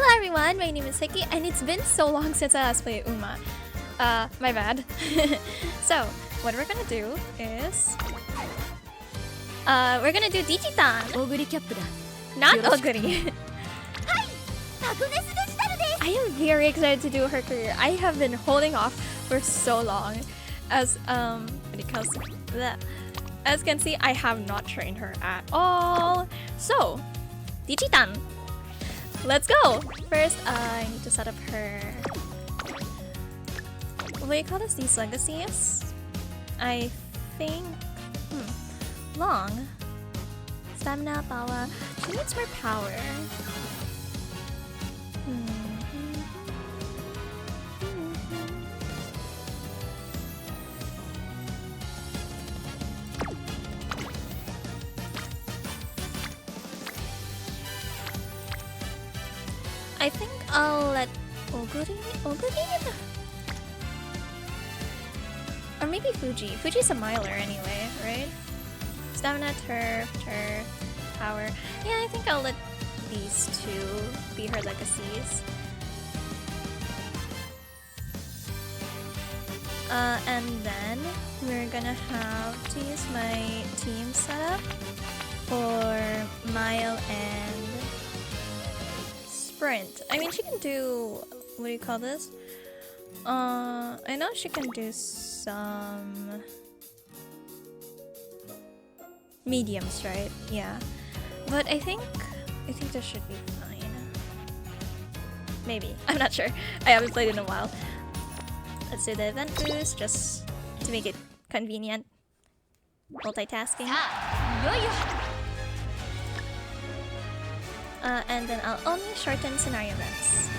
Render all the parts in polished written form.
Hello everyone, my name is Hiki, and it's been so long since I last played Uma. My bad. So, what we're gonna do is... we're gonna do Digitan! Not Oguri! I am very excited to do her career. I have been holding off for so long. As, because... As you can see, I have not trained her at all. So, Digitan! Let's go! First, I need to set up her... What do you call this? These legacies? I think... Long. Stamina, power. She needs more power. I think I'll let Oguri? Or maybe Fuji. Fuji's a miler anyway, right? Stamina, turf, power. Yeah, I think I'll let these two be her legacies. And then we're gonna have to use my team setup for Mile and Sprint. I mean, she can do... What do you call this? I know she can do some... mediums, right? Yeah. But I think this should be fine. Maybe. I'm not sure. I haven't played in a while. Let's do the event boost just to make it convenient. Multitasking. And then I'll only shorten scenario events.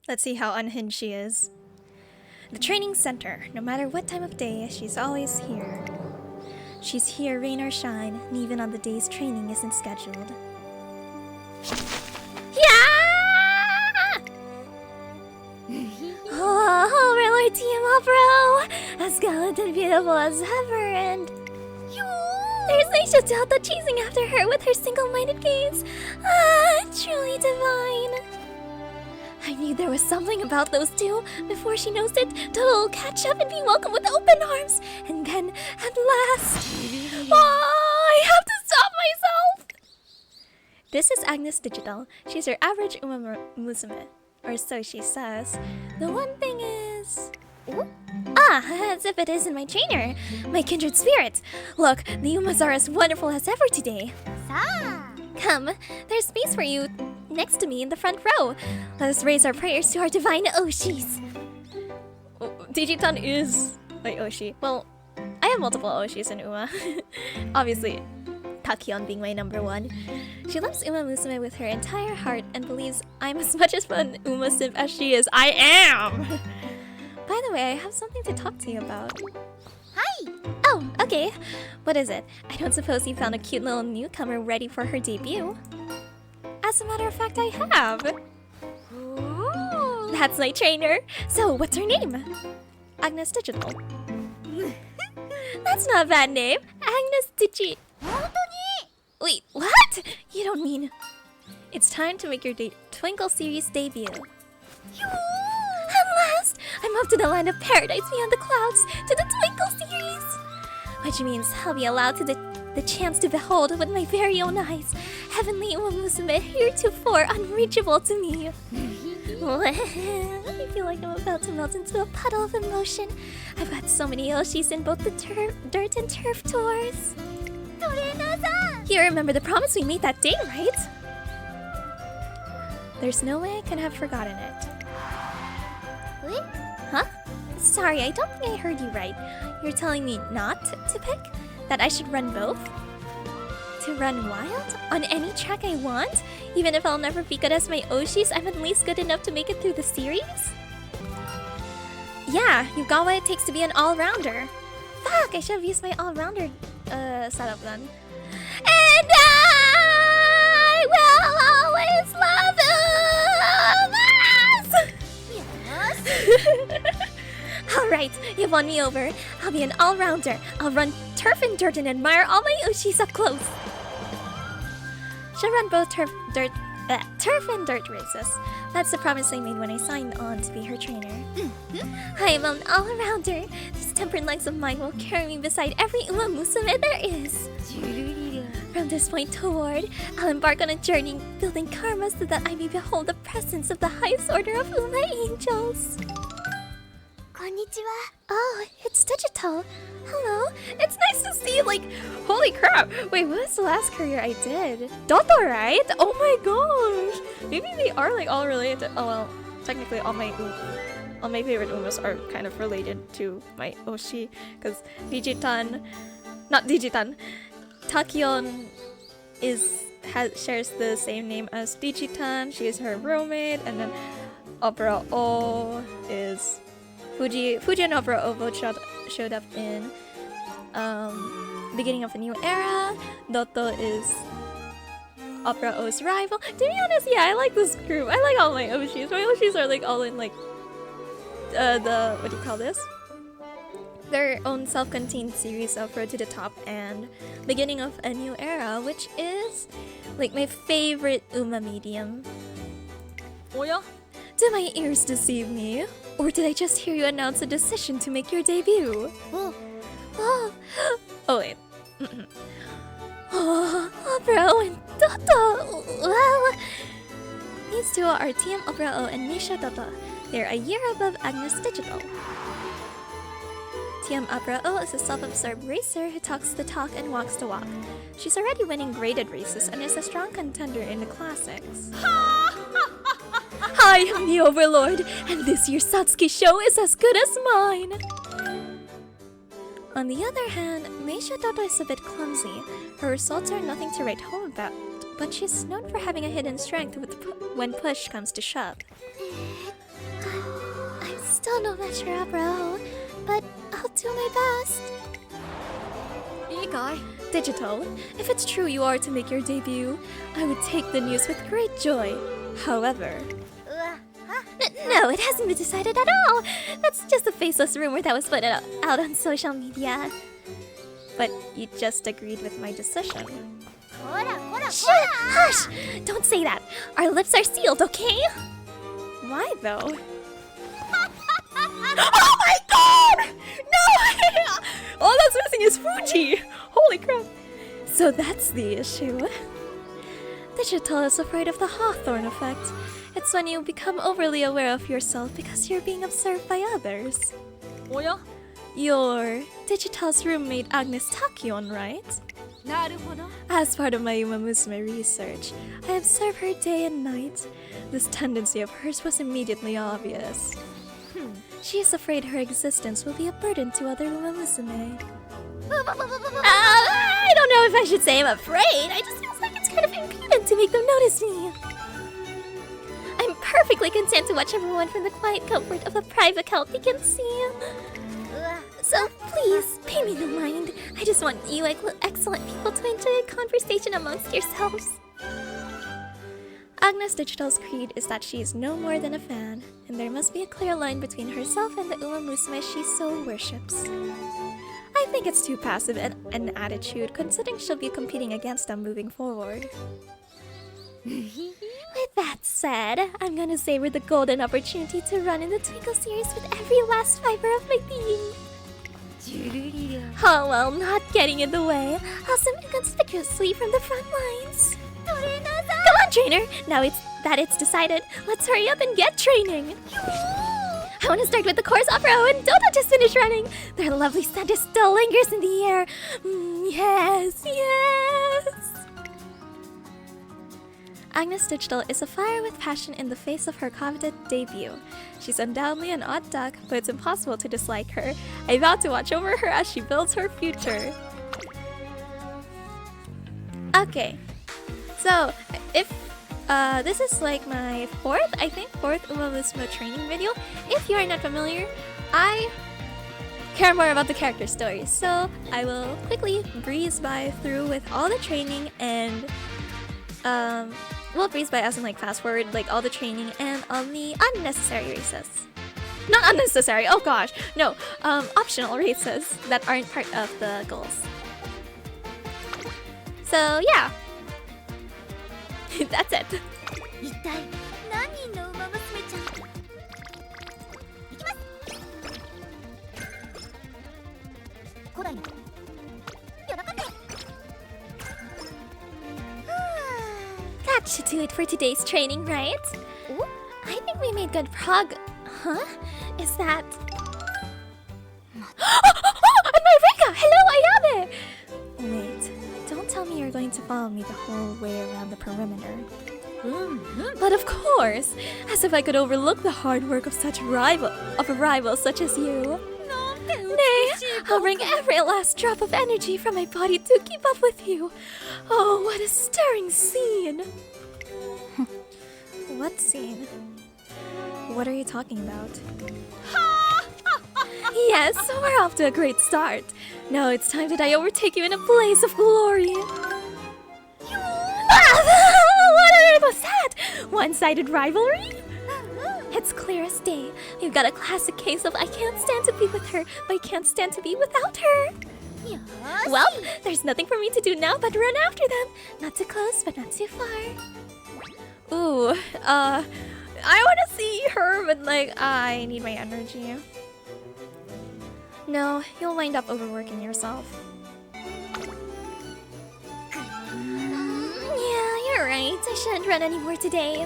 Let's see how unhinged she is. The training center. No matter what time of day, she's always here. She's here, rain or shine, and even on the days training isn't scheduled. Yeah! Oh, we're team up, bro! As gallant and beautiful as ever, and... There's Aisha Delta chasing after her with her single-minded gaze. Ah, truly divine. I knew there was something about those two. Before she knows it, Toto will catch up and be welcomed with open arms. And then, at last... Oh, I have to stop myself! This is Agnes Digital. She's your average Uma Musume. Or so she says. The one thing is... as if it isn't my trainer, my kindred spirit. Look, the Umas are as wonderful as ever today. Come, there's space for you next to me in the front row. Let us raise our prayers to our divine Oshis. Digitan is my Oshi. Well, I have multiple Oshis in Uma. Obviously, Takion being my number one. She loves Uma Musume with her entire heart and believes I'm as much of an Uma simp as she is. I am! By the way, I have something to talk to you about. Hi! Oh, okay. What is it? I don't suppose you found a cute little newcomer ready for her debut. As a matter of fact, I have. Ooh. That's my trainer. So, what's her name? Agnes Digital. That's not a bad name. Agnes Digi... Wait, what? You don't mean... It's time to make your Twinkle series debut. At last! I'm off to the land of paradise beyond the clouds, to the Twinkle series! Which means I'll be allowed to the chance to behold with my very own eyes heavenly Uma Musume heretofore unreachable to me. I feel like I'm about to melt into a puddle of emotion. I've got so many Yoshis in both the dirt and turf tours. You remember the promise we made that day, right? There's no way I can have forgotten it. Huh? Sorry, I don't think I heard you right. You're telling me not to pick? That I should run both? To run wild? On any track I want? Even if I'll never be good as my Oshis, I'm at least good enough to make it through the series? Yeah, you've got what it takes to be an all-rounder. Fuck, I should have used my all-rounder setup then. And I will always love you! Yes! Alright, you've won me over. I'll be an all-rounder. I'll run turf and dirt and admire all my Ushis up close. She'll run both turf and dirt races. That's the promise I made when I signed on to be her trainer. I am an all-rounder. These tempered legs of mine will carry me beside every Musume there is. From this point toward, I'll embark on a journey building karma so that I may behold the presence of the highest order of Uma angels. Konnichiwa. Oh, it's digital. Hello. It's nice to see, like, holy crap. Wait, what was the last career I did? Doto, right? Oh my gosh. Maybe they are like all related to, oh well, technically all my favorite umas are kind of related to my Oshi. Because Takion shares the same name as Digitan. She is her roommate, and then Opera O is Fuji and Opera O both showed up in beginning of a new era. Doto is Opera O's rival. To be honest, yeah, I like this group. I like all my Oshis. My Oshis are like all in like the what do you call this? Their own self-contained series of Road to the Top and Beginning of a New Era, which is like my favorite Uma medium. Oh yeah? Do my ears deceive me? Or did I just hear you announce a decision to make your debut? Oh wait. Opera O and Doto! Well, these two are Team Opera O and Misha Doto. They're a year above Agnes Digital. Team Opera O is a self-absorbed racer who talks the talk and walks the walk. She's already winning graded races and is a strong contender in the classics. I am the Overlord, and this year's Satsuki show is as good as mine! On the other hand, Meisha Doto is a bit clumsy. Her results are nothing to write home about, but she's known for having a hidden strength when push comes to shove. I'm still no match for Opera O, but I'll do my best. Ikai. Digital, if it's true you are to make your debut, I would take the news with great joy. However... No, it hasn't been decided at all! That's just a faceless rumor that was put out on social media. But you just agreed with my decision. Shh! Hush! Don't say that! Our lips are sealed, okay? Why though? Oh my god! No! All that's missing is Fuji! Holy crap! So that's the issue. Digital is afraid of the Hawthorne effect. It's when you become overly aware of yourself because you're being observed by others. Oh yeah? You're Digital's roommate Agnes Takion, right? As part of my Uma Musume research, I observe her day and night. This tendency of hers was immediately obvious. She is afraid her existence will be a burden to other Uma Musume. I don't know if I should say I'm afraid. I just feel like it's kind of impudent to make them notice me. I'm perfectly content to watch everyone from the quiet comfort of a private help you can see. So please, pay me no mind. I just want you excellent people to enjoy a conversation amongst yourselves. Agnes Digital's creed is that she is no more than a fan, and there must be a clear line between herself and the Uma Musume she so worships. I think it's too passive an attitude, considering she'll be competing against them moving forward. With that said, I'm gonna savor the golden opportunity to run in the Twinkle series with every last fiber of my being. Oh well, not getting in the way. I'll submit conspicuously from the front lines. Come on, trainer! Now it's decided, let's hurry up and get training! I want to start with the course Opera O and Doto just finished running! Their lovely scent still lingers in the air! Yes, yes! Agnes Digital is afire with passion in the face of her coveted debut. She's undoubtedly an odd duck, but it's impossible to dislike her. I vow to watch over her as she builds her future. Okay, so if this is like my fourth Uma Musume training video. If you are not familiar, I care more about the character story, so I will quickly breeze through with all the training and well, breeze by as in like fast forward like all the training and all the unnecessary races. Not unnecessary, oh gosh. No, optional races that aren't part of the goals. So yeah. That's it. 一体何人の馬娘ちゃん。いきます。古代の夜中ね。That should do it for today's training, right? Oh? I think we made good progress. Huh? Is that... Marika! Hello, Ayame! Wait, don't tell me you're going to follow me the whole way around the perimeter. But of course! As if I could overlook the hard work of a rival such as you. Nay, I'll bring every last drop of energy from my body to keep up with you. Oh, what a stirring scene! What scene? What are you talking about? Yes, we're off to a great start. Now it's time that I overtake you in a blaze of glory. What on earth was that? One-sided rivalry? It's clear as day. We've got a classic case of I can't stand to be with her, but I can't stand to be without her. Well, there's nothing for me to do now but run after them. Not too close, but not too far. Ooh, I want to see her, but like, I need my energy. No, you'll wind up overworking yourself. Yeah, you're right. I shouldn't run anymore today.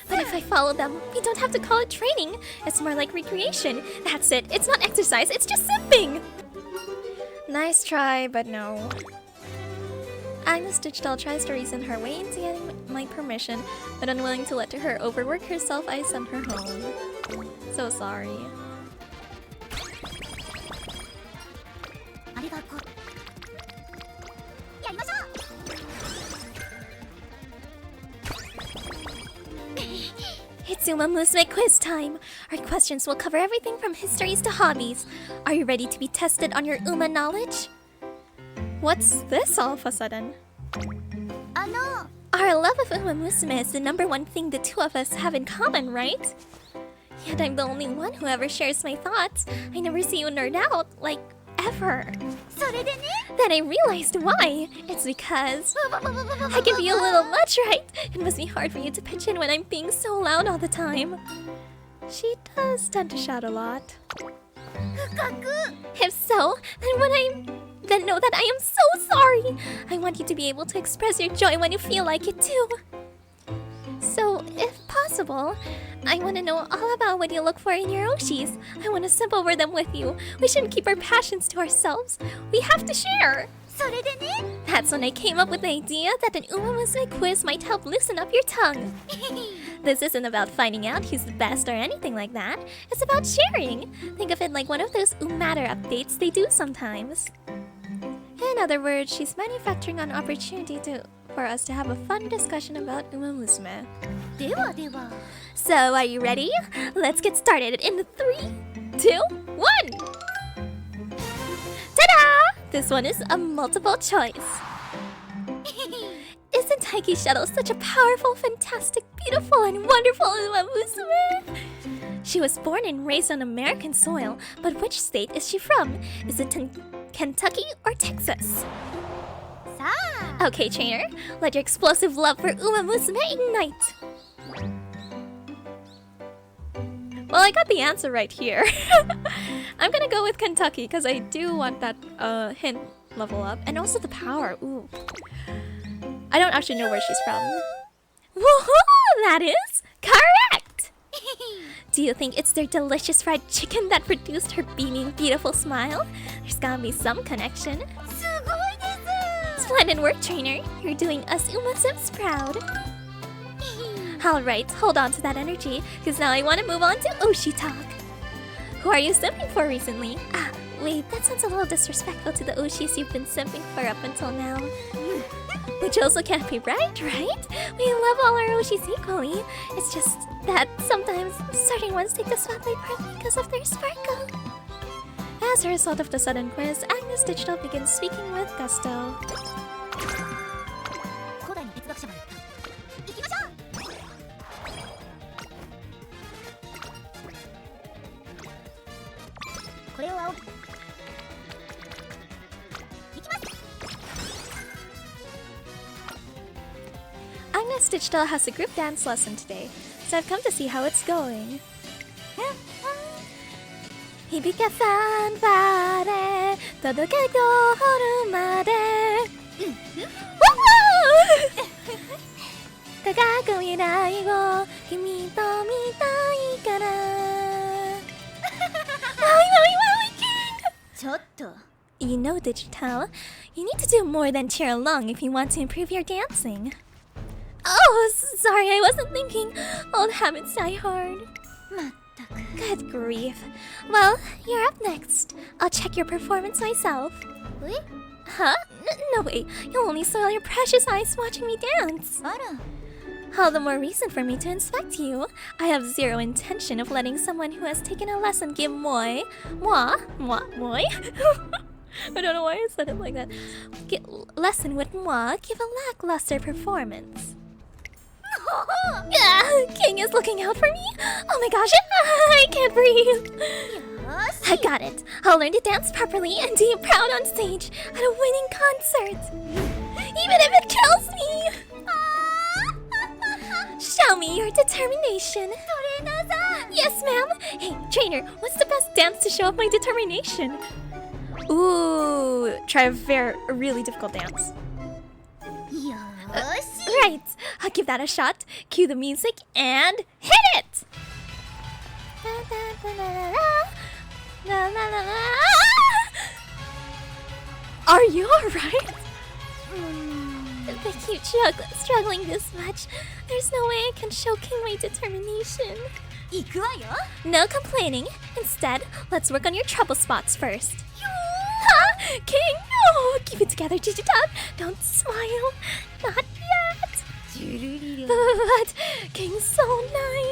But if I follow them, we don't have to call it training. It's more like recreation. That's it. It's not exercise, it's just simping. Nice try, but no. Agnes Digital tries to reason her way into getting my permission, but unwilling to let her overwork herself, I sent her home. So sorry. It's Uma Musume quiz time! Our questions will cover everything from histories to hobbies. Are you ready to be tested on your Uma knowledge? What's this all of a sudden? Our love of Uma Musume is the #1 thing the two of us have in common, right? Yet I'm the only one who ever shares my thoughts. I never see you nerd out, like, ever. Then I realized why. It's because I can be a little much, right? It must be hard for you to pitch in when I'm being so loud all the time. She does tend to shout a lot. If so, then know that I am so sorry. I want you to be able to express your joy when you feel like it too. So, if possible, I want to know all about what you look for in your Oshis. I want to sip over them with you. We shouldn't keep our passions to ourselves. We have to share. That's when I came up with the idea that an Uma Musume quiz might help loosen up your tongue. This isn't about finding out who's the best or anything like that. It's about sharing. Think of it like one of those Matter updates they do sometimes. In other words, she's manufacturing an opportunity for us to have a fun discussion about Uma Musume. So, are you ready? Let's get started in 3, 2, 1! Ta-da! This one is a multiple choice. Isn't Taiki Shuttle such a powerful, fantastic, beautiful, and wonderful Uma Musume? She was born and raised on American soil, but which state is she from? Is it Kentucky or Texas? Okay, trainer, let your explosive love for Uma Musume ignite! Well, I got the answer right here. I'm gonna go with Kentucky because I do want that hint level up. And also the power, ooh. I don't actually know where she's from. Woohoo! That is correct! Do you think it's their delicious fried chicken that produced her beaming, beautiful smile? There's gotta be some connection. Splendid work, trainer. You're doing us Uma Sims proud. Alright, hold on to that energy, because now I want to move on to Oshi talk. Who are you simping for recently? Ah, wait, that sounds a little disrespectful to the Oshis you've been simping for up until now. Which also can't be right? We love all our Oshis equally. It's just that sometimes certain ones take the spotlight partly because of their sparkle. As a result of the sudden quiz, Agnes Digital begins speaking with gusto. Agnes Digital has a group dance lesson today, so I've come to see how it's going. Hibike fanfare, todoke goru made. Kagaku mirai wo kimi to mitai kara. Wowie, King! ちょっと You know, Digital, you need to do more than cheer along if you want to improve your dancing. Oh, sorry, I wasn't thinking. Old habits die hard. まったく Good grief. Well, you're up next. I'll check your performance myself. え Huh? No way. You'll only soil your precious eyes watching me dance. あら All the more reason for me to inspect you. I have zero intention of letting someone who has taken a lesson give moi. I don't know why I said it like that. Lesson with moi give a lackluster performance. King is looking out for me. Oh my gosh, I can't breathe. よし I got it. I'll learn to dance properly and be proud on stage at a winning concert. Even if it kills me. Show me your determination. トレーナーさん Yes, ma'am. Hey, trainer, what's the best dance to show off my determination? Ooh, try a really difficult dance. よーし Right, I'll give that a shot. Cue the music and hit it! Are you alright? If I keep struggling this much, there's no way I can show King my determination. 行くわよ No complaining. Instead, let's work on your trouble spots first. Huh? King, no! Keep it together, Jijitop. Don't smile. Not yet. ジュルリル But King's so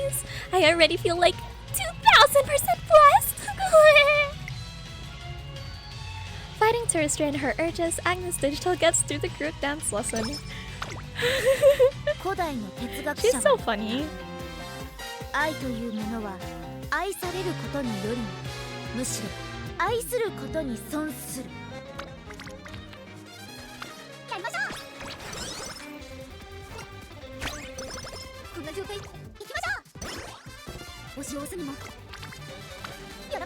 nice. I already feel like 2,000% blessed. Fighting to restrain her urges, Agnes Digital gets through the group dance lesson. 古代の哲学 She's 者 so は funny. 愛というものは愛されることによりもむしろ愛することに損するやりましょうこんな状態行きましょう押し押すにも喜んで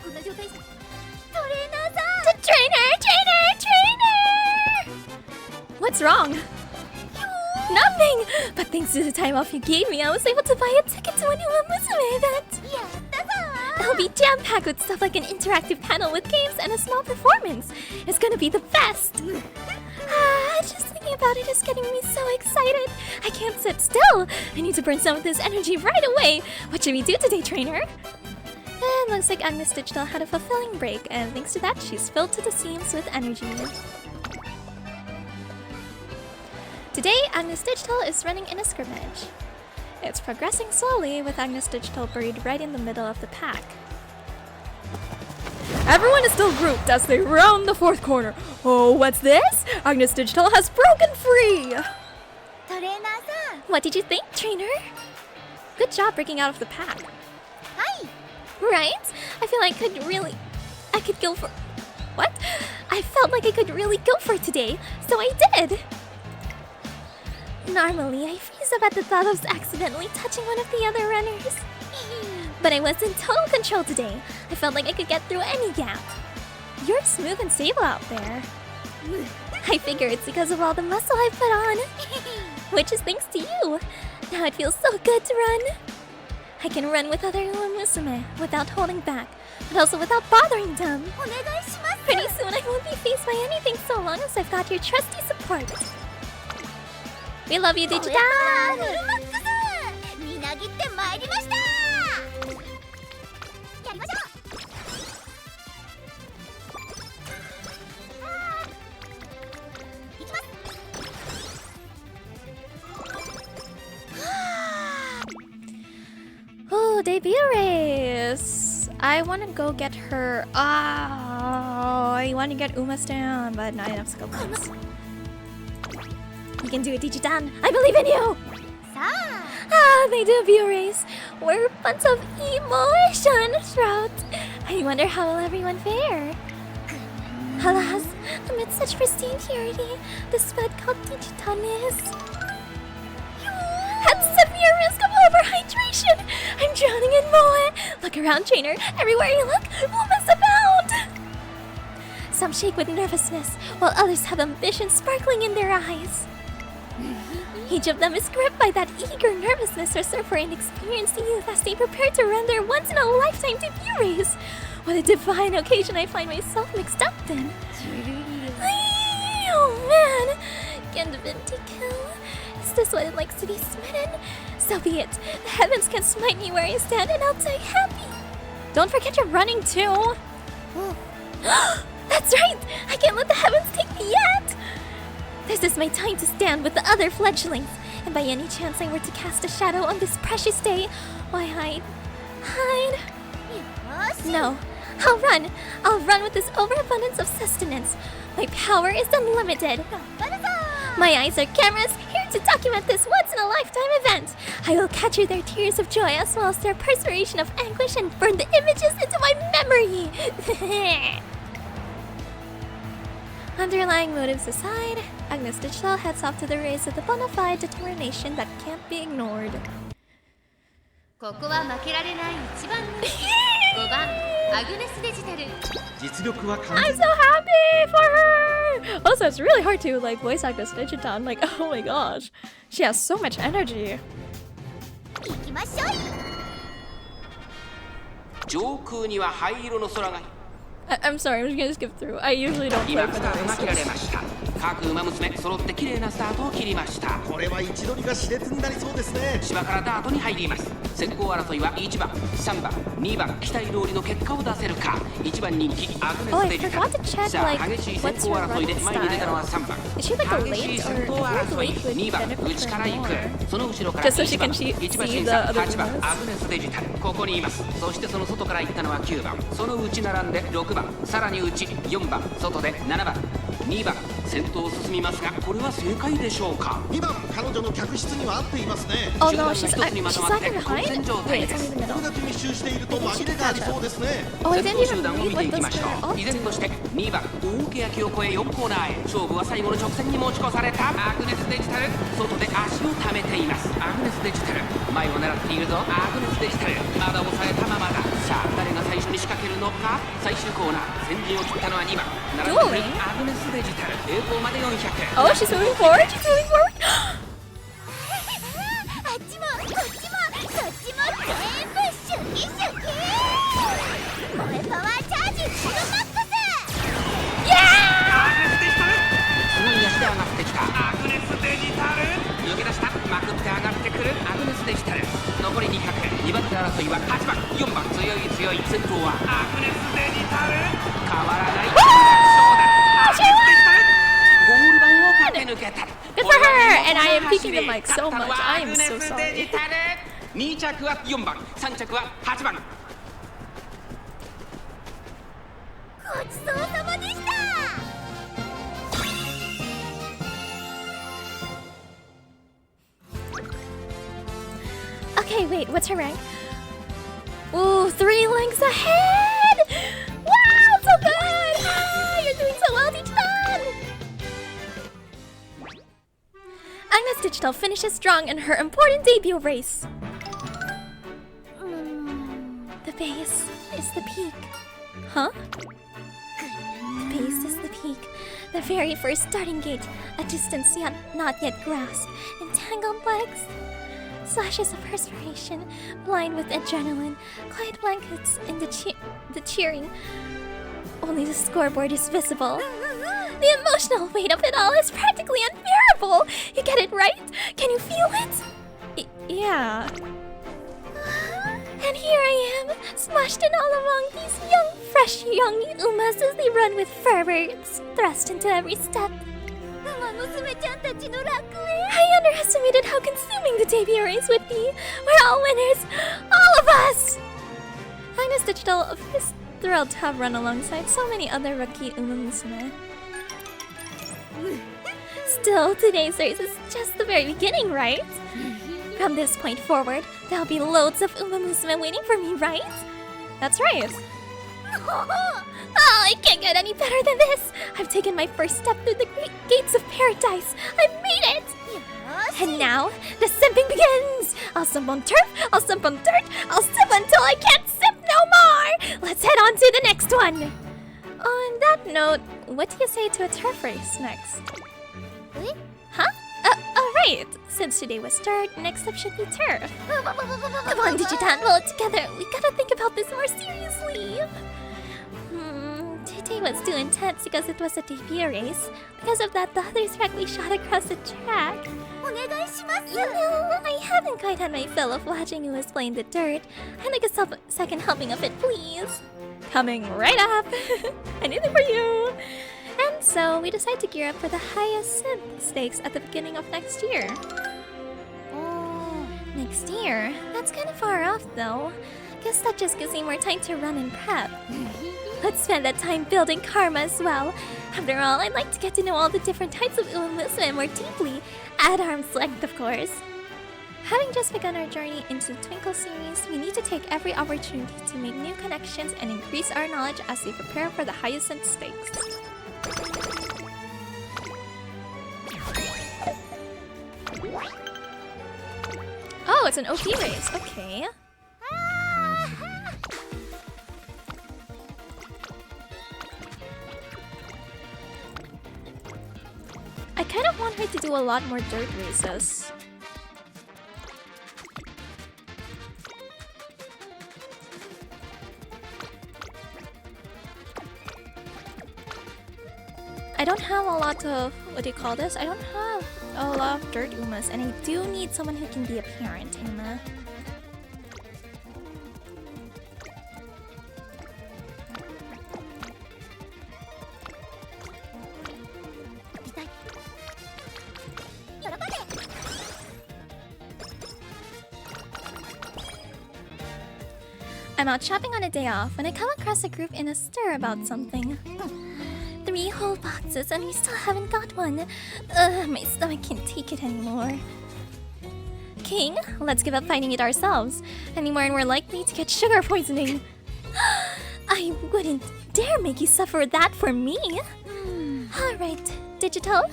こんな状態トレーナーさん Trainer! What's wrong? Nothing! But thanks to the time off you gave me, I was able to buy a ticket to a new Musume event. やったぞ It'll be jam-packed with stuff like an interactive panel with games and a small performance. It's gonna be the best. Just thinking about it is getting me so excited. I can't sit still. I need to burn some of this energy right away. What should we do today, trainer? And looks like Agnes Digital had a fulfilling break, and thanks to that, she's filled to the seams with energy. Today, Agnes Digital is running in a scrimmage. It's progressing slowly, with Agnes Digital buried right in the middle of the pack. Everyone is still grouped as they round the fourth corner. Oh, what's this? Agnes Digital has broken free! トレーナーさん What did you think, trainer? Good job breaking out of the pack. はい Right? I feel like I could go for... What? I felt like I could really go for it today, so I did! Normally, I freeze up at the thought of accidentally touching one of the other runners. But I was in total control today. I felt like I could get through any gap. You're smooth and stable out there. I figure it's because of all the muscle I put on. Which is thanks to you. Now it feels so good to run. I can run with other Musume without holding back, but also without bothering them. お願いします Pretty soon I won't be faced by anything so long as I've got your trusty support. We love you, フル Digital! マックスみなぎってまいりましたやりましょういきます Oh, debut race! I want to go get her. Oh, I want to get Uma's down, but not enough skill points. You can do it, Digitan! I believe in you! さあ The debut race! We're a bunch of emotion throughout. I wonder how will everyone fare? Alas, amid such pristine purity, the spud called Digitaness had severe risk of overhydration. I'm drowning in moe. Look around, trainer. Everywhere you look, women abound. Some shake with nervousness, while others have ambition sparkling in their eyes. Each of them is gripped by that eager nervousness reserved for inexperienced youth as they prepare to run their once-in-a-lifetime debut race. What a divine occasion I find myself mixed up in. Oh man! Gendivinity kill. Is this what it likes to be smitten? So be it. The heavens can smite me where I stand and I'll die happy. Don't forget you're running too. That's right! I can't let the heavens take me yet! This is my time to stand with the other fledglings. And by any chance I were to cast a shadow on this precious day, why hide? No. I'll run! I'll run with this overabundance of sustenance. My power is unlimited. My eyes are cameras, here to document this once-in-a-lifetime event. I will capture their tears of joy as well as their perspiration of anguish and burn the images into my memory. Underlying motives aside, Agnes Digital heads off to the race with a bona fide determination that can't be ignored. ここは負けられない一番人気5番アグネスデジタル I'm so happy for her! Also, it's really hard to like voice act this Digiton. Like, oh my gosh, she has so much energy. 行きましょう。上空には灰色の空が I'm sorry, I'm just gonna skip through. I usually don't play 今 for スタートが切られ the ました各馬娘揃って綺麗なスタートを切りましたこれは位置取りが熾烈になりそうですね芝からダートに入ります先行争いは1番3番2番期待通りの結果を出せるか1番人気アグネスデジタル さあ激しい先行争いで前に出たのは3番 Is she like a 激しい late 先 or 行 I 争い feel like late 2 番 would 内 benefit から her 行 more? くその後ろから Just so she 1番 can see 1馬 the 審査 other 8番 winners. アグネスデジタルここにいますそしてその外から行ったのは9番その内並んで6番さらに内4番外で7番2番先頭を進みますがこれは正解でしょうか2番彼女の客室には合っていますね Oh 集 no, 団が she's 一つにまとまって lagging 混 behind? 戦状態 Wait, で it's す only the こ middle. れだけ密集していると紛れがありそうですね Oh, I 先 didn't 頭集 even 団を read 見て what いき those ましょ were. う依然として2番大欅を越え4コーナーへ勝負は最後の直線に持ち越されたアグネスデジタル外で足を溜めていますアグネスデジタル前を狙っているぞアグネスデジタルまだ抑えたままださあ誰が最初に仕掛けるのか最終コーナー先陣を切ったのは2番並んでくるアグネスデジタル栄光まで400 Oh, she's moving forward. She's moving forward. あっちもこっちもそっちも全部シュキシュキ萌えパワーチャージフルマックスアグネスデジタルすごい足で上がってきたアグネスデジタル抜け出したまくって上がってくるアグネスデジタル残り2002番手争いは8番4番強い強い先頭はアグネスデジタル変わらないそうだアグネスデジタルゴール板を駆け抜けた Good for her! And I am peeking the mic so much. I am so sorry. 2着は4番3着は8番ごちそうさまでした Okay, wait, what's her rank? Ooh, 3 lengths ahead! Wow, so good! Ah, you're doing so well, Digiton! Agnes Digital finishes strong in her important debut race. The base is the peak. Huh? The base is the peak. The very first starting gate, a distance not yet grasped, entangled legs. Slashes of perspiration, blind with adrenaline, quiet blankets in the cheering. Only the scoreboard is visible. The emotional weight of it all is practically unbearable. You get it, right? Can you feel it? Yeah. And here I am, smashed in all among these fresh young umas as they run with fervor thrust into every step. 馬娘ちゃんたちの楽園 I underestimated how consuming the debut race would be. We're all winners, all of us! Agnes Digital is thrilled to have run alongside so many other rookie Musume. Still, today's race is just the very beginning, right? From this point forward, there'll be loads of Musume waiting for me, right? That's right. Oh, I can't get any better than this! I've taken my first step through the great gates of paradise! I've made it! And now, the simping begins! I'll simp on turf, I'll simp on dirt, I'll simp until I can't simp no more! Let's head on to the next one! On that note, what do you say to a turf race next? Eh? Huh? Alright! Since today was dirt, next up should be turf. Come on, Digitan, roll it together! We gotta think about this more seriously! Today was too intense because it was a debut race. Because of that, the others practically shot across the track. You know, I haven't quite had my fill of watching who was playing the dirt. I'd like a second helping of it, please. Coming right up! Anything for you! And so, we decide to gear up for the highest synth stakes at the beginning of next year. Oh. Next year? That's kind of far off, though. Guess that just gives me more time to run and prep. Let's spend that time building karma as well. After all, I'd like to get to know all the different types of Musume more deeply. At arm's length, of course. Having just begun our journey into the Twinkle series, we need to take every opportunity to make new connections and increase our knowledge as we prepare for the Hyacinth stakes. Oh, it's an OP race. Okay. I kind of want her to do a lot more dirt races. I don't have a lot of, what do you call this? I don't have a lot of dirt Umas, and I do need someone who can be a parent, Uma. I'm out shopping on a day off when I come across a group in a stir about something. 3 whole boxes and we still haven't got one. My stomach can't take it anymore. King, let's give up fighting it ourselves. Anymore and we're likely to get sugar poisoning. I wouldn't dare make you suffer that for me. Alright, Digital,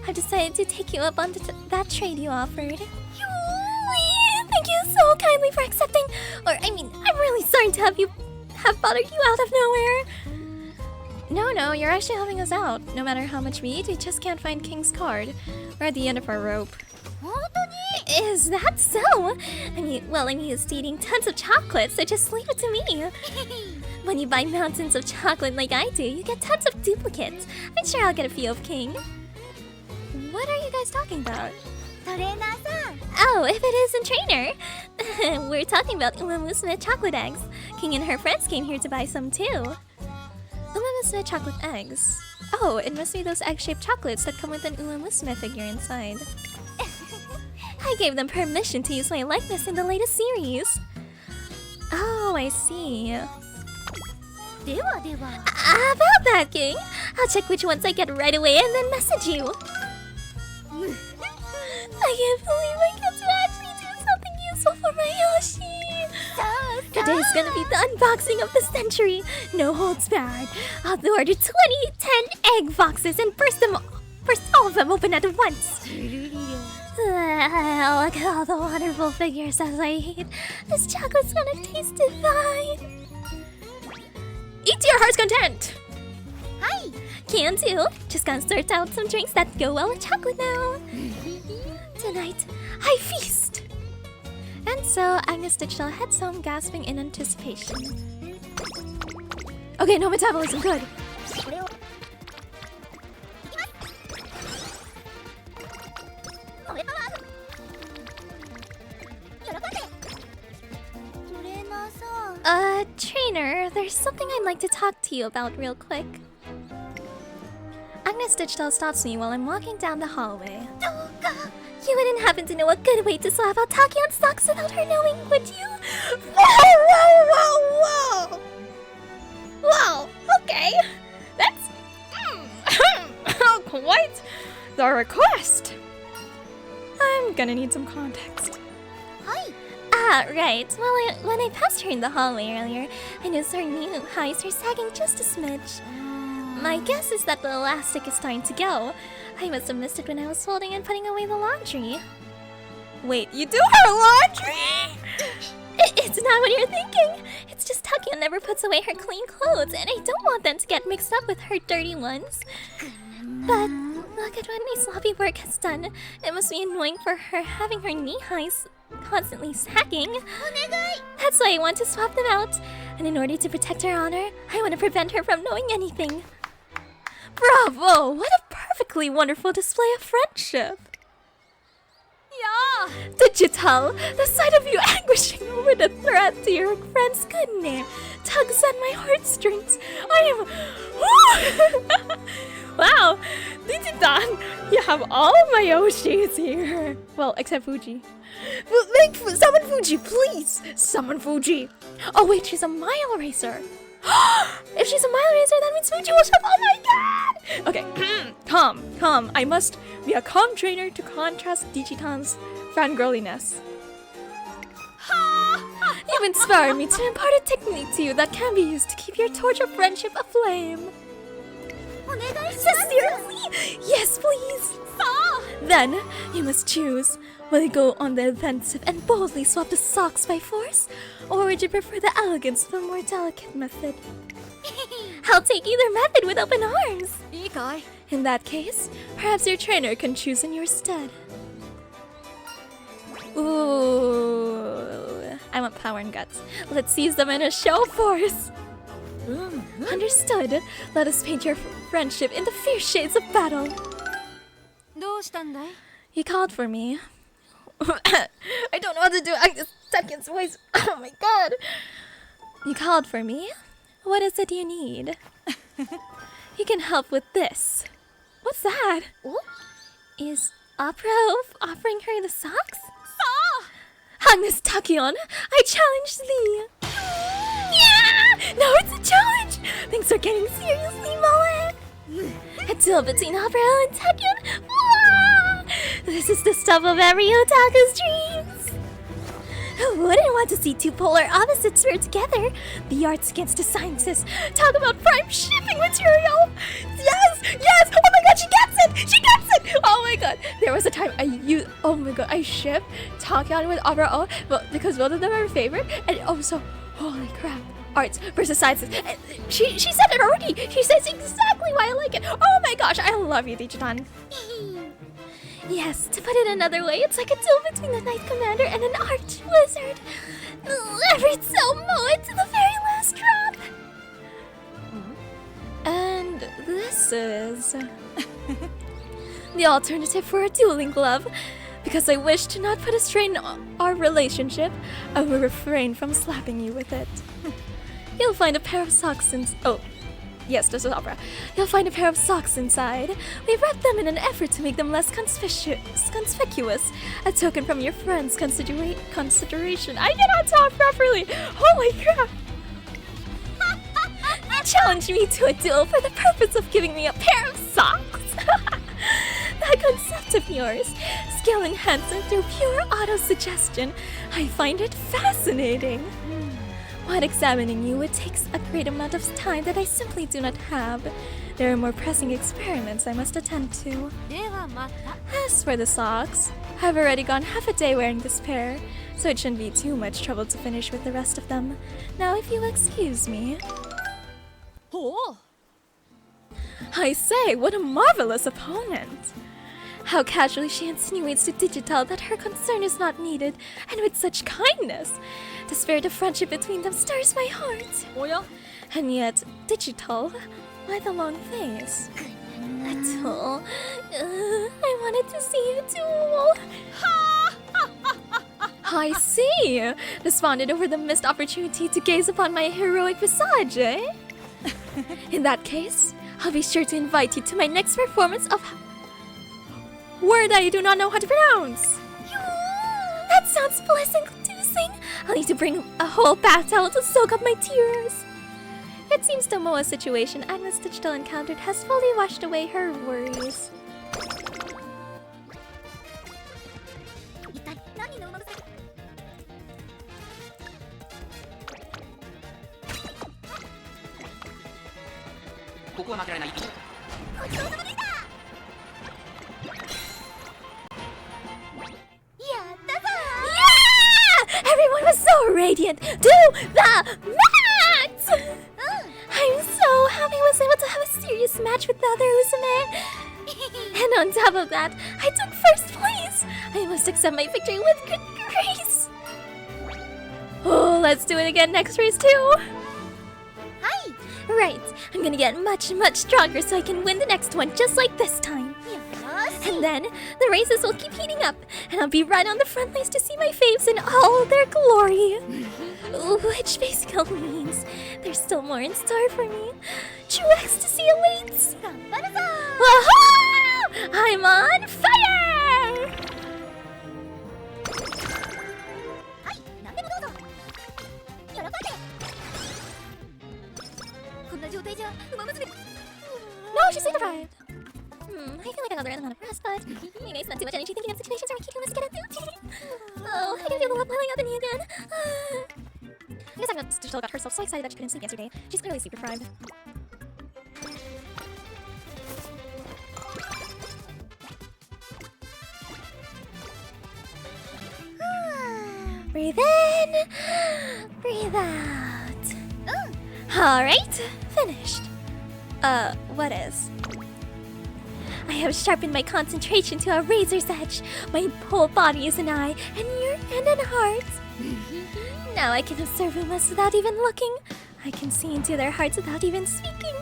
I've decided to take you up on that trade you offered. Thank you so kindly for accepting. Or, I mean, I'm really sorry to have bothered you out of nowhere. No, you're actually helping us out. No matter how much we eat, we just can't find King's card. We're at the end of our rope. Is that so? I'm used to eating tons of chocolate, so just leave it to me. When you buy mountains of chocolate like I do, you get tons of duplicates. I'm sure I'll get a few of King. What are you guys talking about? Oh, if it isn't Trainer! We're talking about Musume chocolate eggs. King and her friends came here to buy some too. Musume chocolate eggs. Oh, it must be those egg-shaped chocolates that come with an Musume figure inside. I gave them permission to use my likeness in the latest series. Oh, I see. About that, King! I'll check which ones I get right away and then message you. I can't believe I get to actually do something useful for my Yoshi! Today's gonna be the unboxing of the century! No holds barred! I'll order 10 egg boxes and burst all of them open at once! Look at all the wonderful figures as I eat! This chocolate's gonna taste divine! Eat to your heart's content! Hi! Can do! Just gonna sort out some drinks that go well with chocolate now! Tonight, I feast! And so, Agnes Digital heads home gasping in anticipation. Okay, no metabolism, good! Trainer, there's something I'd like to talk to you about real quick. Agnes Digital stops me while I'm walking down the hallway. You wouldn't happen to know a good way to swap out Takion stocks without her knowing, would you? Whoa! Whoa, okay. That's... quite the request. I'm gonna need some context. Hi! Yeah, right. Well, when I passed her in the hallway earlier, I noticed her knee highs are sagging just a smidge. My guess is that the elastic is starting to go. I must have missed it when I was folding and putting away the laundry. Wait, you do her laundry? It's not what you're thinking. It's just Takio never puts away her clean clothes, and I don't want them to get mixed up with her dirty ones. But look at what my sloppy work has done. It must be annoying for her having her knee highs constantly sagging. That's why I want to swap them out. And in order to protect her honor, I want to prevent her from knowing anything. Bravo! What a perfectly wonderful display of friendship! Yeah. Digital, the sight of you anguishing over the threat to your friend's good name tugs at my heartstrings. I am... Wow! Digital, you have all my Yoshis here. Well, except Fuji. Summon Fuji, please! Summon Fuji! Oh wait, she's a mile racer. If she's a mile racer, that means Fuji will show up. Oh my god! Okay, calm. I must be a calm trainer to contrast Digitan's fangirliness. You've inspired me to impart a technique to you that can be used to keep your torch of friendship aflame. Sincerely? Yes, please. Then, you must choose. Will you go on the offensive and boldly swap the socks by force? Or would you prefer the elegance of a more delicate method? I'll take either method with open arms. In that case, perhaps your trainer can choose in your stead. Ooh, I want power and guts. Let's seize them in a show force. Understood. Let us paint your friendship in the fierce shades of battle. You called for me. I don't know how to do Agnes' second voice. Oh my god. You called for me? What is it you need? You can help with this. What's that? Is Opera offering her the socks? Agnes Takion, I challenge thee. Yeah! Now it's a challenge! Things are getting seriously mullet. A duel between Opera and Takion. This is the stuff of every otaku's dreams. Who wouldn't want to see two polar opposites paired together? The arts against the sciences. Talk about prime shipping material. Yes! Oh my god, she gets it! Oh my god. There was a time I shipped Takion with Opera because both of them are my favorite. And also, holy crap. Arts versus sciences. And she said it already. She says exactly why I like it. Oh my gosh, I love you, Digitan. Yes, to put it another way, it's like a duel between the Knight Commander and an arch wizard. Every so moe to the very last drop. And this is the alternative for a dueling glove. Because I wish to not put a strain on our relationship, I will refrain from slapping you with it. You'll find a pair of socks yes, this is Opera. You'll find a pair of socks inside. We wrapped them in an effort to make them less conspicuous. A token from your friend's consideration. I cannot talk properly. Holy crap. You challenged me to a duel for the purpose of giving me a pair of socks. That concept of yours, skill enhancer through pure auto-suggestion, I find it fascinating. While examining you, it takes a great amount of time that I simply do not have. There are more pressing experiments I must attend to. As for the socks, I've already gone half a day wearing this pair, so it shouldn't be too much trouble to finish with the rest of them. Now, if you'll excuse me. I say, what a marvelous opponent! How casually she insinuates to Digital that her concern is not needed, and with such kindness. The spirit of friendship between them stirs my heart. And yet, Digital, why the long face? A duel. I wanted to see you duel. I see. Despondent over the missed opportunity to gaze upon my heroic visage, eh? In that case, I'll be sure to invite you to my next performance of word I do not know how to pronounce. That sounds blessing-inducing. I'll need to bring a whole bath towel to soak up my tears. It seems the Moa situation Agnes Digital encountered has fully washed away her worries. ここは負けられない。ごちそうさまでした。やったぞ Yeah! Everyone was so radiant to the max! I'm so happy I was able to have a serious match with the other Musume. And on top of that, I took first place. I must accept my victory with good grace. Oh, let's do it again next race too. はい。 Right, I'm gonna get much stronger so I can win the next one just like this time. よーし。 And then the races will keep heating up, and I'll be right on the front lines to see my faves in all their glory. Which basically means there's still more in store for me. True ecstasy awaits. 頑張るぞ Woohoo! I'm on fire! はい、何でもどうぞ。喜んで。こんな状態じゃ馬娘。 No, she sleep deprived. I feel like another amount of rest, but maybe it's not too much energy thinking of situations where Kiko must get into. Oh, I can feel the love welling up in me again. I guess Agnes still got herself so excited that she couldn't sleep yesterday. She's clearly sleep deprived. Breathe in, breathe out. Alright, finished. What is? I have sharpened my concentration to a razor's edge. My whole body is an eye, and ear, and an heart. Now I can observe Umas without even looking. I can see into their hearts without even speaking.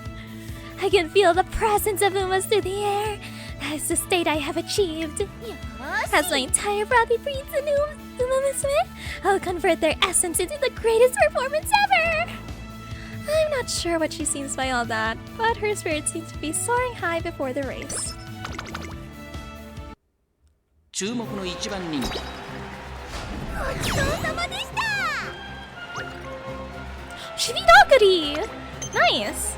I can feel the presence of Umas through the air. That is the state I have achieved. よーし。 As my entire body breathes in Uma Musume, I'll convert their essence into the greatest performance ever! I'm not sure what she seems by all that, but her spirit seems to be soaring high before the race. 注目の一番人気。ごちそうさまでした。 Shiridakari! Nice!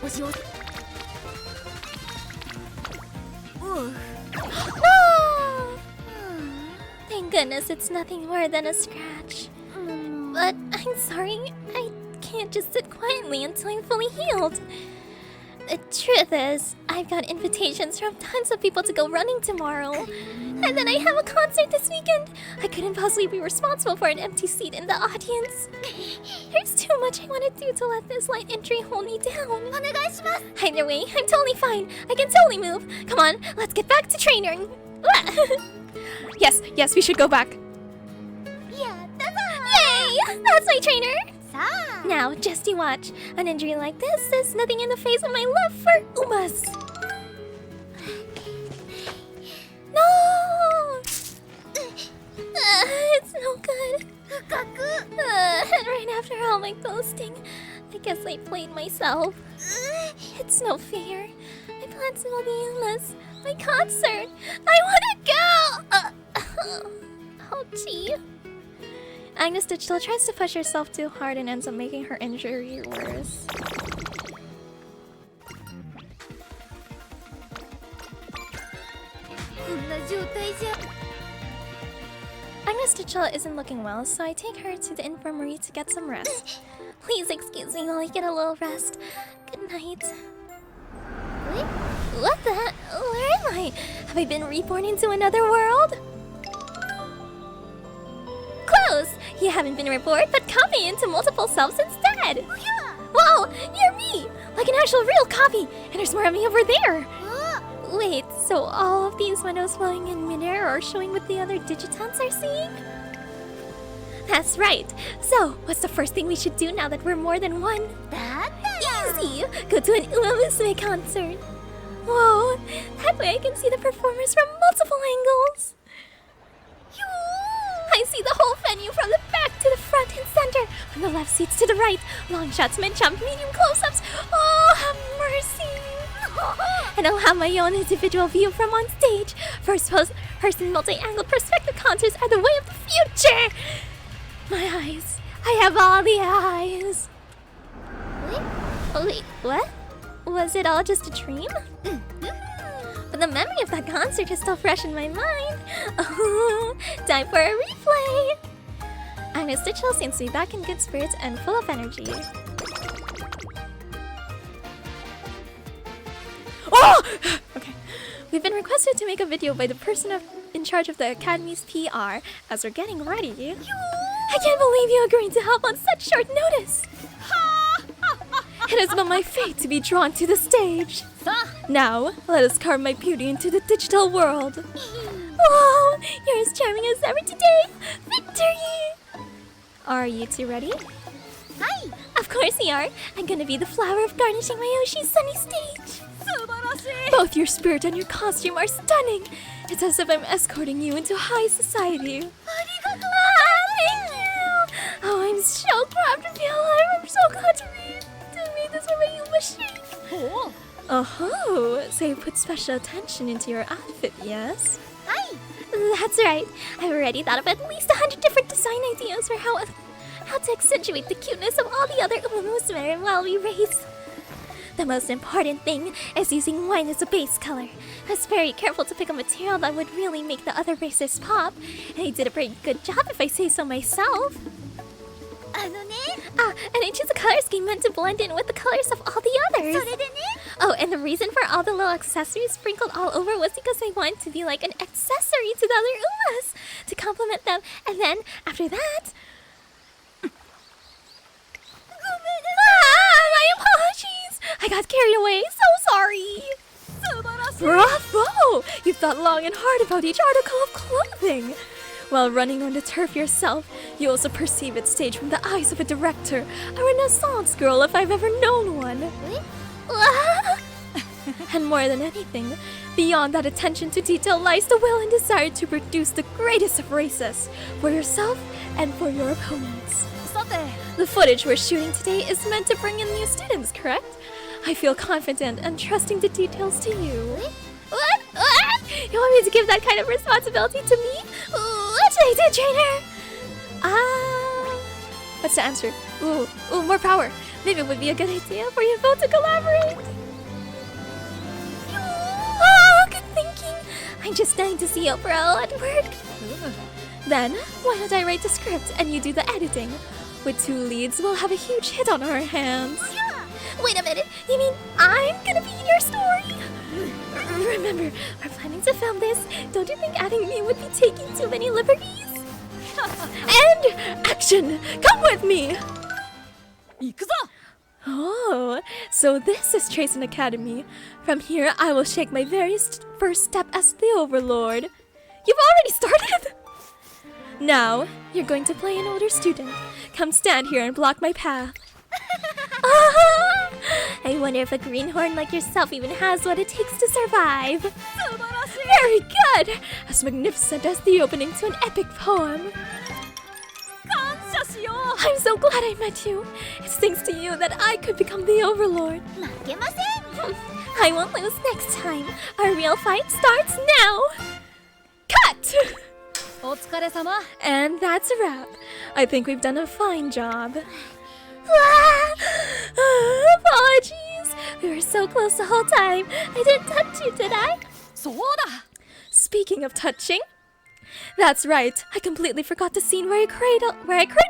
おしお。No! Thank goodness it's nothing more than a scratch. But I'm sorry, I can't just sit quietly until I'm fully healed. The truth is, I've got invitations from tons of people to go running tomorrow. And then I have a concert this weekend. I couldn't possibly be responsible for an empty seat in the audience. There's too much I want to do to let this light entry hold me down. お願いします。 Either way, I'm totally fine. I can totally move. Come on, let's get back to training. Yes, we should go back. やったぞ Yay! That's my trainer. さあ。 Now, just you watch. An injury like this is nothing in the face of my love for Umas. No! It's no good. 深く。 And right after all my boasting, I guess I played myself. It's no fair. I planned to go to Umas. My concert. I want to go! Ouchie. Agnes Digital tries to push herself too hard and ends up making her injury worse. Agnes Digital isn't looking well, so I take her to the infirmary to get some rest. Please excuse me while I get a little rest. Good night. What the? Where am I? Have I been reborn into another world? Close! You haven't been reborn, but copy into multiple selves instead! Whoa! You're me! Like an actual real copy! And there's more of me over there! Wait, so all of these windows flowing in midair are showing what the other digitons are seeing? That's right! So, what's the first thing we should do now that we're more than one? だったら。 Easy! Go to an Uma Musume concert! Whoa! That way I can see the performers from multiple angles! I see the whole venue from the back to the front and center. From the left seats to the right. Long shots, mid-jump, medium close-ups. Oh, have mercy! And I'll have my own individual view from on stage. First-person multi-angle perspective concerts are the way of the future! My eyes. I have all the eyes. Wait, what? Was it all just a dream? but the memory of that concert is still fresh in my mind. Oh, time for a replay! Agnes Digital seems to be back in good spirits and full of energy. Oh! Okay. We've been requested to make a video by the person in charge of the Academy's PR as we're getting ready. I can't believe you agreeing to help on such short notice! It has been my fate to be drawn to the stage. Now, let us carve my beauty into the digital world. Wow, you're as charming as ever today! Victory! Are you two ready? Hi! Of course we are. I'm gonna be the flower of garnishing my Yoshi's sunny stage. Both your spirit and your costume are stunning. It's as if I'm escorting you into high society. Thank you! Oh, I'm so proud to be alive. I'm so glad to meet this for my new machine. Oh, so you put special attention into your outfit, yes? Hi! That's right. I've already thought of at least 100 different design ideas for how to accentuate the cuteness of all the other Musume while we race. The most important thing is using wine as a base color. I was very careful to pick a material that would really make the other racers pop, and I did a pretty good job if I say so myself. And I chose a color scheme meant to blend in with the colors of all the others. Oh, and the reason for all the little accessories sprinkled all over was because I wanted to be like an accessory to the other Umas to complement them, and then after that... my apologies! I got carried away, so sorry! Bravo! You've thought long and hard about each article of clothing! While running on the turf yourself, you also perceive its stage from the eyes of a director, a Renaissance girl if I've ever known one. And more than anything, beyond that attention to detail lies the will and desire to produce the greatest of races, for yourself and for your opponents. The footage we're shooting today is meant to bring in new students, correct? I feel confident and trusting the details to you. What? You want me to give that kind of responsibility to me? What should I do, trainer? What's the answer? Ooh, more power. Maybe it would be a good idea for you both to collaborate. Oh, good thinking. I'm just dying to see April at work. Then, why don't I write the script and you do the editing? With 2 leads, we'll have a huge hit on our hands. Wait a minute, you mean I'm gonna be in your story? Remember, we're planning to film this. Don't you think adding me would be taking too many liberties? And action! Come with me! Oh, so this is Tracing Academy. From here, I will shake my very first step as the Overlord. You've already started? Now, you're going to play an older student. Come stand here and block my path. I wonder if a greenhorn like yourself even has what it takes to survive. Very good! As magnificent as the opening to an epic poem. I'm so glad I met you. It's thanks to you that I could become the Overlord. I won't lose next time. Our real fight starts now. Cut! And that's a wrap. I think we've done a fine job. Apologies. We were so close the whole time. I didn't touch you, did I? Speaking of touching, that's right. I completely forgot the scene where I cradle. Oh my god!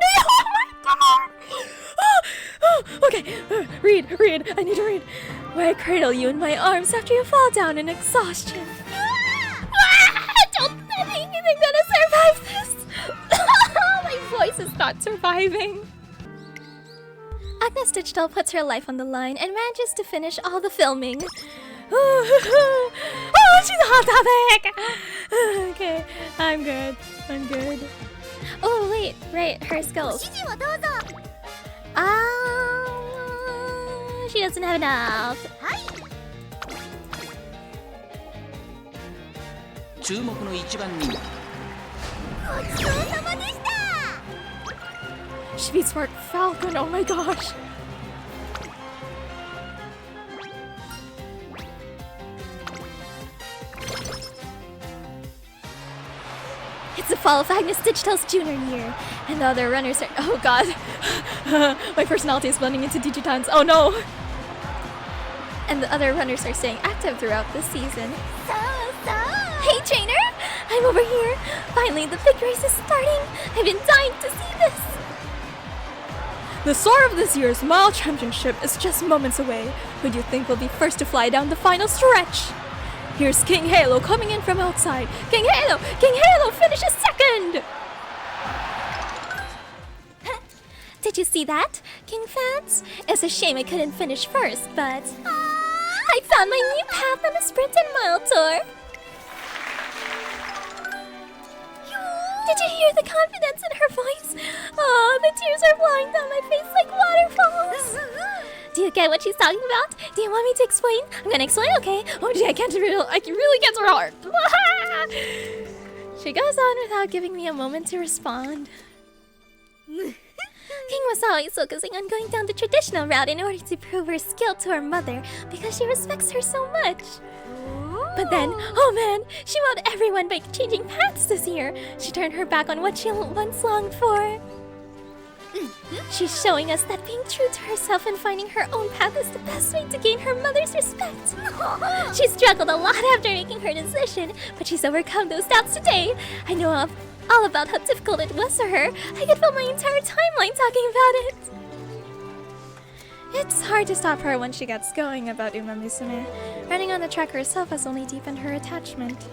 Okay, read. I need to read. Where I cradle you in my arms after you fall down in exhaustion. Don't think I'm gonna survive this. My voice is not surviving. Agnes Digital puts her life on the line and manages to finish all the filming. Oh, she's a hot topic! Okay, I'm good. Oh, wait, right, her skills. She doesn't have enough. She beats Smart Falcon, oh my gosh. It's the fall of Agnes Digital's junior year, and the other runners are— oh god. My personality is blending into Digitans, oh no. and the other runners are staying active throughout this season. So. Hey trainer! I'm over here! Finally, the big race is starting! I've been dying to see this! The star of this year's Mile Championship is just moments away. Who do you think will be first to fly down the final stretch? Here's King Halo coming in from outside. King Halo! King Halo finishes second! Did you see that, King fans? It's a shame I couldn't finish first, but... I found my new path on the sprint and mile tour! Did you hear the confidence in her voice? Oh, the tears are flowing down my face like waterfalls. Do you get what she's talking about? Do you want me to explain? I'm gonna explain, okay? Oh gee, I really can't hard. She goes on without giving me a moment to respond. King was always focusing on going down the traditional route in order to prove her skill to her mother because she respects her so much. But then, oh man, she wowed everyone by changing paths this year. She turned her back on what she once longed for. She's showing us that being true to herself and finding her own path is the best way to gain her mother's respect. She struggled a lot after making her decision, but she's overcome those doubts today. I know all about how difficult it was for her. I could fill my entire timeline talking about it. It's hard to stop her once she gets going about Musume. Running on the track herself has only deepened her attachment.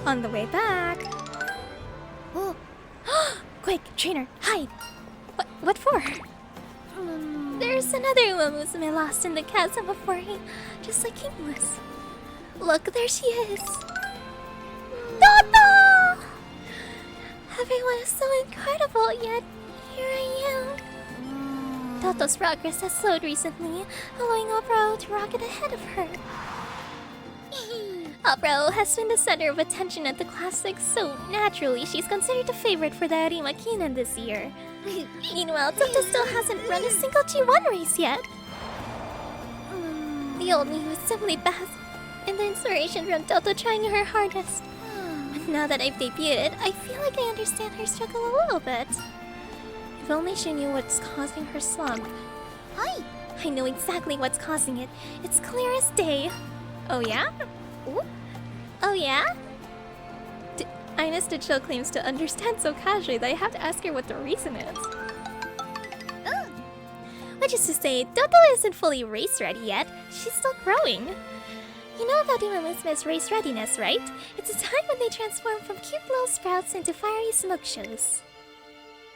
On the way back... Oh. Quick, trainer, hide! What for? There's another Musume lost in the chasm before he, just like King was. Look, there she is! Toto! Everyone is so incredible, yet here I am. Toto's progress has slowed recently, allowing Opera to rocket ahead of her. Opera has been the center of attention at the classics, so naturally she's considered a favorite for the Arima Kinan this year. Meanwhile, Toto still hasn't run a single G1 race yet. The old me was simply basked in the inspiration from Toto trying her hardest. But now that I've debuted, I feel like I understand her struggle a little bit. If only she knew what's causing her slump. Hi! I know exactly what's causing it. It's clear as day. Oh yeah? Ooh. Oh yeah? Agnes still claims to understand so casually that I have to ask her what the reason is. Which is to say, Toto isn't fully race ready yet. She's still growing. You know about Musume's race readiness, right? It's a time when they transform from cute little sprouts into fiery smoke shows.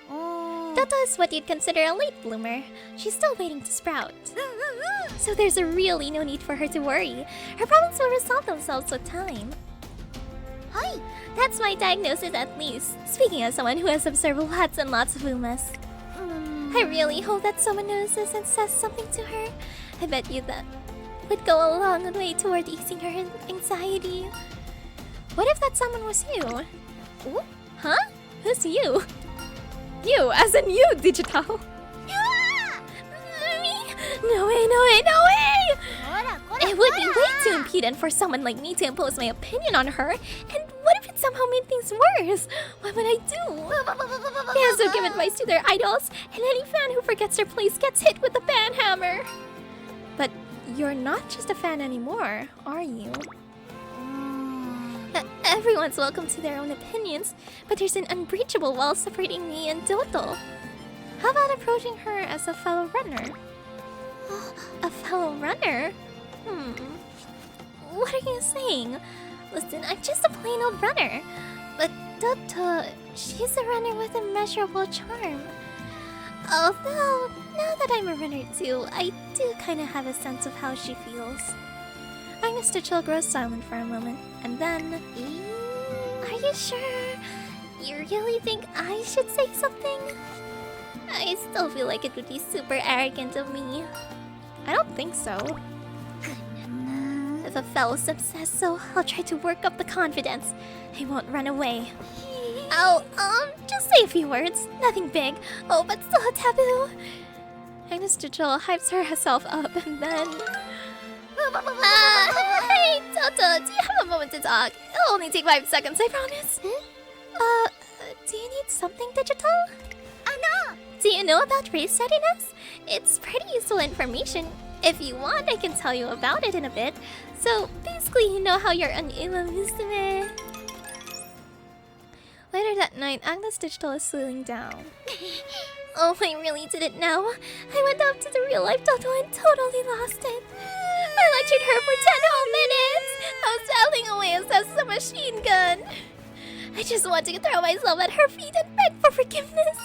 Toto is what you'd consider a late bloomer. She's still waiting to sprout. So there's really no need for her to worry. Her problems will resolve themselves with time. Hi! That's my diagnosis at least. Speaking as someone who has observed lots and lots of Umas. I really hope that someone notices and says something to her. I bet you that would go a long way toward easing her anxiety. What if that someone was you? Ooh? Huh? Who's you? You, as in you, Digital. Me? No way, no way, no way! It would be way too impudent for someone like me to impose my opinion on her. And what if it somehow made things worse? What would I do? Fans who give advice to their idols, and any fan who forgets their place gets hit with a ban hammer. But you're not just a fan anymore, are you? Everyone's welcome to their own opinions, but there's an unbreachable wall separating me and Toto. How about approaching her as a fellow runner? A fellow runner? What are you saying? Listen, I'm just a plain old runner. But Toto, she's a runner with immeasurable charm. Although, now that I'm a runner too, I do kind of have a sense of how she feels. Agnes grows silent for a moment, and then... Are you sure? You really think I should say something? I still feel like it would be super arrogant of me. I don't think so. If a fellow Sim says so, I'll try to work up the confidence. I won't run away. I'll, just say a few words. Nothing big. Oh, but still a taboo. Agnes hypes herself up, and then... Hey, Toto, do you have a moment to talk? It'll only take 5 seconds, I promise. Do you need something, Digital? Do you know about race readiness? It's pretty useful information. If you want, I can tell you about it in a bit. So, basically, you know how you're an Musume. Later that night, Agnes Digital is settling down. Oh, I really didn't know. I went up to the real-life Toto and totally lost it. I lectured her for 10 whole minutes. I was battling away as a machine gun. I just want to throw myself at her feet and beg for forgiveness.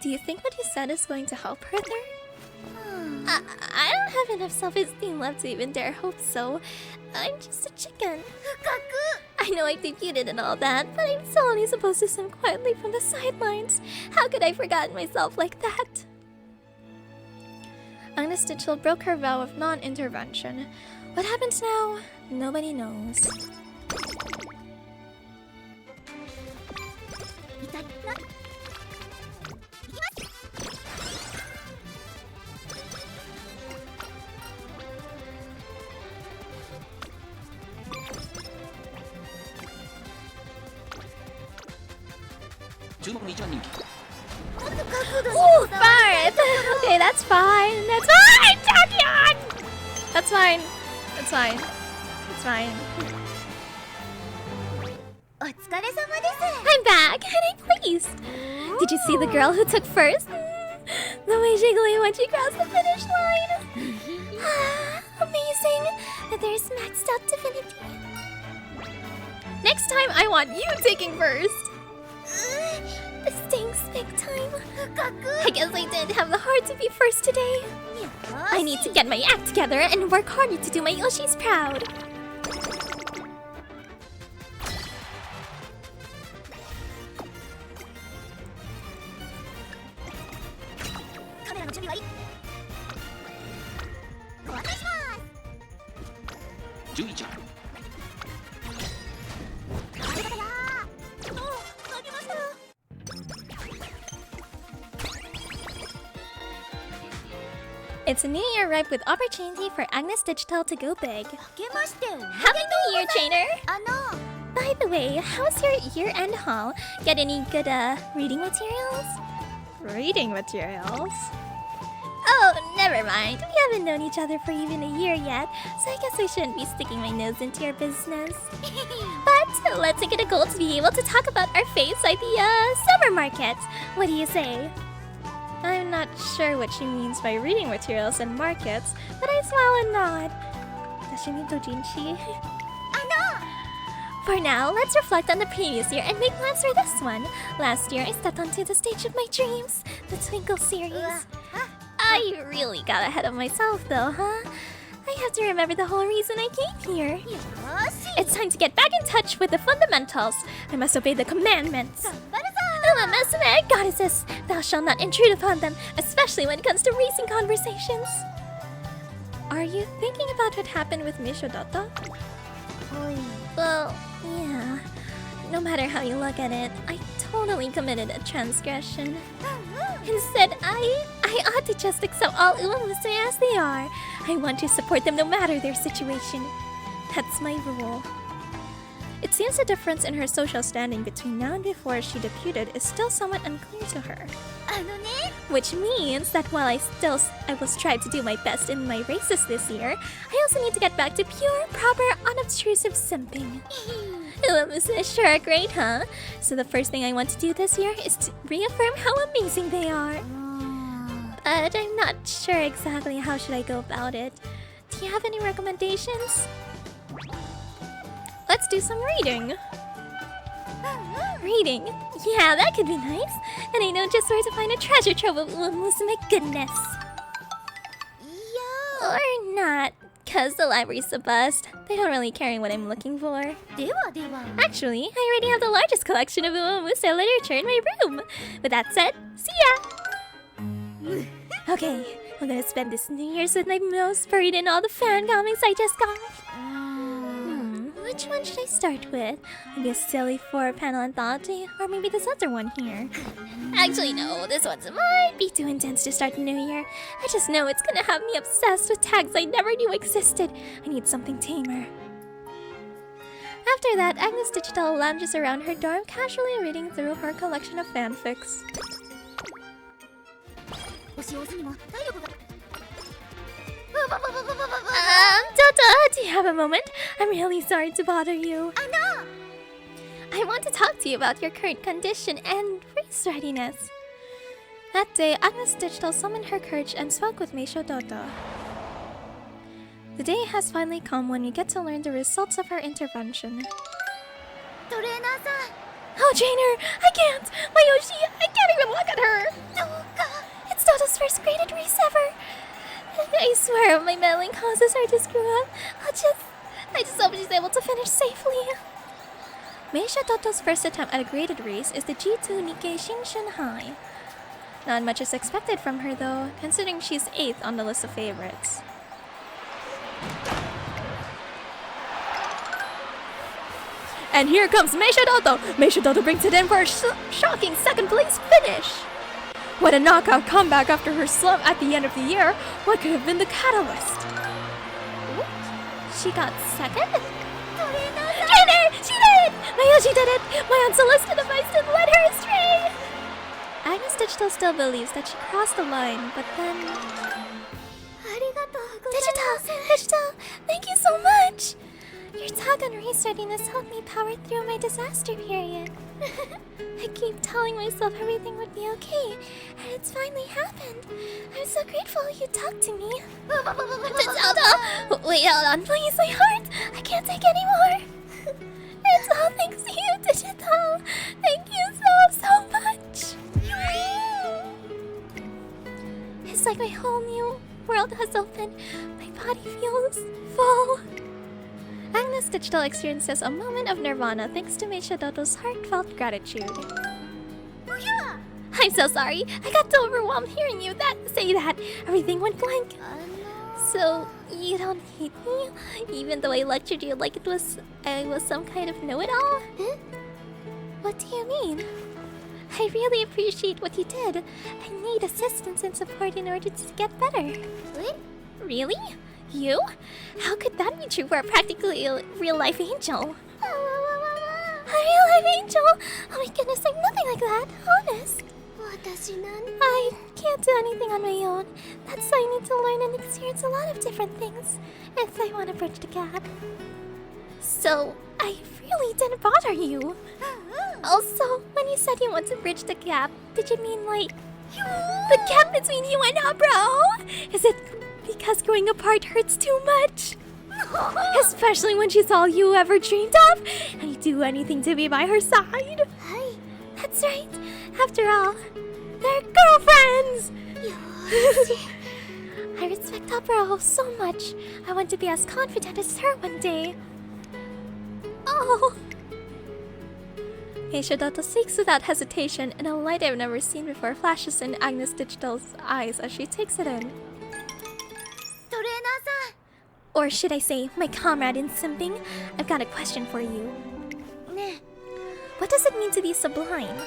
Do you think what you said is going to help her there? I don't have enough self-esteem left to even dare hope so. I'm just a chicken. I know I debuted and all that, but I'm still only supposed to swim quietly from the sidelines. How could I forget myself like that? Agnes Digital broke her vow of non-intervention. What happens now? Nobody knows. Ooh, fine. Okay, that's fine. That's fine, Takion! That's fine. That's fine. It's fine. I'm back, and I'm pleased. Did you see the girl who took first? The way she gleamed when she crossed the finish line. Amazing. But there's maxed out divinity. Next time, I want you taking first. This stinks big time. I guess I didn't have the heart to be first today. I need to get my act together and work harder to do my Yoshis proud. It's a new year ripe with opportunity for Agnes Digital to go big. Happy New Year, trainer! By the way, how's your year-end haul? Get any good reading materials? Reading materials? Oh, never mind. We haven't known each other for even a year yet, so I guess I shouldn't be sticking my nose into your business. But let's make it a goal to be able to talk about our faves at the summer market. What do you say? I'm not sure what she means by reading materials and markets, but I smile and nod. Does she mean dojinshi? For now, let's reflect on the previous year and make plans for this one. Last year, I stepped onto the stage of my dreams, the Twinkle series. I really got ahead of myself though, huh? I have to remember the whole reason I came here. It's time to get back in touch with the fundamentals. I must obey the commandments. Musume, goddesses, thou shalt not intrude upon them, especially when it comes to racing conversations. Are you thinking about what happened with Mishodota? Well, yeah. No matter how you look at it, I totally committed a transgression. Instead, I ought to just accept all Musume as they are. I want to support them no matter their situation. That's my rule. It seems the difference in her social standing between now and before she debuted is still somewhat unclear to her. Which means that while I will strive to do my best in my races this year, I also need to get back to pure, proper, unobtrusive simping. Musume sure are great, huh? So the first thing I want to do this year is to reaffirm how amazing they are. But I'm not sure exactly how should I go about it. Do you have any recommendations? Let's do some reading. Reading? Yeah, that could be nice. And I know just where to find a treasure trove of Musume goodness. Or not, cause the library's a bust. They don't really carry what I'm looking for. Actually, I already have the largest collection of Musume literature in my room. With that said, see ya! Okay, we're gonna spend this New Year's with my nose buried in all the fan comics I just got. Which one should I start with? Maybe a silly 4-panel anthology, or maybe this other one here. Actually, no, this one's might be too intense to start the new year. I just know it's gonna have me obsessed with tags I never knew existed. I need something tamer. After that, Agnes Digital lounges around her dorm, casually reading through her collection of fanfics. Digital, do you have a moment? I'm really sorry to bother you. I want to talk to you about your current condition and race readiness. That day, Agnes Digital summoned her courage and spoke with Meisho Doto. The day has finally come when we get to learn the results of her intervention. トレーナーさん Oh, trainer, I can't! Mayoshi, I can't even look at her! どうか It's Doto's first graded race ever! I swear if my meddling causes her to screw up, I just hope she's able to finish safely. Meisha Doto's first attempt at a graded race is the G2 Nikkei Shinshin High. Not much is expected from her though, considering she's 8th on the list of favorites. And here comes Meisha Doto! Meisha Doto brings it in for a shocking second place finish! What a knockout comeback after her slump at the end of the year! What could have been the catalyst? She got second? Trainer! She did it! Mayoshi did it! My unsolicited advice didn't let her astray! Agnes Digital still believes that she crossed the line, but then... Digital! Thank you so much! Your talk on race readiness helped me power through my disaster period. I keep telling myself everything would be okay, and it's finally happened. I'm so grateful you talked to me. Digital! Wait, hold on, please, my heart! I can't take anymore! It's all thanks to you, Digital! Thank you so much! It's like my whole new world has opened. My body feels full. Agnes Digital experiences a moment of nirvana thanks to Meisha Doto's heartfelt gratitude. I'm so sorry. I got so overwhelmed hearing you say that. Everything went blank. So, you don't hate me? Even though I lectured you like I was some kind of know-it-all? What do you mean? I really appreciate what you did. I need assistance and support in order to get better. Really? You? How could that be true for a practically real-life angel? A real-life angel? Oh my goodness, I'm nothing like that, honest. I can't do anything on my own. That's why I need to learn and experience a lot of different things if I want to bridge the gap. So, I really didn't bother you. Also, when you said you want to bridge the gap, did you mean like the gap between you and Abro? Is it because growing apart hurts too much? Especially when she's all you ever dreamed of, and you do anything to be by her side. That's right. After all, they're girlfriends. I respect Abro so much. I want to be as confident as her one day. Oh. Meisha Doto speaks without hesitation, and a light I've never seen before flashes in Agnes Digital's eyes as she takes it in. Or should I say, my comrade in simping? I've got a question for you. What does it mean to be sublime?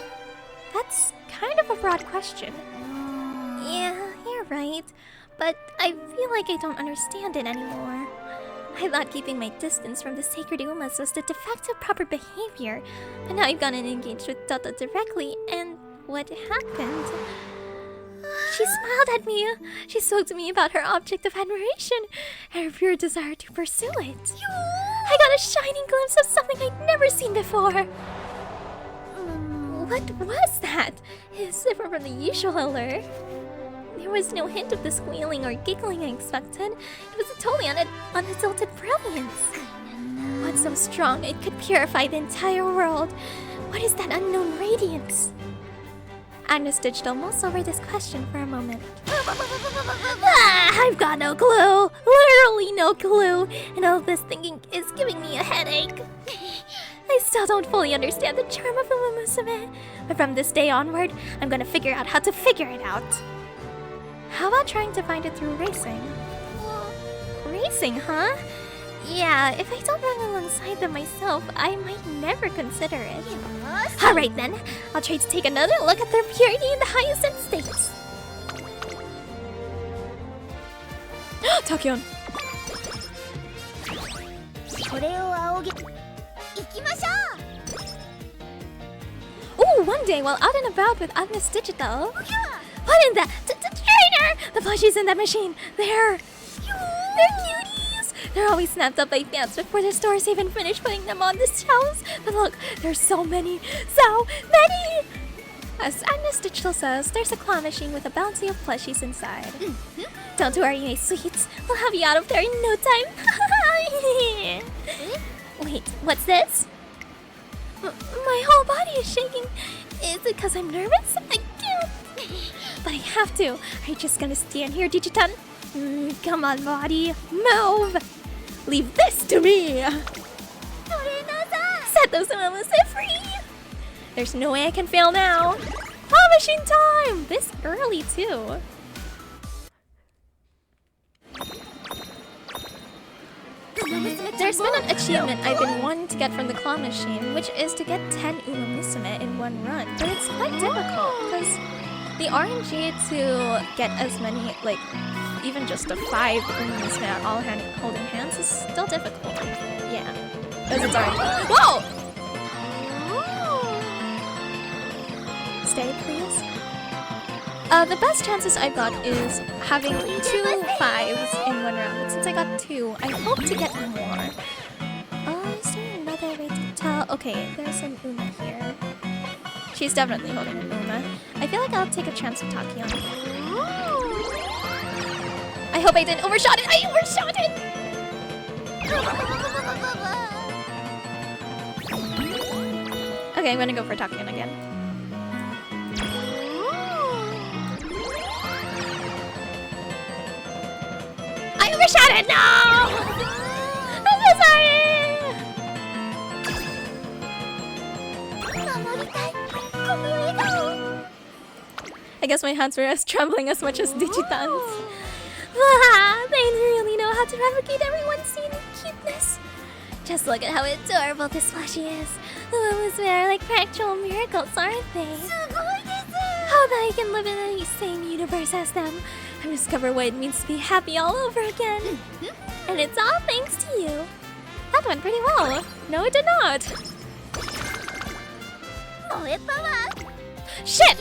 That's kind of a broad question. Yeah, you're right. But I feel like I don't understand it anymore. I thought keeping my distance from the sacred Umas was the de facto proper behavior. But now I've gotten engaged with Doto directly, and what happened? She smiled at me. She spoke to me about her object of admiration and her pure desire to pursue it. I got a shining glimpse of something I'd never seen before. What was that? It was different from the usual allure. There was no hint of the squealing or giggling I expected. It was a totally unadulterated brilliance. What's so strong it could purify the entire world? What is that unknown radiance? Agnes Digital mulls over this question for a moment. I've got no clue. Literally no clue. And all this thinking is giving me a headache. I still don't fully understand the charm of Musume. But from this day onward, I'm gonna figure out how to figure it out. How about trying to find it through racing? Racing, huh? Yeah, if I don't run alongside them myself, I might never consider it. Alright then, I'll try to take another look at their purity in the highest instincts. Takyon! Ooh, one day while out and about with Agnes Digital... What in the... Trainer! The plushies in that machine! They're cuties! They're always snapped up by fans before the stores even finish putting them on the shelves. But look, there's so many! So many! As Agnes Digital says, there's a claw machine with a bounty of plushies inside. Don't worry, my sweets. We'll have you out of there in no time. Wait, what's this? My whole body is shaking. Is it because I'm nervous? I can't. But I have to. Are you just gonna stand here, Digitan? Come on, body. Move! Leave this to me! Set those mamas free! There's no way I can fail now. Claw machine time! This early, too. There's been an achievement I've been wanting to get from the claw machine, which is to get 10 Musume in one run. But it's quite difficult, because the RNG to get as many, like, even just a 5 Musume at all holding hands is still difficult. Yeah. Because it's RNG. Whoa! Stay, please. The best chances I've got is having 2 5s in one round. But since I got 2, I hope to get more. Is there another way to tell? Okay, there's an Uma here. She's definitely holding an Uma. I feel like I'll take a chance with Takion. I hope I didn't overshot it! I overshot it! Okay, I'm gonna go for Takion again. I overshot it! No! I'm so sorry! I guess my hands were as trembling as much as Digitan's. Wow, they really know how to replicate everyone's scene and cuteness. Just look at how adorable this plushie is. The Musume are like practical miracles, aren't they? How that I can live in the same universe as them. I discover what it means to be happy all over again. And it's all thanks to you. That went pretty well. No, it did not. Shit!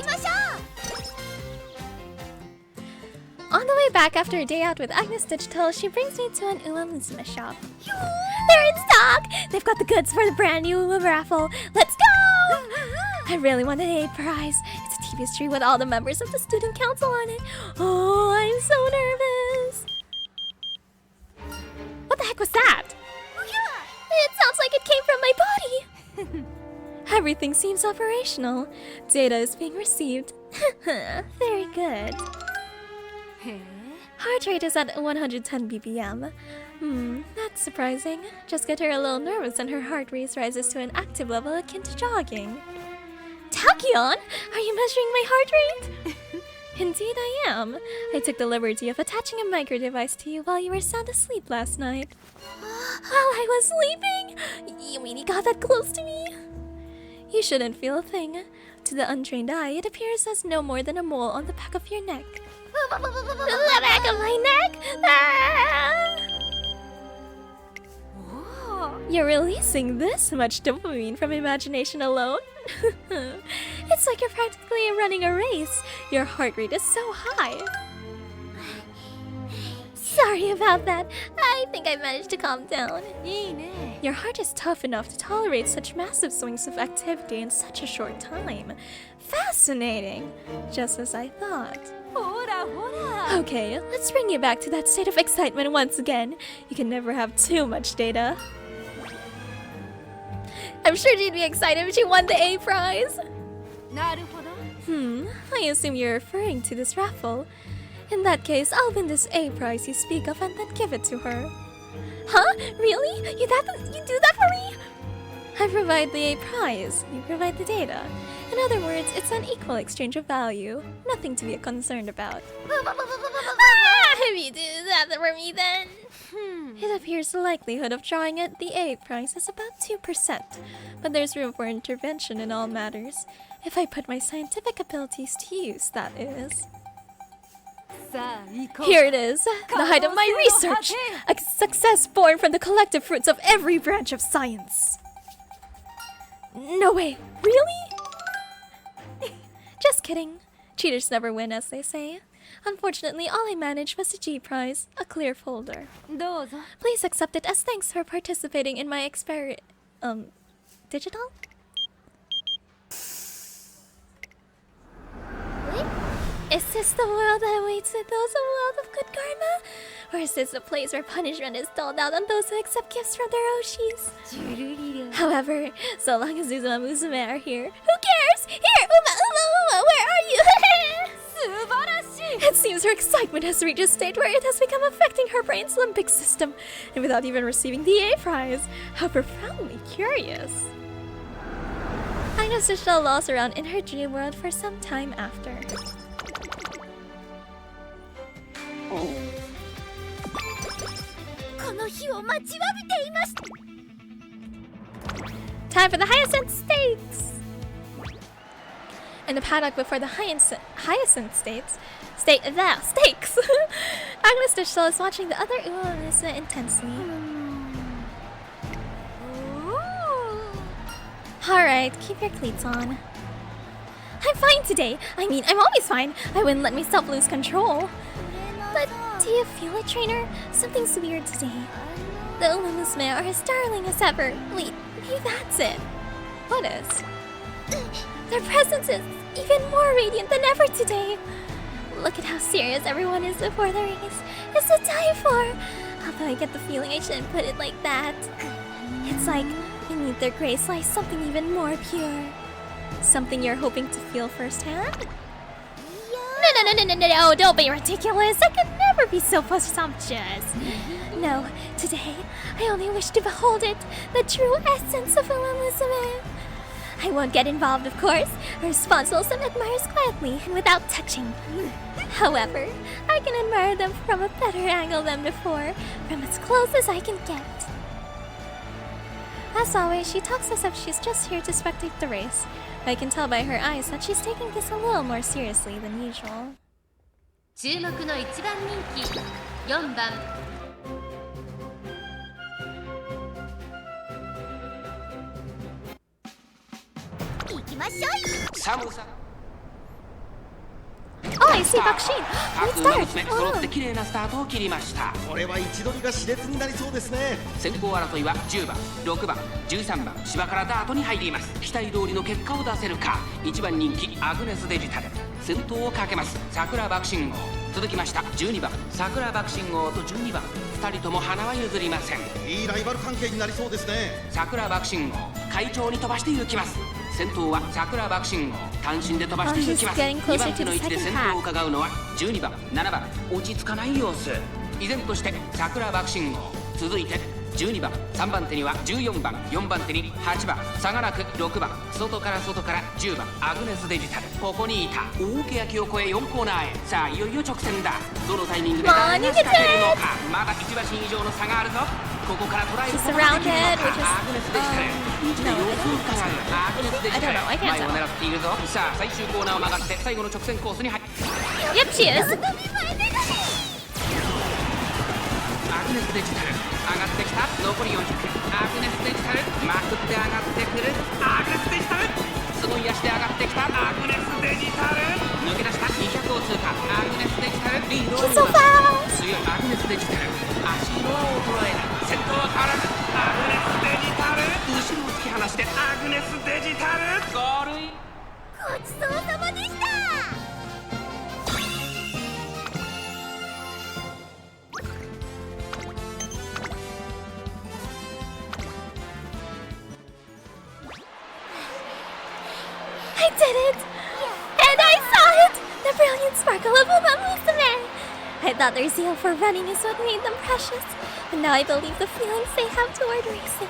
On the way back after a day out with Agnes Digital, she brings me to an Uma Musume shop. They're in stock! They've got the goods for the brand new Uma raffle. Let's go! I really want an A prize. It's a tapestry with all the members of the student council on it. Oh, I'm so nervous. What the heck was that? It sounds like it came from my body. Everything seems operational. Data is being received. Very good. Heart rate is at 110 BPM. That's surprising. Just get her a little nervous and her heart rate rises to an active level akin to jogging. Takion, are you measuring my heart rate? Indeed I am. I took the liberty of attaching a micro device to you while you were sound asleep last night. While I was sleeping? You mean you got that close to me? You shouldn't feel a thing. To the untrained eye, it appears as no more than a mole on the back of your neck. The back of my neck? Ah! You're releasing this much dopamine from imagination alone? It's like you're practically running a race. Your heart rate is so high. Sorry about that. I think I managed to calm down. Your heart is tough enough to tolerate such massive swings of activity in such a short time. Fascinating. Just as I thought. Okay, let's bring you back to that state of excitement once again. You can never have too much data. I'm sure she'd be excited if she won the A prize. I assume you're referring to this raffle. In that case, I'll win this A prize you speak of and then give it to her. Huh? Really? You do that for me? I provide the A prize, you provide the data. In other words, it's an equal exchange of value. Nothing to be concerned about. If you do that for me then... It appears the likelihood of drawing at the A prize is about 2%. But there's room for intervention in all matters. If I put my scientific abilities to use, that is. Here it is, the height of my research! A success born from the collective fruits of every branch of science! No way, really? Just kidding. Cheaters never win, as they say. Unfortunately, all I managed was the G prize, a clear folder. どうぞ Please accept it as thanks for participating in my digital? Is this the world that awaits with those a world of good karma? Or is this a place where punishment is doled out on those who accept gifts from their oshis? ジュルリル However, so long as Uzuma and Musume are here, who cares? Here, Uma, where are you? 素晴らしい It seems her excitement has reached a state where it has become affecting her brain's limbic system, and without even receiving the A prize. How profoundly curious. Agnes is still lost around in her dream world for some time after. Oh. この日を待ちわびていました Time for the Hyacinth Stakes! In the paddock before the Hyacinth Stakes, Agnes Digital is watching the other Umamusa intensely. Alright, keep your cleats on. I'm fine today. I mean, I'm always fine. I wouldn't let myself lose control. But do you feel it, trainer? Something's weird today. The Umamusume are as darling as ever. Wait, maybe that's it. What is? Their presence is even more radiant than ever today. Look at how serious everyone is before the race. It's to die for. Although I get the feeling I shouldn't put it like that. It's like beneath their grace lies something even more pure. Something you're hoping to feel firsthand? No, don't be ridiculous. I could never be so presumptuous. No, today, I only wish to behold it, the true essence of Umamusume. I won't get involved, of course. A responsible son admires quietly and without touching. However, I can admire them from a better angle than before, from as close as I can get. As always, she talks as if she's just here to spectate the race. I can tell by her eyes that she's taking this a little more seriously than usual. 注目の一番人気4番 行きましょう 寒さ Oh, I see Bakushin! 各 Let's 馬 start! 娘揃って綺麗なスタートを切りました。これは位置取りが熾烈になりそうですね。先行争いは10番、6番、13番芝からダートに入ります。期待通りの結果を出せるか。1番人気アグネスデジタル先頭をかけます。桜爆心号続きました12番桜爆心号と12番2人とも花は譲りません。いいライバル関係になりそうですね。桜爆心号快調に飛ばして行きます。先頭は桜爆心号単身で飛ばして行きます。2番手の位置で先頭を伺うのは12番7番落ち着かない様子。依然として桜爆心号続いて12番3番手には14番4番手に8番差がなく6番外から10番アグネスデジタルここにいた大欅を越え4コーナーへ。さあいよいよ直線だ。どのタイミングで誰が仕掛けるのか。まだ1馬身以上の差があるぞ。ここから捉えることができるのか。アグネスデジタル位置で様子を伺う。アグネスデジタル前を狙っているぞ。さあ最終コーナーを曲がって最後の直線コースに入る。 Yep, she is! アグネスデジタル上がってきた。残り400。アグネスデジタルまくって上がってくる。アグネスデジタルすごい足で上がってきた。アグネスデジタル抜け出した200を通過。アグネスデジタルリードを奪う。強いアグネスデジタル足色は衰えない。先頭は変わらずアグネスデジタル後ろを突き放してアグネスデジタルゴールイン。ごちそうさまでした I did it! And I saw it! The brilliant sparkle of Umamusume! I thought their zeal for running is what made them precious, but now I believe the feelings they have toward racing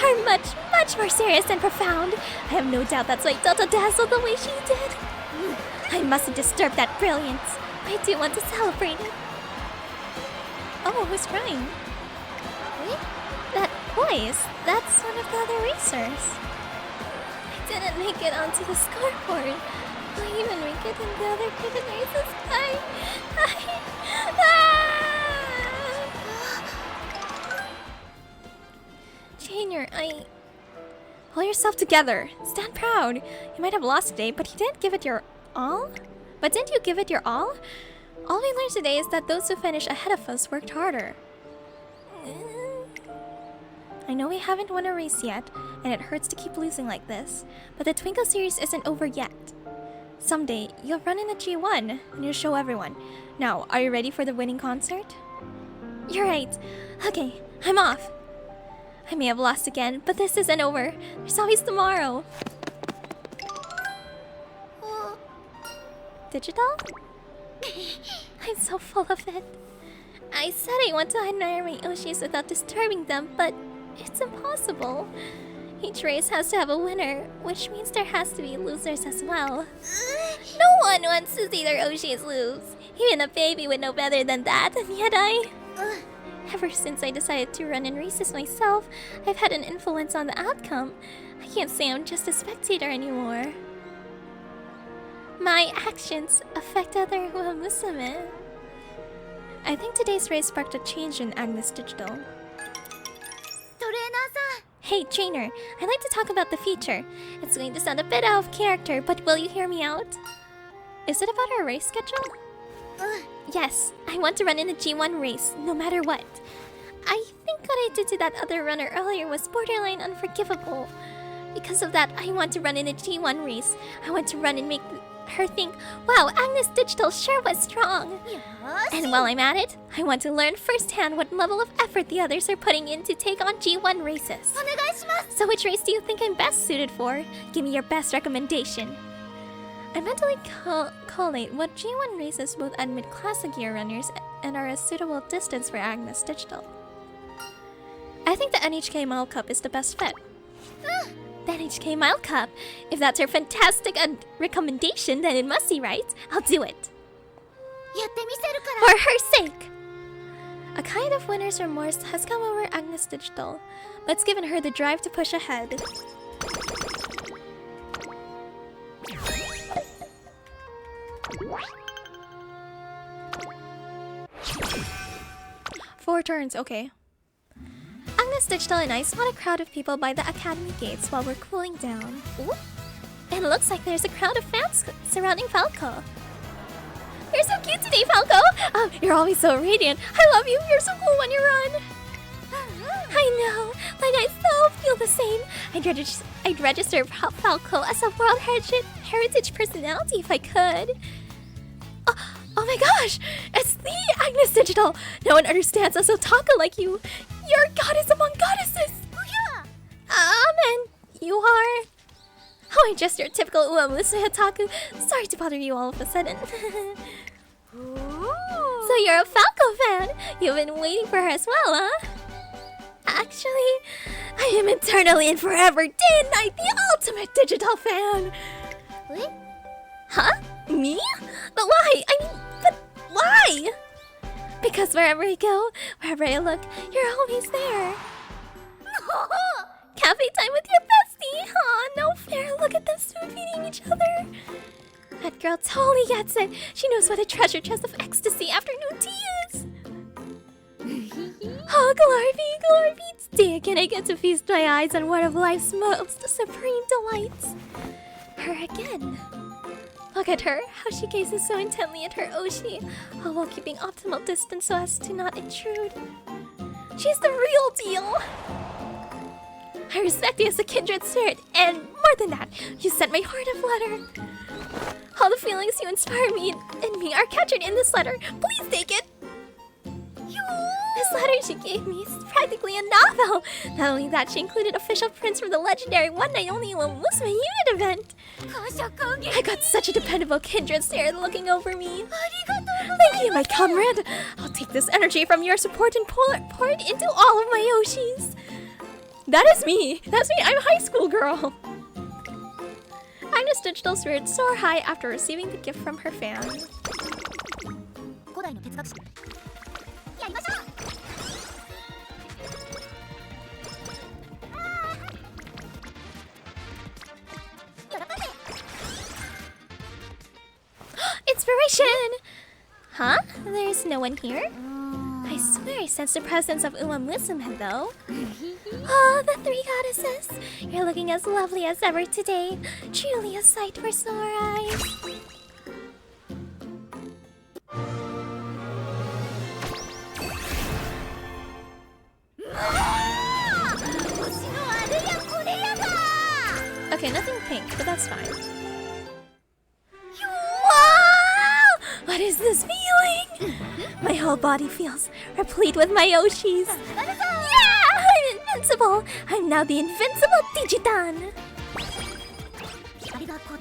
are much, much more serious and profound. I have no doubt that's why Delta dazzled the way she did. I mustn't disturb that brilliance. I do want to celebrate it. Oh, who's crying? That voice, that's one of the other racers. I didn't make it onto the scoreboard. Will I even make it in the other cricket races? Junior, Pull yourself together. Stand proud. You might have lost today, but you didn't give it your all. But didn't you give it your all? All we learned today is that those who finished ahead of us worked harder. I know we haven't won a race yet, and it hurts to keep losing like this, but the Twinkle series isn't over yet. Someday, you'll run in the G1, and you'll show everyone. Now, are you ready for the winning concert? You're right. Okay, I'm off. I may have lost again, but this isn't over. There's always tomorrow. Digital? I'm so full of it. I said I want to admire my Oshis without disturbing them, but it's impossible. Each race has to have a winner, which means there has to be losers as well. No one wants to see their Oshis lose. Even a baby would know better than that, and yet ever since I decided to run in races myself, I've had an influence on the outcome. I can't say I'm just a spectator anymore. My actions affect other Musume. I think today's race sparked a change in Agnes Digital. Hey, trainer, I'd like to talk about the feature. It's going to sound a bit out of character, but will you hear me out? Is it about our race schedule? Yes, I want to run in a G1 race, no matter what. I think what I did to that other runner earlier was borderline unforgivable. Because of that, I want to run in a G1 race. I want to run and make her think, wow, Agnes Digital sure was strong. And while I'm at it, I want to learn firsthand what level of effort the others are putting in to take on G1 races. So which race do you think I'm best suited for? Give me your best recommendation. I mentally collate what G1 races both admit classic gear runners and are a suitable distance for Agnes Digital. I think the NHK Mile Cup is the best fit. The NHK Mile Cup! If that's her fantastic recommendation, then it must be right. I'll do it. For her sake! A kind of winner's remorse has come over Agnes Digital, but it's given her the drive to push ahead. Four turns, okay. Agnes Digital and I spot a crowd of people by the academy gates while we're cooling down. Ooh. It looks like there's a crowd of fans surrounding Falco. You're so cute today, Falco! Oh, you're always so radiant. I love you. You're so cool when you run. I know. Like I so feel the same. I'd register Falco as a World Heritage personality if I could. Oh my gosh! It's the Agnes Digital! No one understands us Otaku like you. You're a goddess among goddesses! And you are... Oh, I'm just your typical Musume Otaku. Sorry to bother you all of a sudden. So you're a Falco fan! You've been waiting for her as well, huh? Actually, I am eternally and forever day and night the ultimate digital fan! What? Huh? Me? But why? But why? Because wherever I go, wherever I look, you're always there. Cafe time with your bestie! Aw, no fair. Look at them spoon-feeding each other. That girl totally gets it. She knows what a treasure chest of ecstasy afternoon tea is. Oh, glory be. Today again I get to feast my eyes on one of life's most supreme delights. Her again. Look at her, how she gazes so intently at her Oshi, all while keeping optimal distance so as to not intrude. She's the real deal! I respect you as a kindred spirit, and more than that, you sent my heart a flutter. All the feelings you inspire me and me are captured in this letter. Please take it! This letter she gave me is practically a novel. Not only that, she included official prints from the legendary One Night Only Musume Unit event. I got such a dependable kindred spirit looking over me. Thank you, my comrade. I'll take this energy from your support and pour it into all of my Oshis. That is me. That's me. I'm a high school girl. Agnes Digital's spirits soar high after receiving the gift from her fan. Inspiration! Huh? There's no one here? I swear I sense the presence of Musume though. Oh, the three goddesses! You're looking as lovely as ever today. Truly a sight for sore eyes. Okay, nothing pink, but that's fine. Wow! What is this feeling? My whole body feels replete with my Yoshis. Yeah! I'm invincible! I'm now the invincible Digitan! あれがこれ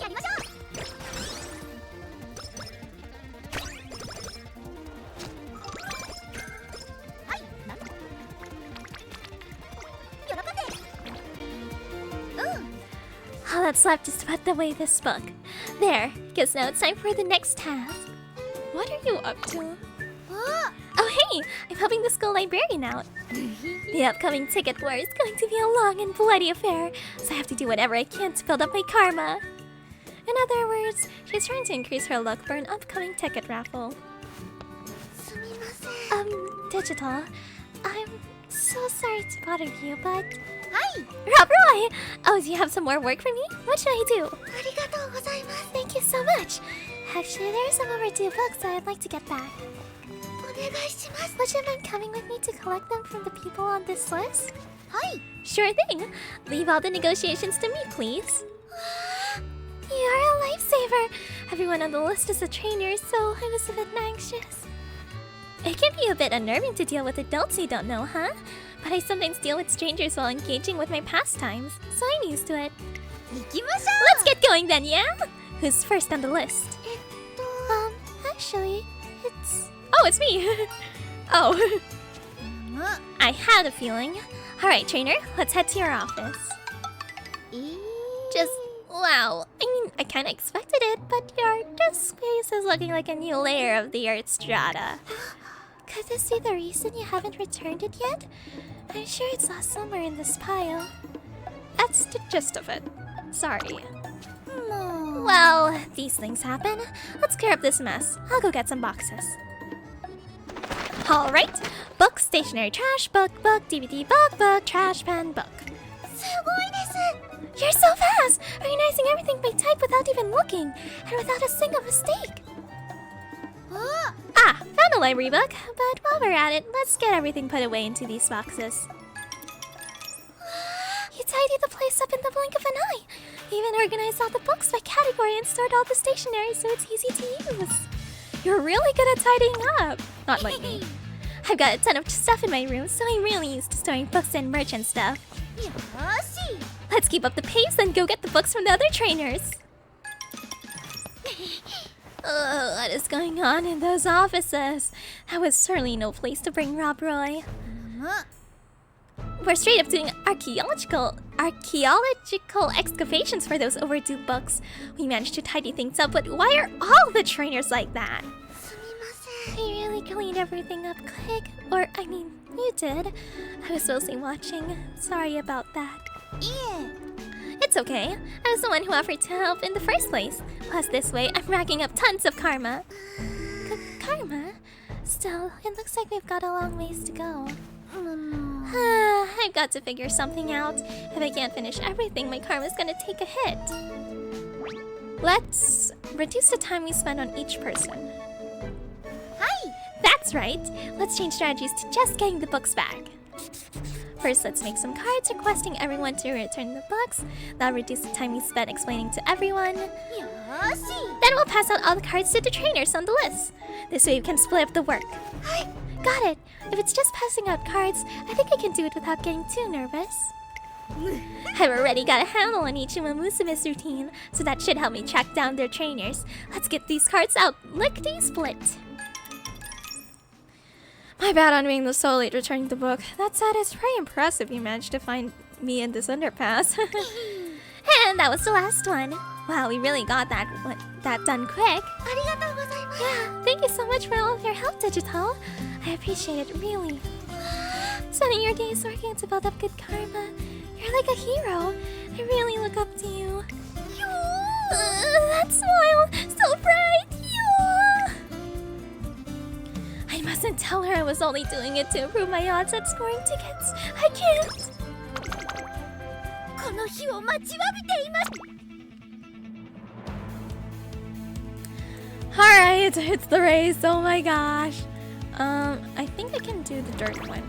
やりましょうはいなん喜んで All that's left is to put away this book. There, guess now it's time for the next task. What are you up to? Oh hey, I'm helping the school librarian out. The upcoming ticket war is going to be a long and bloody affair, so I have to do whatever I can to build up my karma. In other words, she's trying to increase her luck for an upcoming ticket raffle. Digital, I'm so sorry to bother you, but... Hi! Rob Roy! Oh, do you have some more work for me? What should I do? ありがとうございます Thank you so much. Actually, there are some overdue books that I'd like to get back. お願いします Would you mind coming with me to collect them from the people on this list? はい Sure thing. Leave all the negotiations to me, please. You are a lifesaver. Everyone on the list is a trainer, so I was a bit anxious. It can be a bit unnerving to deal with adults you don't know, huh? But I sometimes deal with strangers while engaging with my pastimes, so I'm used to it. 行きましょ Let's get going then, yeah? Who's first on the list? うActually, Oh, it's me! Oh. I had a feeling. Alright, trainer, let's head to your office. Just, wow. I mean, I kinda expected it, but your desk space is looking like a new layer of the earth strata. Could this be the reason you haven't returned it yet? I'm sure it's lost somewhere in this pile. That's the gist of it. Sorry. Well, these things happen. Let's clear up this mess. I'll go get some boxes. Alright. Book, stationery, trash, book, DVD, book, trash, pen, book. すごいです You're so fast! Organizing everything by type without even looking, and without a single mistake. Ah, found a library book. But while we're at it, let's get everything put away into these boxes. You tidied the place up in the blink of an eye. You even organized all the books by category and stored all the stationery so it's easy to use. You're really good at tidying up. Not like me. I've got a ton of stuff in my room, so I'm really used to storing books and merch and stuff. よーし Let's keep up the pace and go get the books from the other trainers. What is going on in those offices? That was certainly no place to bring Rob Roy. We're straight up doing archaeological excavations for those overdue books. We managed to tidy things up, but why are all the trainers like that? すみません I really cleaned everything up quick. Or, I mean, you did. I was mostly watching. Sorry about that. いえ It's okay. I was the one who offered to help in the first place. Plus, this way, I'm racking up tons of karma. Karma? Still, it looks like we've got a long ways to go. I've got to figure something out. If I can't finish everything, my karma's gonna take a hit. Let's reduce the time we spend on each person. はい That's right. Let's change strategies to just getting the books back. First, let's make some cards requesting everyone to return the books. That'll reduce the time we spend explaining to everyone. よーし Then we'll pass out all the cards to the trainers on the list. This way we can split up the work. Got it. If it's just passing out cards, I think I can do it without getting too nervous. I've already got a handle on each of Musume's routine, so that should help me track down their trainers. Let's get these cards out lickety-split. My bad on being so late returning the book. That said, it's pretty impressive you managed to find me in this underpass. And that was the last one. Wow, we really got that done quick. ありがとうございます Yeah, thank you so much for all of your help, Digital. I appreciate it, really. Spending your days working to build up good karma. You're like a hero. I really look up to you. That smile, so bright. I mustn't tell her I was only doing it to improve my odds at scoring tickets. I can't. この日を待ちわびています Alright, it's the race. Oh my gosh. I think I can do the dirt one.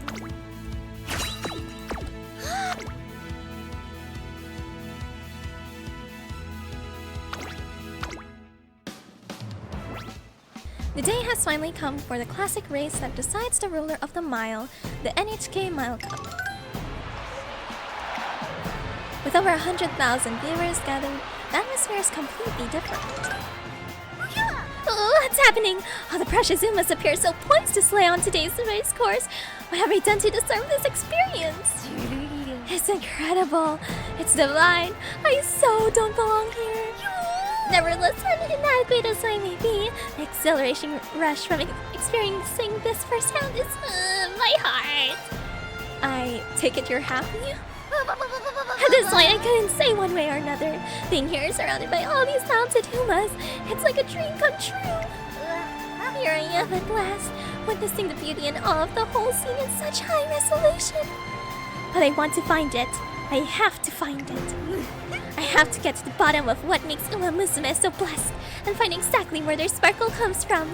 The day has finally come for the classic race that decides the ruler of the mile, the NHK Mile Cup. With over 100,000 viewers gathered, the atmosphere is completely different. Oh, what's happening? Oh, the precious Umas appear so poised to slay on today's race course. What have I done to deserve this experience? It's incredible. It's divine. I so don't belong here. Nevertheless, inadequate as I may be, the exhilaration rush from experiencing this firsthand is my heart. I take it you're happy? At this point, I couldn't say one way or another. Being here surrounded by all these talented humas, it's like a dream come true. Here I am at last, witnessing the beauty and awe of the whole scene in such high resolution. But I want to find it. I have to find it. I have to get to the bottom of what makes Uma Musume so blessed and find exactly where their sparkle comes from.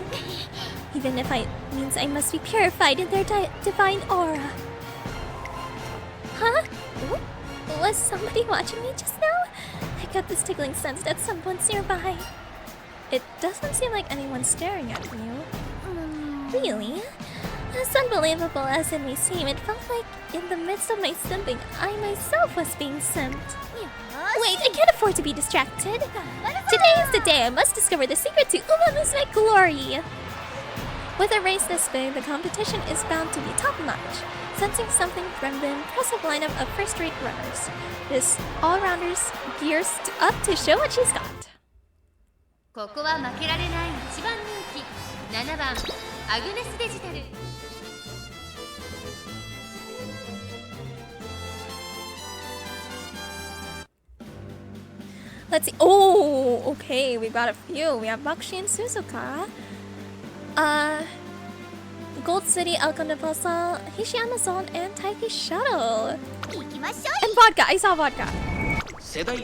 Even if it means I must be purified in their divine aura. Huh? Was somebody watching me just now? I got this tickling sense that someone's nearby. It doesn't seem like anyone's staring at you. Really? As unbelievable as it may seem, it felt like in the midst of my simping, I myself was being simped. Wait, I can't afford to be distracted. Today is the day I must discover the secret to Uma Musume glory. With a race this big, the competition is bound to be top-notch, sensing something from the impressive lineup of first-rate runners. This all-rounders gears up to show what she's got. ここは負けられない一番人気7番アグネスデジタル Let's see. Oh, okay. We got a few. We have Bakshi and Suzuka. Gold City, Alcondeposa, Hishiamazon, and Taiki Shuttle. And vodka. I saw vodka. 世代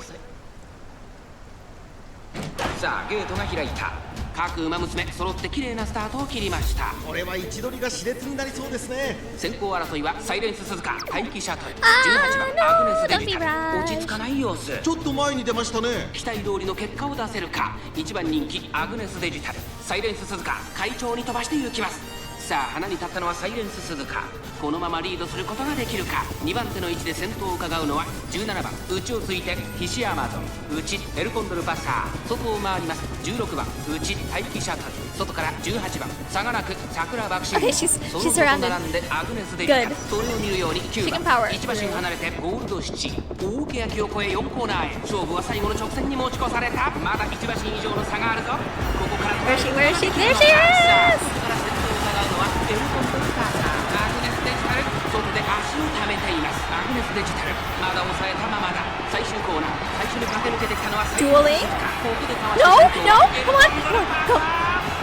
さあゲートが開いた各馬娘揃って綺麗なスタートを切りましたこれは位置取りが熾烈になりそうですね。先行争いはサイレンス鈴鹿待機シャトル18番アグネスデジタル don't be 落ち着かない様子ちょっと前に出ましたね。期待通りの結果を出せるか1番人気アグネスデジタルサイレンス鈴鹿快調に飛ばして行きますさあ花に立ったのはサイレンス鈴鹿このままリードすることができるか2番手の位置で先頭を伺うのは17番内をついて菱アマゾン内エルコンドルパッサー外を回ります16番内待機シャトル外から18番差がなく桜爆心 Okay, she's その外 surrounded. 並んでアグネスデジタル Good. それを見るように9 She 番 can power. 1馬身離れてゴールド7大欅を越え4コーナーへ勝負は最後の直線に持ち越されたまだ1馬身以上の差があるぞここから Where is she? Where is she? There she さあ is! ここから先頭を伺うのはエルコンドルパーサーアグネスデジタル外で足を溜めていますアグネスデジタルまだ抑えたままだ最終コーナー最初に駆け抜けてきたのはサイレンス鈴鹿ここでかわして No, no, come on, come on, go.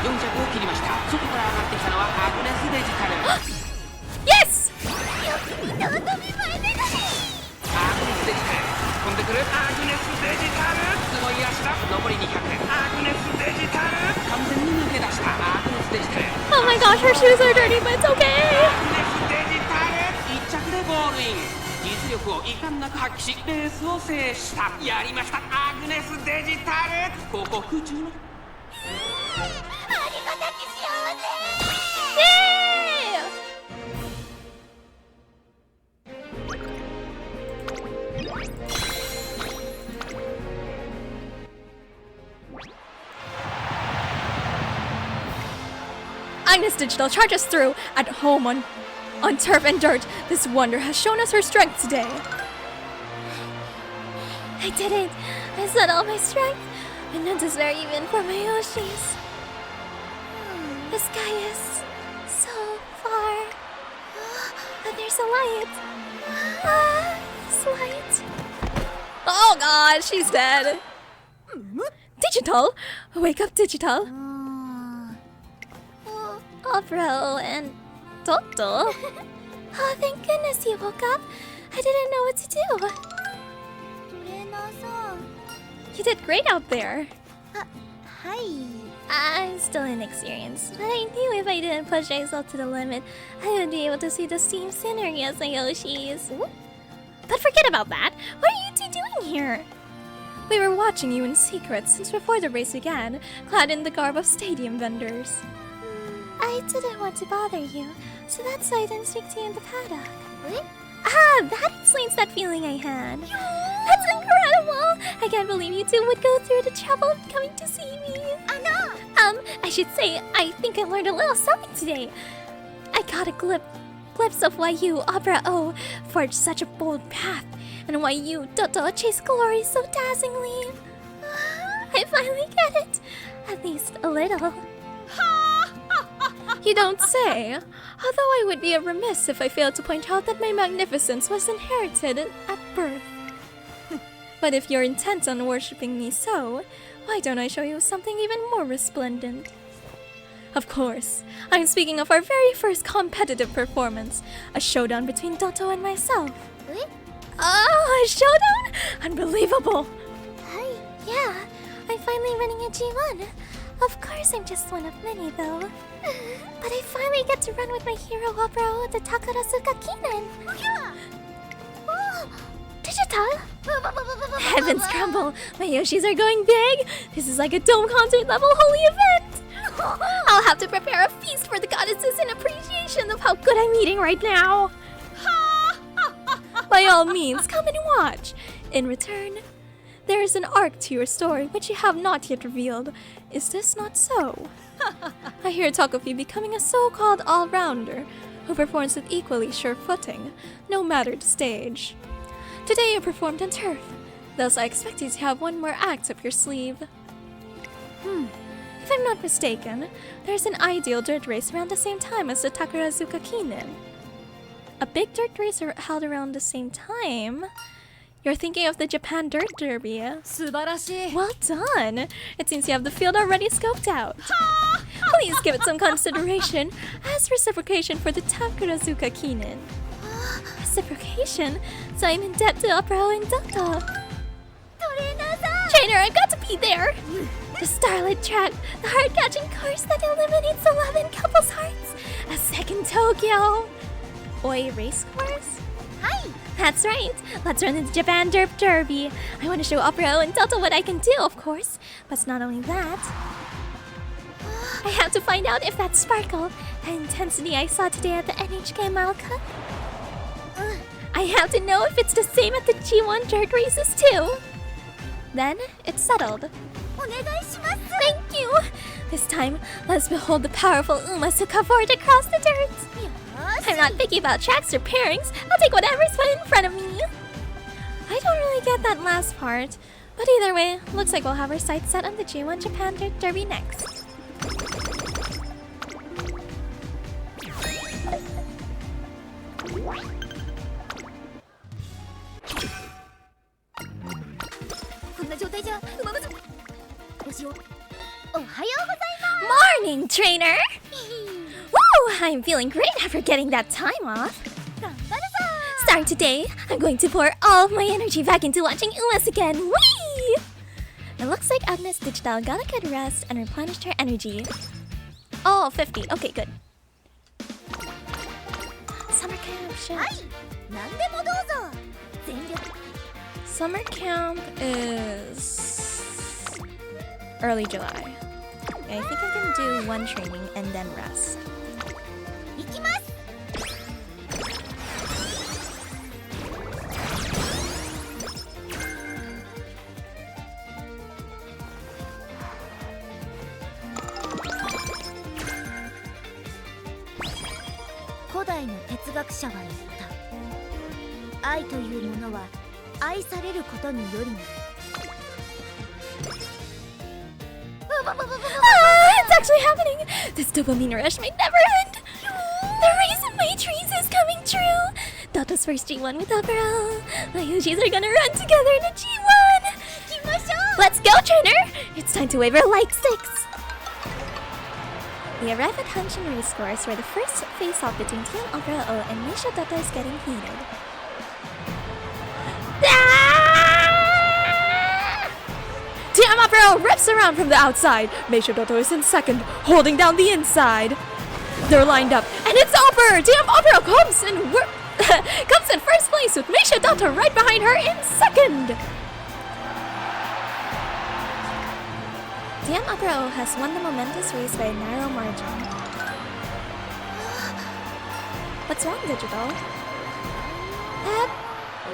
4着を切りました外から上がってきたのはアグネスデジタル Yes! アグネスデジタル飛んでくるアグネスデジタルすごい足だ残り200アグネスデジタル完全に抜け出したアグネスデジタル Oh my gosh, her shoes are dirty, but it's okay! アグネスデジタル1着でゴールイン実力を遺憾なく発揮しレースを制したやりましたアグネスデジタルここ空中の Yay! Agnes Digital charges through at home on turf and dirt. This wonder has shown us her strength today. I did it! I set all my strength, and none to spare even for my Yoshis. The sky is so far. And there's a light. This light. Oh god, she's dead. Digital? Wake up, Digital. Bro and Toto. Oh, thank goodness you woke up. I didn't know what to do. You did great out there. I'm still inexperienced, but I knew if I didn't push myself to the limit, I would be able to see the same scenery as the Yoshis. But forget about that. What are you two doing here? We were watching you in secret since before the race began, clad in the garb of stadium vendors. I didn't want to bother you, so that's why I didn't speak to you in the paddock. What? Ah, that explains that feeling I had. That's incredible! I can't believe you two would go through the trouble of coming to see me. I should say, I think I learned a little something today. I got a glimpse of why you, Opera O, forged such a bold path, and why you, Toto, chase glory so dazzlingly. I finally get it. At least a little. You don't say. Although I would be remiss if I failed to point out that my magnificence was inherited at birth. But if you're intent on worshipping me so, why don't I show you something even more resplendent? Of course, I'm speaking of our very first competitive performance, a showdown between Toto and myself. What? Oh, a showdown? Unbelievable! Hi. Yeah, I'm finally running a G1. Of course, I'm just one of many, though. But I finally get to run with my hero Opera, the Takarazuka Kinen. Oh. Digital? Heavens crumble! My Yoshis are going big! This is like a dome concert level holy event! I'll have to prepare a feast for the goddesses in appreciation of how good I'm eating right now! By all means, come and watch! In return, there is an arc to your story which you have not yet revealed. Is this not so? I hear talk of you becoming a so-called all-rounder who performs with equally sure footing, no matter the stage. Today you performed in turf, thus I expect you to have one more act up your sleeve. If I'm not mistaken, there's an ideal dirt race around the same time as the Takarazuka Kinen. A big dirt race held around the same time? You're thinking of the Japan Dirt Derby. 素晴らしい. Well done! It seems you have the field already scoped out. Please give it some consideration as reciprocation for the Takarazuka Kinen. Reciprocation? So I'm in debt to Opera and Toto. Trainer, I've got to be there! The starlit track, the heart-catching course that eliminates 11 couples' hearts. A second Tokyo. Oi, race course? Hi. That's right. Let's run the Japan Dirt Derby. I want to show Opera and Toto what I can do, of course. But it's not only that. I have to find out if that sparkle, that intensity I saw today at the NHK Mile Cup. I have to know if it's the same at the G1 dirt races too. Then it's settled. Thank you. This time, let's behold the powerful Umasuka forge across the dirt. I'm not picky about tracks or pairings. I'll take whatever's put in front of me. I don't really get that last part. But either way, looks like we'll have our sights set on the G1 Japan Dirt Derby next. Morning, trainer! Woo! I'm feeling great after getting that time off. Starting today, I'm going to pour all of my energy back into watching Umas again. Whee! It looks like Agnes Digital got a good rest and replenished her energy. Oh, 50. Okay, good. Summer camp, shit. Summer camp is early July. I think I can do one training and then rest. It's actually happening! This dopamine rush may never end! The race of my dreams is coming true! Toto's first G1 with Opera. My Yoshis are gonna run together in a G1! Let's go, trainer! It's time to wave our light sticks! We arrive at Hanshin Race Course where the first face-off between Team Opera O and Misha Toto is getting heated. Team Opera rips around from the outside. Meisha Toto is in second, holding down the inside. They're lined up, and it's over! Team Opera comes in first place with Meisha Toto right behind her in second! Team Opera has won the momentous race by a narrow margin. What's wrong, Digital? That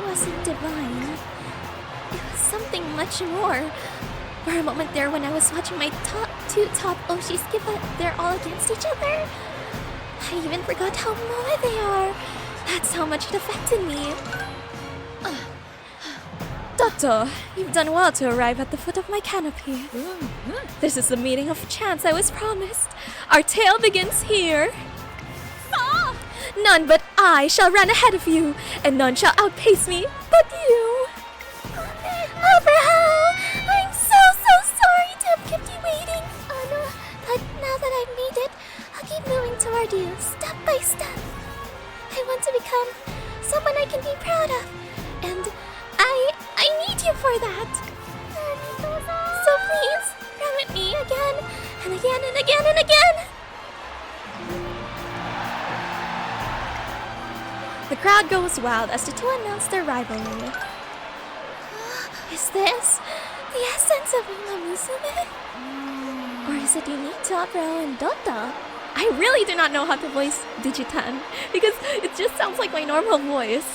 wasn't divine. It was something much more. For a moment there, when I was watching my two top Oshis skip, they're all against each other. I even forgot how moe they are. That's how much it affected me. Doctor, you've done well to arrive at the foot of my canopy. This is the meeting of chance I was promised. Our tale begins here. None but I shall run ahead of you, and none shall outpace me but you. Overhaul! I'm so sorry to have kept you waiting. But now that I've made it, I'll keep moving toward you, step by step. I want to become someone I can be proud of, and I need you for that. So please, run with me again, and again, and again, and again. The crowd goes wild as the two announce their rivalry. Is this the essence of Musume? Or is it unique to Apero and Dota? I really do not know how to voice Digitan because it just sounds like my normal voice.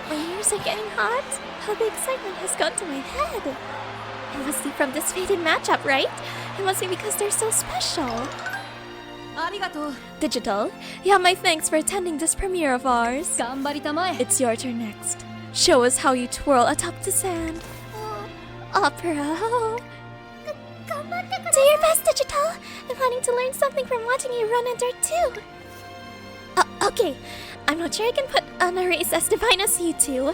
My ears are getting hot. How the excitement has gone to my head. It must be from this fated matchup, right? It must be because they're so special. Digital, you have my thanks for attending this premiere of ours. It's your turn next. Show us how you twirl atop the sand. Apero. Do your best, Digital. I'm planning to learn something from watching you run in dirt too. Okay. I'm not sure I can put on a race as divine as you two.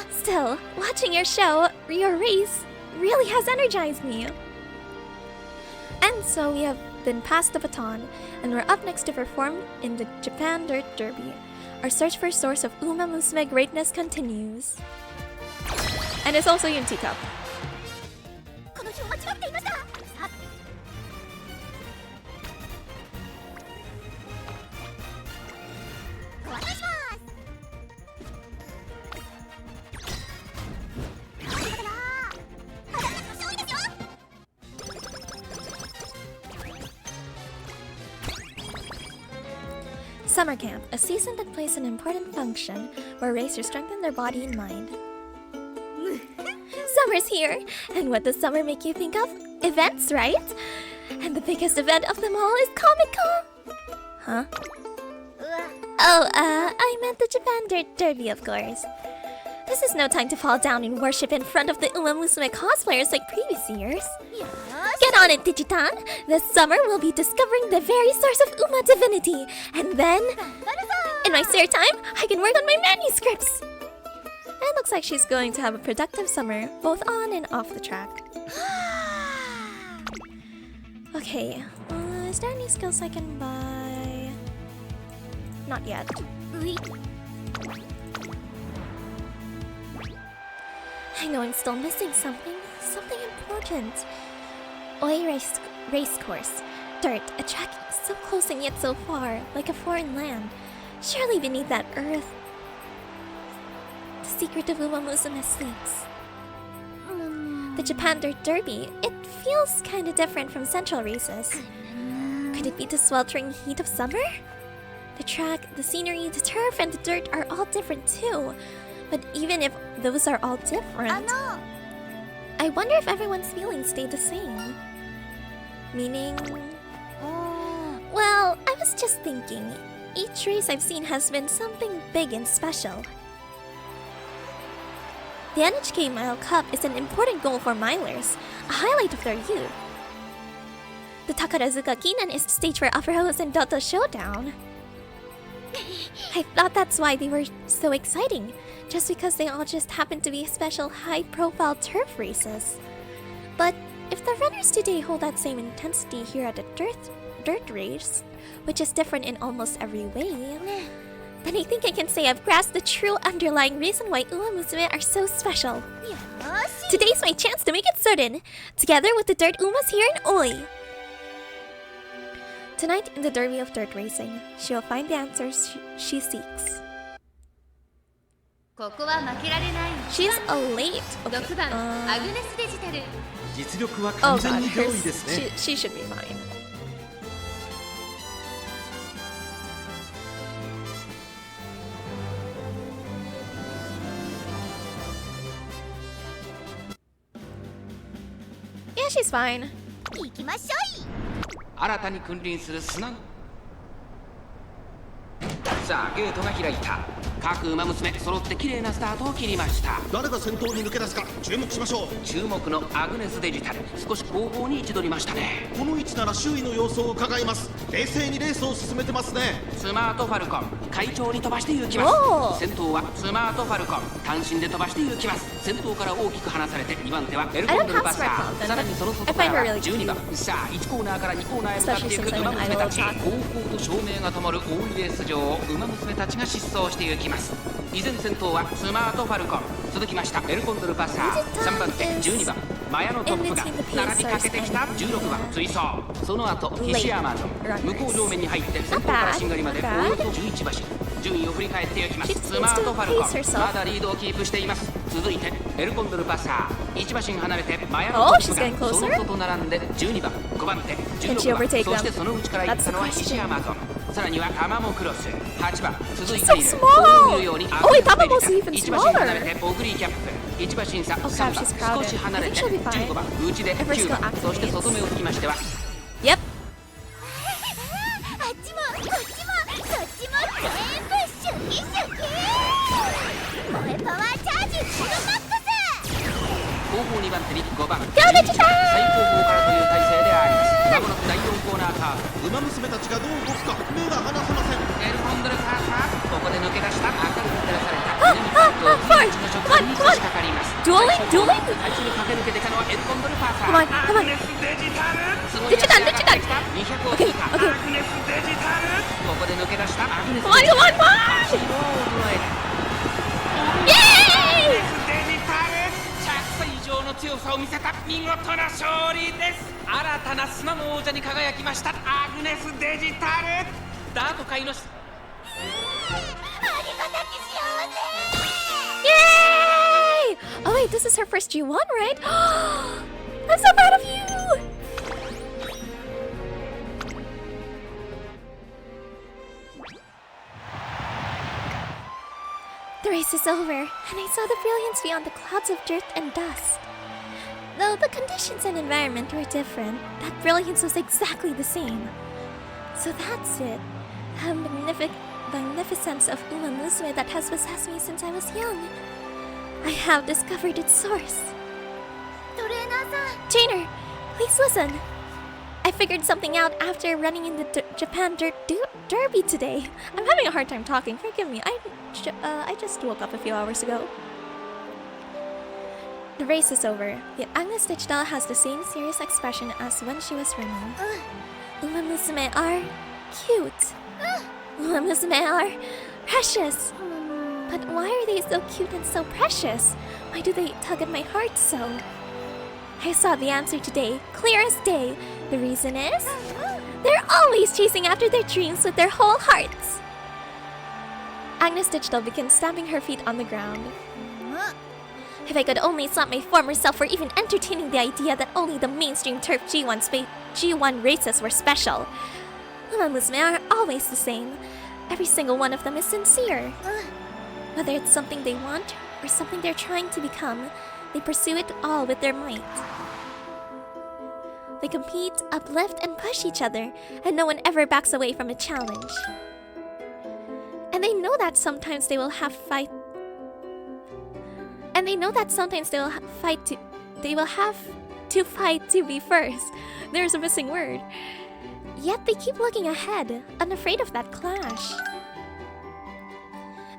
Still, watching your show, your race, really has energized me. And so we have been passed the baton, and we're up next to perform in the Japan Dirt Derby. Our search for a source of Musume greatness continues. And it's also Unity Cup. Summer camp, a season that plays an important function where racers strengthen their body and mind. Summer's here, and what does summer make you think of? Events, right? And the biggest event of them all is Comic-Con! Huh? Oh, I meant the Japan Dirt Derby, of course. This is no time to fall down and worship in front of the Musume cosplayers like previous years. Get on it, Digitan! This summer we'll be discovering the very source of Uma divinity, and then, in my spare time, I can work on my manuscripts! It looks like she's going to have a productive summer, both on and off the track. Okay, is there any skills I can buy? Not yet. I know I'm still missing something important. Oi race course. Dirt, a track so close and yet so far, like a foreign land. Surely beneath that earth, the secret of Musume sleeps. The Japan Dirt Derby, it feels kinda different from central races. Could it be the sweltering heat of summer? The track, the scenery, the turf, and the dirt are all different too. But even if those are all different, I wonder if everyone's feelings stay the same. Meaning... Well, I was just thinking, each race I've seen has been something big and special. The NHK Mile Cup is an important goal for milers, a highlight of their youth. The Takarazuka Kinan is the stage for Apero's and Dota's showdown. I thought that's why they were so exciting, just because they all just happen to be special high-profile turf races. But if the runners today hold that same intensity here at the dirt race, which is different in almost every way, then I think I can say I've grasped the true underlying reason why Musume are so special. Today's my chance to make it certain, together with the Dirt Umas here in Oi. Tonight in the Derby of Dirt Racing, she will find the answers she seeks. She's a late. Okay. Oh god, she should be fine. she's fine. 行きましょい。新たに君臨する砂のさあゲートが開いた。各馬娘揃って綺麗なスタートを切りました。誰が先頭に抜け出すか注目しましょう。注目のアグネスデジタル、少し後方に位置取りましたね。この位置なら周囲の様子を伺います。冷静にレースを進めてますね。スマートファルコン快調に飛ばして行きまおーす。先頭はスマートファルコン単身で飛ばして行きます。先頭から大きく離されて2番手はエルコンドルバッサー、さらにその外からは12番。さあ1コーナーから2コーナーへ向かっていく馬娘たち。後方と照明が灯る大井レース場を馬娘たちが疾走して行きます。依然先頭はスマートファルコン、続きましたエルコンドルバッサー、3番手12番マヤのトップが並びかけてきた16番追走。その後岸山の向こう上面に入って先頭からしんがりまでおよそ11馬身。順位を振り返っていきます。スマートファルコンまだリードをキープしています。続いてエルコンドルバッサー1馬身離れてマヤのトップがその外並んで12番5番手16番、そしてその内から行ったのは岸山とさらにはタマモクロス8番続いている。こう見るようにアグネスデジタル1馬身離れてオグリーキャップ1馬身差3番少し離れて15番内で9番、そして外目を引きましては Yep. あっちもこっちもそっちも全部シュキシュキ。萌えパワーチャージフルマックス。後方2番手に5番やめてたー最後方からという体勢であります。まもなく第4コーナーカーブ。馬娘たちがどう動くか目が離せません。エルコンドルパーサー、ここで抜け出した明るく照らされた南関東11の直線に差し掛かります。 Dueling? 最初に駆け抜けてきたのはエルコンドルパーサー。 Come on, come on. すごい足が上がってきた。200を通過。 Okay. ここで抜け出したアグネス Come on, come on, come on! 足を衰える。 Yay! 100歳以上の強さを見せた見事な勝利です。新たな砂の王者に輝きましたアグネスデジタル。ダート界のありがたき幸せ。 Yay! Oh wait, this is her first G1, right? I'm so proud of you! The race is over, and I saw the brilliance beyond the clouds of dirt and dust. Though the conditions and environment were different, that brilliance was exactly the same. So that's it. The magnificence of Uma Musume that has possessed me since I was young. I have discovered its source. トレーナーさん。 Trainer, please listen. I figured something out after running in the Japan Derby today. I'm having a hard time talking. Forgive me. I just woke up a few hours ago. The race is over, yet Agnes Digital has the same serious expression as when she was running. Uma Musume are cute. Uma Musume are precious. But why are they so cute and so precious? Why do they tug at my heart so? I saw the answer today, clear as day. The reason is, they're always chasing after their dreams with their whole hearts. Agnes Digital begins stamping her feet on the ground. If I could only slap my former self for even entertaining the idea that only the mainstream turf G1 races were special. Uma Musume are always the same. Every single one of them is sincere. Whether it's something they want or something they're trying to become, they pursue it all with their might. They compete, uplift, and push each other, and no one ever backs away from a challenge. And they know that sometimes they will have fight. And they know that sometimes they will have to fight to be first. There's a missing word. Yet they keep looking ahead, unafraid of that clash.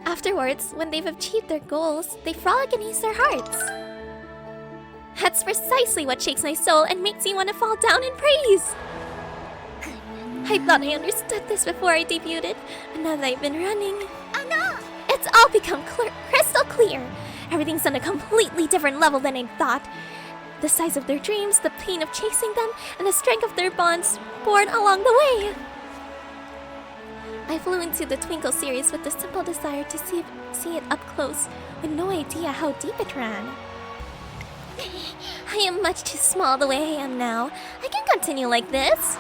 Afterwards, when they've achieved their goals, they frolic and ease their hearts. That's precisely what shakes my soul and makes me want to fall down in praise. I thought I understood this before I debuted, but now that I've been running, it's all become crystal clear. Everything's on a completely different level than I thought. The size of their dreams, the pain of chasing them, and the strength of their bonds born along the way. I flew into the Twinkle series with the simple desire to see it up close, with no idea how deep it ran. I am much too small the way I am now. I can continue like this.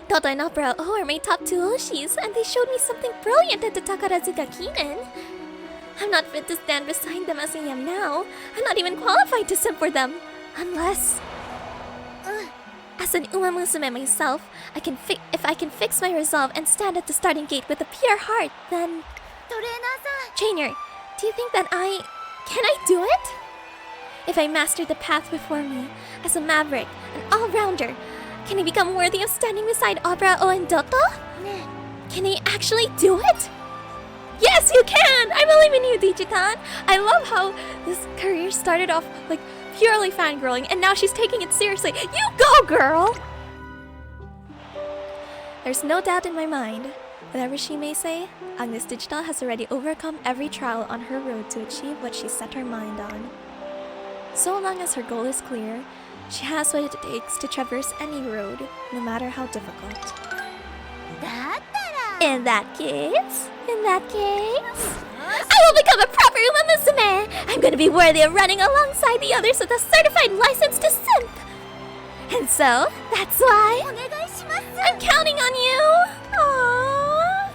Toto and Opera O are my top two Oshis, and they showed me something brilliant at the Takarazuka Kinen. I'm not fit to stand beside them as I am now. I'm not even qualified to sim for them. Unless As an Uma Musume myself, if I can fix my resolve and stand at the starting gate with a pure heart, then... トレーナー Trainer, do you think that Can I do it? If I master the path before me, as a maverick, an all-rounder, can I become worthy of standing beside Abrao and Dotto? さんね Can I actually do it? Yes, you can! I believe in you, Digitan! I love how this career started off like purely fangirling and now she's taking it seriously. You go, girl! There's no doubt in my mind. Whatever she may say, Agnes Digital has already overcome every trial on her road to achieve what she set her mind on. So long as her goal is clear, she has what it takes to traverse any road, no matter how difficult. だったら In that case, I will become a proper Uma Musume! I'm gonna be worthy of running alongside the others with a certified license to synth! And so, that's why お願いします I'm counting on you! Aww.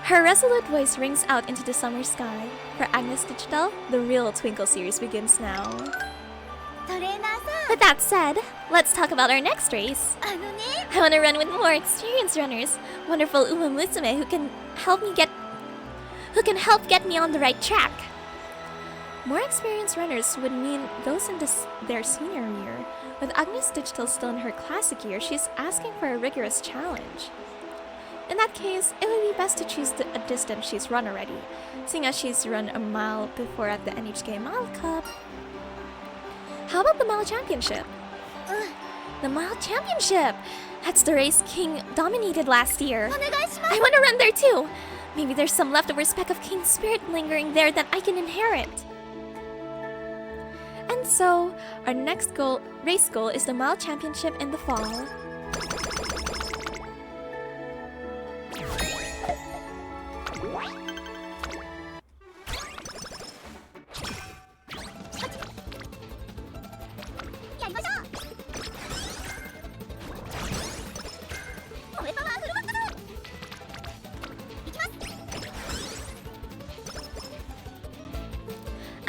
Her resolute voice rings out into the summer sky. For Agnes Digital, the real Twinkle series begins now. トレーナーさ With that said, let's talk about our next race. んあのね I want to run with more experienced runners, wonderful Uma Musume who can help get me on the right track. More experienced runners would mean those in their senior year. With Agnes Digital still in her classic year, she's asking for a rigorous challenge. In that case, it would be best to choose a distance she's run already, seeing as she's run a mile before at the NHK Mile Cup. How about the Mile Championship? The Mile Championship! That's the race King dominated last year. お願いします I want to run there too! Maybe there's some leftover speck of King's spirit lingering there that I can inherit. And so, our next race goal is the Mile Championship in the fall.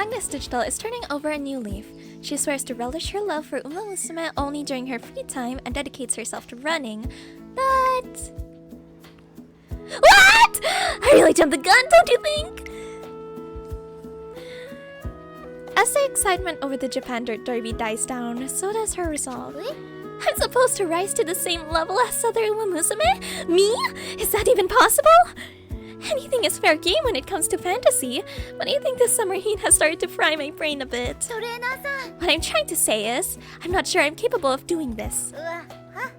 Agnes Digital is turning over a new leaf. She swears to relish her love for Uma Musume only during her free time and dedicates herself to running. But... What?! I really jumped the gun, don't you think? As the excitement over the Japan Dirt Derby dies down, so does her resolve. I'm supposed to rise to the same level as other Uma Musume? Me? Is that even possible? Anything is fair game when it comes to fantasy, but I think this summer heat has started to fry my brain a bit. トレーナーさん What I'm trying to say is, I'm not sure I'm capable of doing this. うわは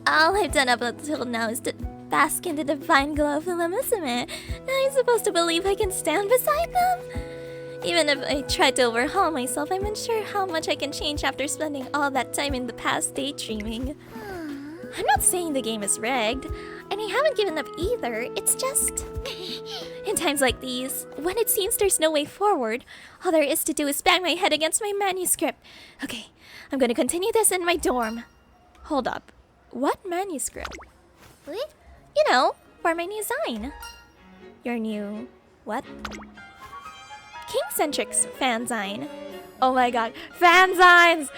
All I've done up until now is to bask in the divine glow of Uma Musume. Now I'm supposed to believe I can stand beside them? Even if I try to overhaul myself, I'm unsure how much I can change after spending all that time in the past daydreaming. I'm not saying the game is rigged, and I haven't given up either. It's just... In times like these, when it seems there's no way forward, all there is to do is bang my head against my manuscript. Okay, I'm gonna continue this in my dorm. Hold up. What manuscript? え You know, for my new sign. Your new... what? King-centric's fanzine. Oh my god, fanzines!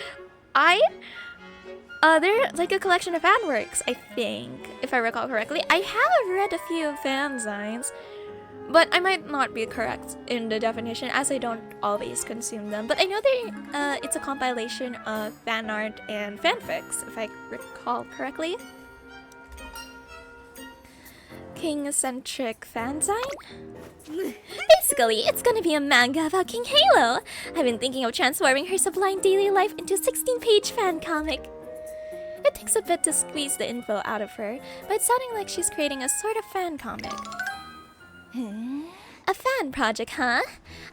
They're like a collection of fan works, I think, if I recall correctly. I have read a few fanzines, but I might not be correct in the definition as I don't always consume them. But I know it's a compilation of fan art and fanfics, if I recall correctly. King-centric fanzine? Basically, it's gonna be a manga about King Halo. I've been thinking of transforming her sublime daily life into a 16-page fan comic. It takes a bit to squeeze the info out of her, but it's sounding like she's creating a sort of fan comic. A fan project, huh?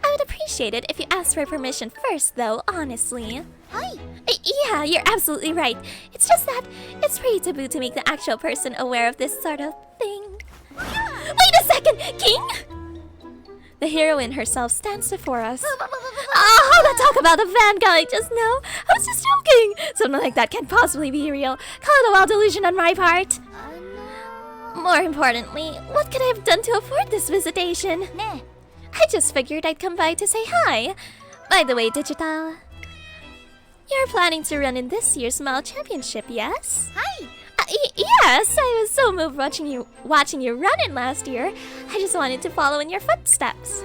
I would appreciate it if you asked for permission first, though, honestly. はい Yeah, you're absolutely right. It's just that it's pretty taboo to make the actual person aware of this sort of thing. Wait a second, King! The heroine herself stands before us. Oh, how to talk about the fan guy just now? I was just joking! Something like that can't possibly be real. Call it a wild delusion on my part. あの More importantly, what could I have done to afford this visitation? ね I just figured I'd come by to say hi. By the way, Digital, You're planning to run in this year's Mile Championship, yes? はい Yes, I was so moved watching you run it last year. I just wanted to follow in your footsteps.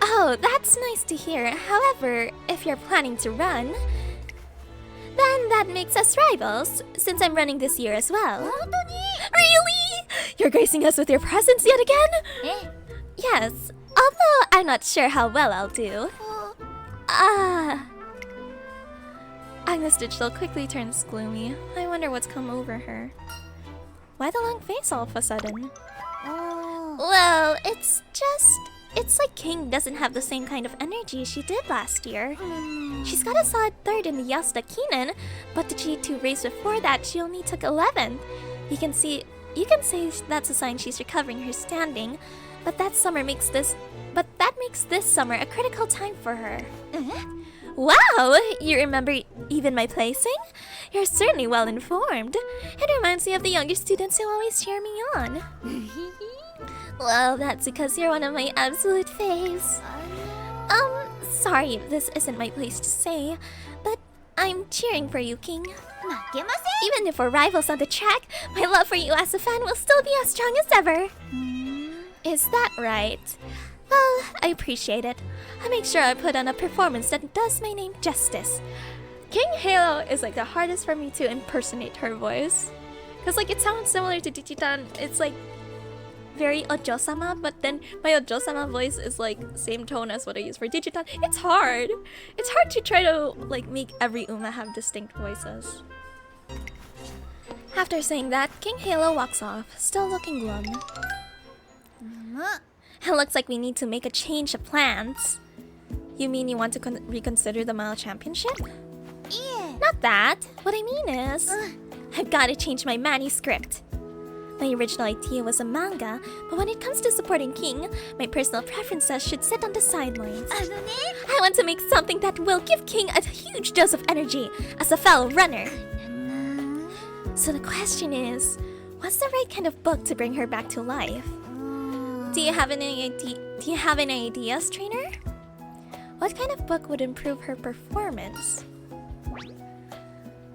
Oh, that's nice to hear. However, if you're planning to run, then that makes us rivals, since I'm running this year as well. 本当に Really? You're gracing us with your presence yet again? え Yes, although I'm not sure how well I'll do. Agnes Digital quickly turns gloomy. I wonder what's come over her. Why the long face all of a sudden? あ Well, it's like King doesn't have the same kind of energy she did last year. She's got a solid 3rd in the Yasuda Kinen, but the G2 race before that she only took 11th. You can say that's a sign she's recovering her standing, but that makes this summer a critical time for her. Wow, you remember even my placing? You're certainly well informed. It reminds me of the younger students who always cheer me on. Well, that's because you're one of my absolute faves. Sorry if this isn't my place to say, but I'm cheering for you, King. 負けま Even if we're rivals on the track, my love for you as a fan will still be as strong as ever. せん Is that right? Well, I appreciate it. I'll make sure I put on a performance that does my name justice. King Halo is like the hardest for me to impersonate her voice. Because like it sounds similar to Digitan. It's like very Ojo-sama, but then my Ojo-sama voice is like same tone as what I use for Digitan. It's hard. It's hard to try to like make every Uma have distinct voices. After saying that, King Halo walks off, still looking glum. む It looks like we need to make a change of plans. You mean you want to reconsider the Mile Championship? いえ Not that. What I mean is, I've got to change my manuscript. My original idea was a manga, but when it comes to supporting King, my personal preferences should sit on the sidelines. あのね I want to make something that will give King a huge dose of energy as a fellow runner. So the question is, what's the right kind of book to bring her back to life? Do you have any ideas, trainer? What kind of book would improve her performance?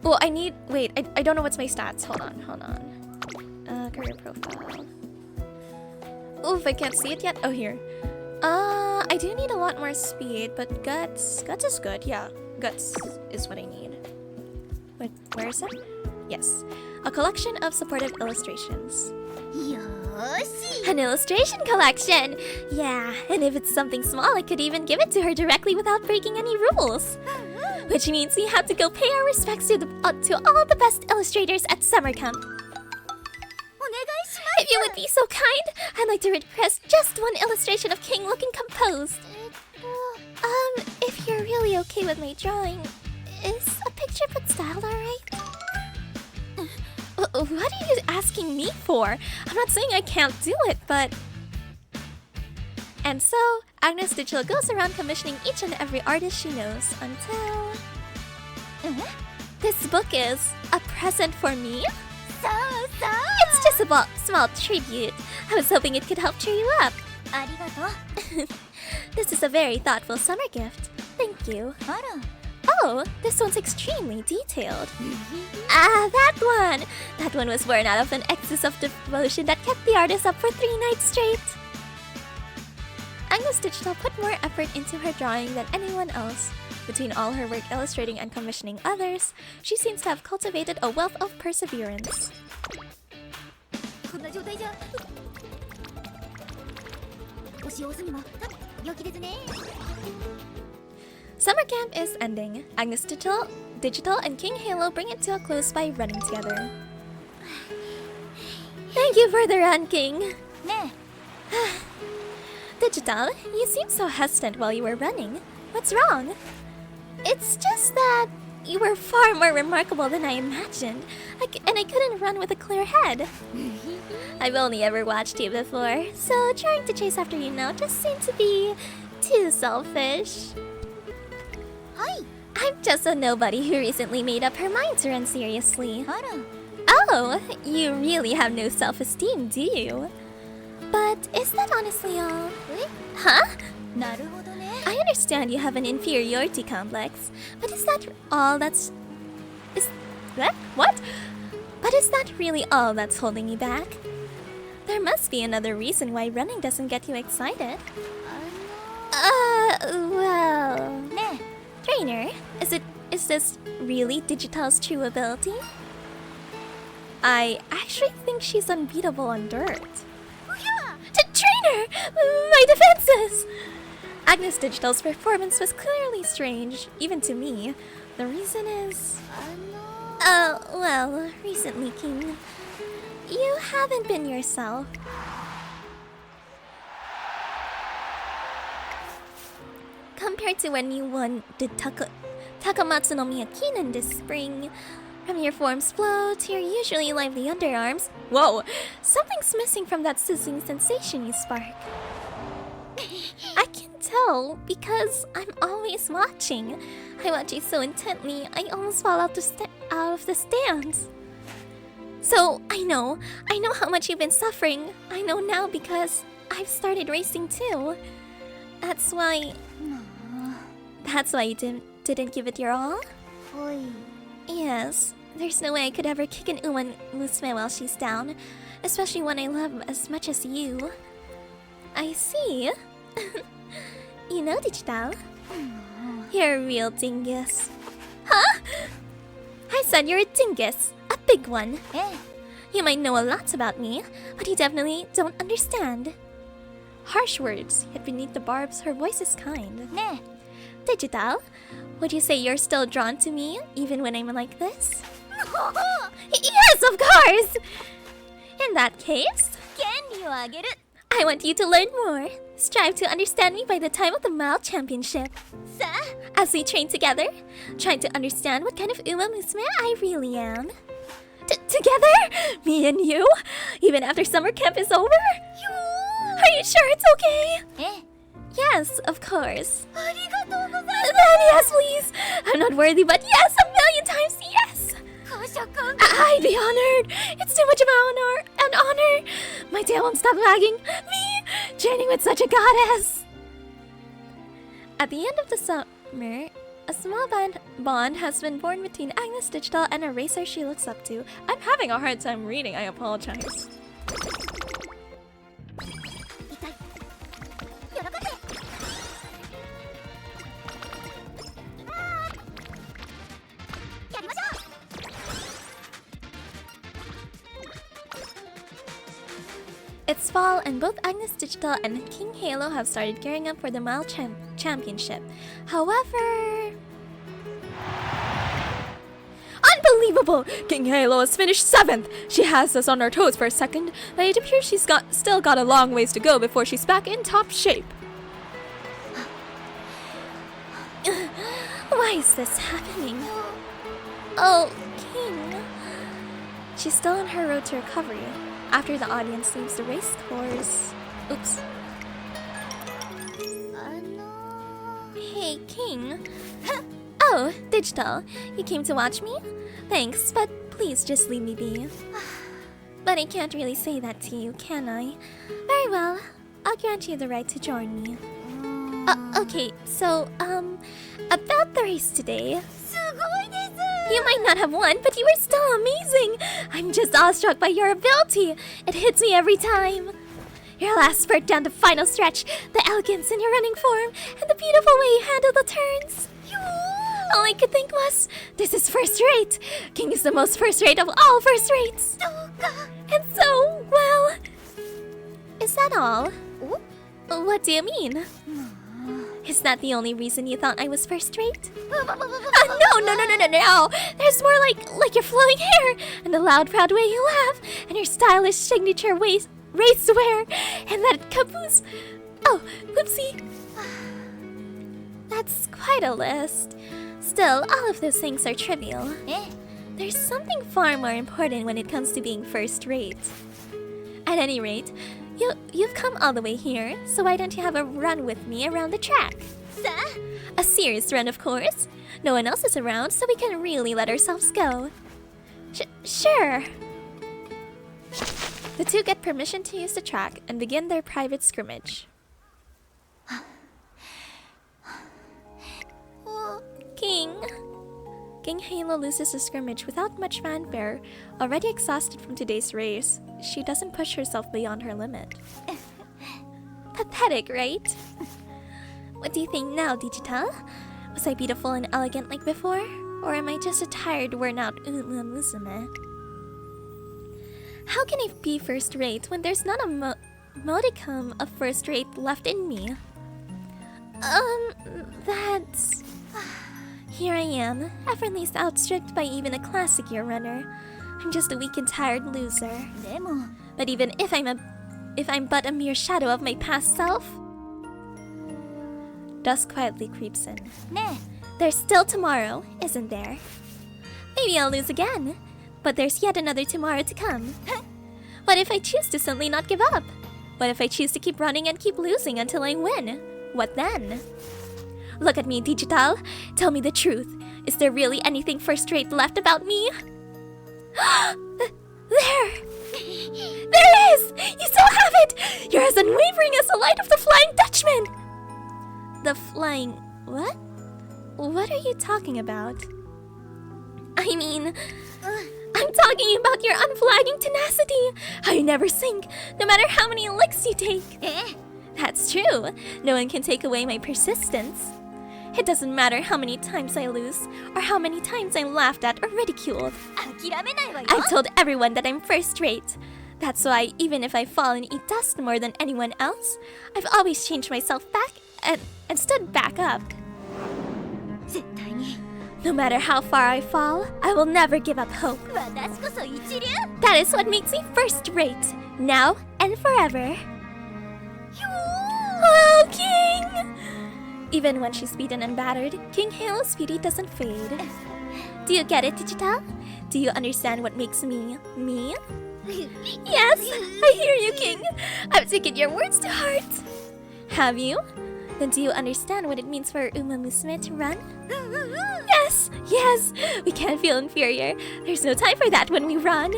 Oh, wait, I don't know what's my stats. Hold on. Career profile. Oof, I can't see it yet. Oh, here. I do need a lot more speed, but guts is good. Yeah, guts is what I need. Wait, where is it? Yes, a collection of supportive illustrations. よーし An illustration collection! Yeah, and if it's something small, I could even give it to her directly without breaking any rules. Which means we have to go pay our respects to all the best illustrators at summer camp. お願いし If you would be so kind, I'd like to request just one illustration of King looking composed. If you're really okay with my drawing, is a picture book style alright? What are you asking me for? I'm not saying I can't do it, but... And so, Agnes Digital goes around commissioning each and every artist she knows until... This book is a present for me? そうそう It's just a small tribute. I was hoping it could help cheer you up. ありがとう This is a very thoughtful summer gift. Thank you. あら Oh, this one's extremely detailed. That one! That one was born out of an excess of devotion that kept the artist up for 3 nights straight. Agnes Digital put more effort into her drawing than anyone else. Between all her work illustrating and commissioning others, she seems to have cultivated a wealth of perseverance. こんな状態じゃお使用済みも良きですね Summer camp is ending. Agnes Digital and King Halo bring it to a close by running together. Thank you for the run, King. ね Digital, you seemed so hesitant while you were running. What's wrong? It's just that you were far more remarkable than I imagined, and I couldn't run with a clear head. I've only ever watched you before, so trying to chase after you now just seemed to be too selfish. はい I'm just a nobody who recently made up her mind to run seriously. あら Oh, you really have no self-esteem, do you? But is that honestly all? Huh? なるほどね I understand you have an inferiority complex, but is that all that's... Is that... What? But is that really all that's holding you back? There must be another reason why running doesn't get you excited. Well... Ne. Trainer, is this really Digital's true ability? I actually think she's unbeatable on dirt. Trainer! My defenses! Agnes Digital's performance was clearly strange, even to me. The reason is... well, recently, King. You haven't been yourself. Compared to when you won the Takamatsu no Miyakinen this spring, from your form's flow to your usually lively underarms. Whoa! Something's missing from that sizzling sensation you spark. I can tell because I'm always watching. I watch you so intently, I almost fall out of the stands. So, I know how much you've been suffering. I know now because I've started racing too. That's why you didn't give it your all? Oi. Yes, there's no way I could ever kick an Musume while she's down, especially one I love as much as you. I see. You know, Digital. You're a real dingus. Huh? I said you're a dingus. A big one. Eh. You might know a lot about me, but you definitely don't understand. Harsh words, yet beneath the barbs, her voice is kind. Ne. Digital, would you say you're still drawn to me, even when I'm like this? Yes, of course! In that case, 権利をあげる I want you to learn more. Strive to understand me by the time of the Mile Championship. さ As we train together, trying to understand what kind of Uma Musume I really am. Together? Me and you? Even after summer camp is over? Are you sure it's okay? え Yes, of course. ありがとうございます Then yes, please. I'm not worthy, but yes, a million times yes. 感謝感 I'd be honored. It's too much of an honor. My tail won't stop wagging. Me, training with such a goddess. At the end of the summer, a small bond has been born between Agnes Digital and a racer she looks up to. I'm having a hard time reading. I apologize. 痛いよろかってやりましょう It's fall, and both Agnes Digital and King Halo have started gearing up for the Mile Championship. However... Unbelievable! King Halo has finished 7th! She has us on our toes for a second, but it appears she's still got a long ways to go before she's back in top shape. Why is this happening? Oh, King... She's still on her road to recovery. After the audience leaves the race course... Oops. あの Hey, King. Oh, Digital. You came to watch me? Thanks, but please just leave me be. But I can't really say that to you, can I? Very well. I'll grant you the right to join me. Okay, so, about the race today. すごいです You might not have won, but you were still amazing! I'm just awestruck by your ability! It hits me every time! Your last spurt down the final stretch, the elegance in your running form, and the beautiful way you handle the turns! All I could think was, this is first rate! King is the most first rate of all first rates! どうか And so, well... Is that all? What do you mean? Is that the only reason you thought I was first rate? No! There's more like your flowing hair, and the loud, proud way you laugh, and your stylish signature race wear, and that caboose. Oh, oopsie. That's quite a list. Still, all of those things are trivial. え There's something far more important when it comes to being first rate. At any rate, you've come all the way here, so why don't you have a run with me around the track? さ A serious run, of course. No one else is around, so we can really let ourselves go. Sure. The two get permission to use the track and begin their private scrimmage. King Halo loses the scrimmage without much fanfare. Already exhausted from today's race, she doesn't push herself beyond her limit. Pathetic, right? What do you think now, Digital? Was I beautiful and elegant like before? Or am I just a tired, worn-out Musume? How can I be first-rate when there's not a modicum of first-rate left in me? That's... Here I am, effortlessly outstripped by even a classic year runner. I'm just a weak and tired loser. But even if I'm but a mere shadow of my past self... Dusk quietly creeps in. There's still tomorrow, isn't there? Maybe I'll lose again, but there's yet another tomorrow to come. What if I choose to suddenly not give up? What if I choose to keep running and keep losing until I win? What then? Look at me, Digital. Tell me the truth. Is there really anything first-rate left about me? There! There is! You still have it! You're as unwavering as the light of the Flying Dutchman! The Flying... what? What are you talking about? I mean... I'm talking about your unflagging tenacity! How you never sink, no matter how many licks you take! That's true. No one can take away my persistence. It doesn't matter how many times I lose, or how many times I'm laughed at or ridiculed. I've told everyone that I'm first-rate. That's why, even if I fall and eat dust more than anyone else, I've always changed myself back and stood back up. No matter how far I fall, I will never give up hope. That is what makes me first-rate, now and forever. Oh, King! Even when she's beaten and battered, King Halo's beauty doesn't fade. Do you get it, Digital? Do you understand what makes me, me? Yes, I hear you, King. I've taken your words to heart. Have you? Then do you understand what it means for Musume to run? Yes, yes! We can't feel inferior. There's no time for that when we run.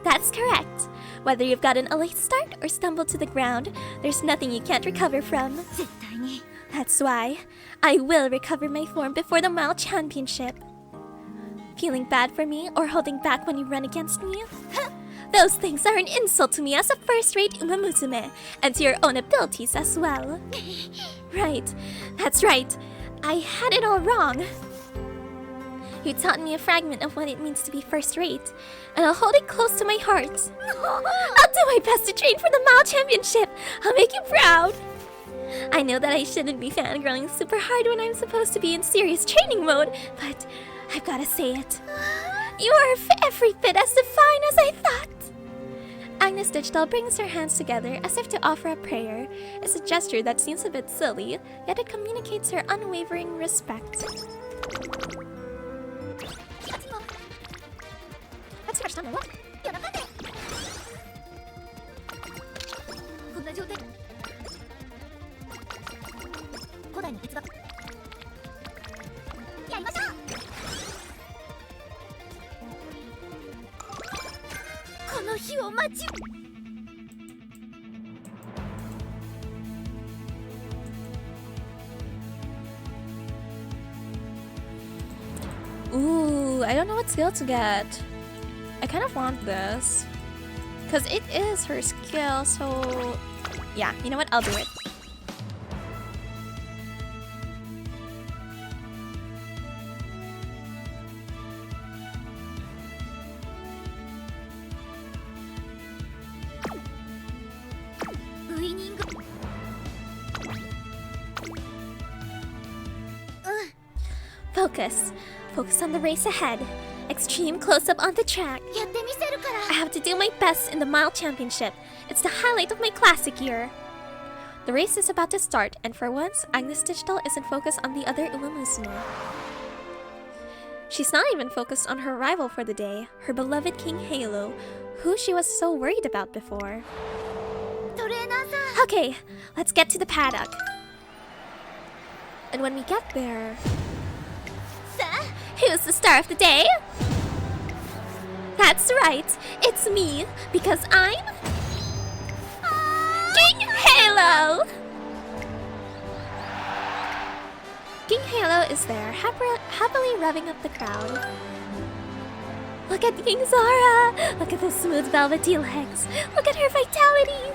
That's correct. Whether you've gotten a late start or stumbled to the ground, there's nothing you can't recover from. That's why I will recover my form before the Mile Championship. Feeling bad for me or holding back when you run against me? Those things are an insult to me as a first-rate Musume, and to your own abilities as well. Right, that's right. I had it all wrong. You taught me a fragment of what it means to be first-rate, and I'll hold it close to my heart. I'll do my best to train for the Mile Championship. I'll make you proud. I know that I shouldn't be fangirling super hard when I'm supposed to be in serious training mode, but I've gotta say it. You are every bit as fine as I thought. Agnes Digital brings her hands together as if to offer a prayer. It's a gesture that seems a bit silly, yet it communicates her unwavering respect. Ooh, I don't know what skill to get. I kind of want this, because it is her skill, so... yeah, you know what? I'll do it. Focus. Focus on the race ahead. Extreme close-up on the track. I have to do my best in the Mile Championship. It's the highlight of my classic year. The race is about to start, and for once, Agnes Digital isn't focused on the other Musume. She's not even focused on her rival for the day, her beloved King Halo, who she was so worried about before. Okay, let's get to the paddock. And when we get there... who's the star of the day? That's right, it's me, because I'm... King Halo! King Halo is there, happily revving up the crowd. Look at 𝐋𝐨𝐠𝐿𝐴! Look at those smooth velvety legs! Look at her vitality!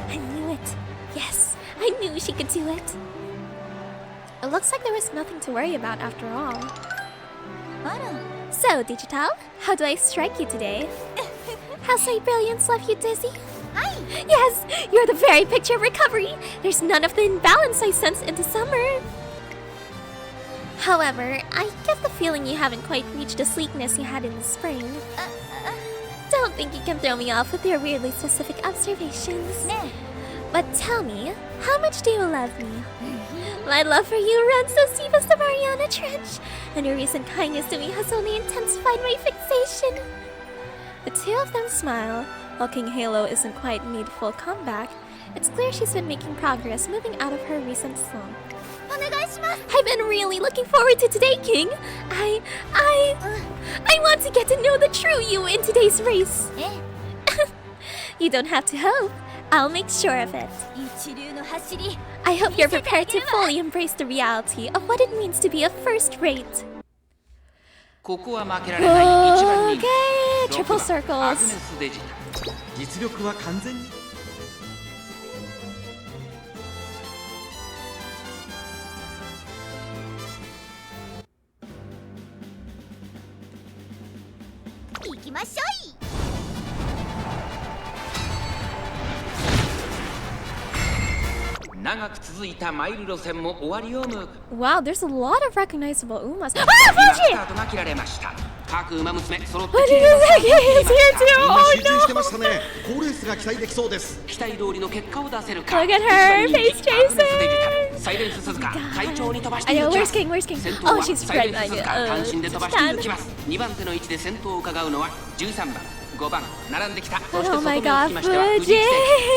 I knew it! Yes, I knew she could do it! It looks like there was nothing to worry about after all. So, Digital, how do I strike you today? Has my brilliance left you dizzy? Yes, you're the very picture of recovery! There's none of the imbalance I sense in the summer! However, I get the feeling you haven't quite reached the sleekness you had in the spring. Don't think you can throw me off with your weirdly specific observations. But tell me, how much do you love me? My love for you runs as deep as the Mariana Trench, and your recent kindness to me has only intensified my fixation. The two of them smile. While King Halo isn't quite made full comeback, it's clear she's been making progress moving out of her recent slump. I've been really looking forward to today, King. I want to get to know the true you in today's race. You don't have to hope. I'll make sure of it. I hope you're prepared to fully embrace the reality of what it means to be a first rate. Okay, triple circles. 実力は完全に行きましょい。長く続いたマイル路線も終わりを迎え Wow, there's a lot of recognizable Umas. 今 Ah, ス Fuji! タートが切られました各馬娘揃って What 綺 did 麗 you な say? スタートを切り He's ま here した too! みんな Oh 集中して no! ましたね。好レースが期待できそうです。期待通りの結果を出せるか Look at her, 一番人気 face chaser! アグネスデジタルサイレンス鈴鹿快調に飛ばして I い know, きま where's す King? Where's King? 先頭 Oh, は she's サイレ right ンス鈴鹿 like 単身で飛ばしていき Stan. ます2番手の位置で先頭を伺うのは13番5番並んできたそして Oh 外 my に god, つきましては Fuji! 富士奇跡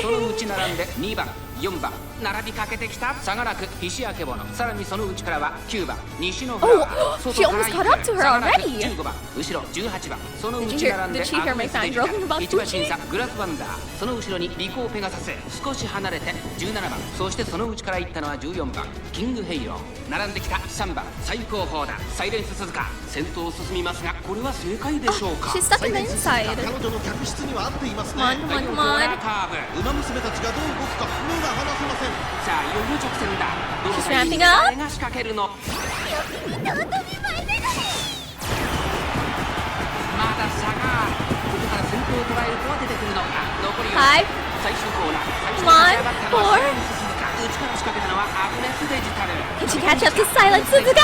そのうち並んで2番4番並びかけてきた差がなく菱明物さらにその内からは9番西のフラワー Oh, 外 she から almost 行 caught up く to her 差がなく already. 15番後ろ18番その Did 内 you 並んで hear- did she hear アグ my ネスデ fan ジタル joking about 一番 Fuji? 審査グラスワンダーその後ろにリコーペガサス少し離れて17番そしてその内から行ったのは14番キングヘイロー並んできた3番最高峰だサイレンス鈴鹿先頭を進みますがこれは正解でしょうか She's stuck サイ in レ the ンス鈴鹿 inside. 彼女の客室には合っていますね。 Come on, come 第 on, 4 come コーナ on. ーカーブ馬娘たちがどう動くか目が離せません。さあいよいよ直線だどの She's タイミン ramping グで up. 誰が仕掛けるのまだ差がここから先頭を捉えるとは出てくるのか残り4 Five. 最終コーナー最初 Come on, に立ち上がったのは four. サイレンス鈴鹿内から仕掛けたのはアグネスデジタル Can she catch up to Silent Suzuka? 200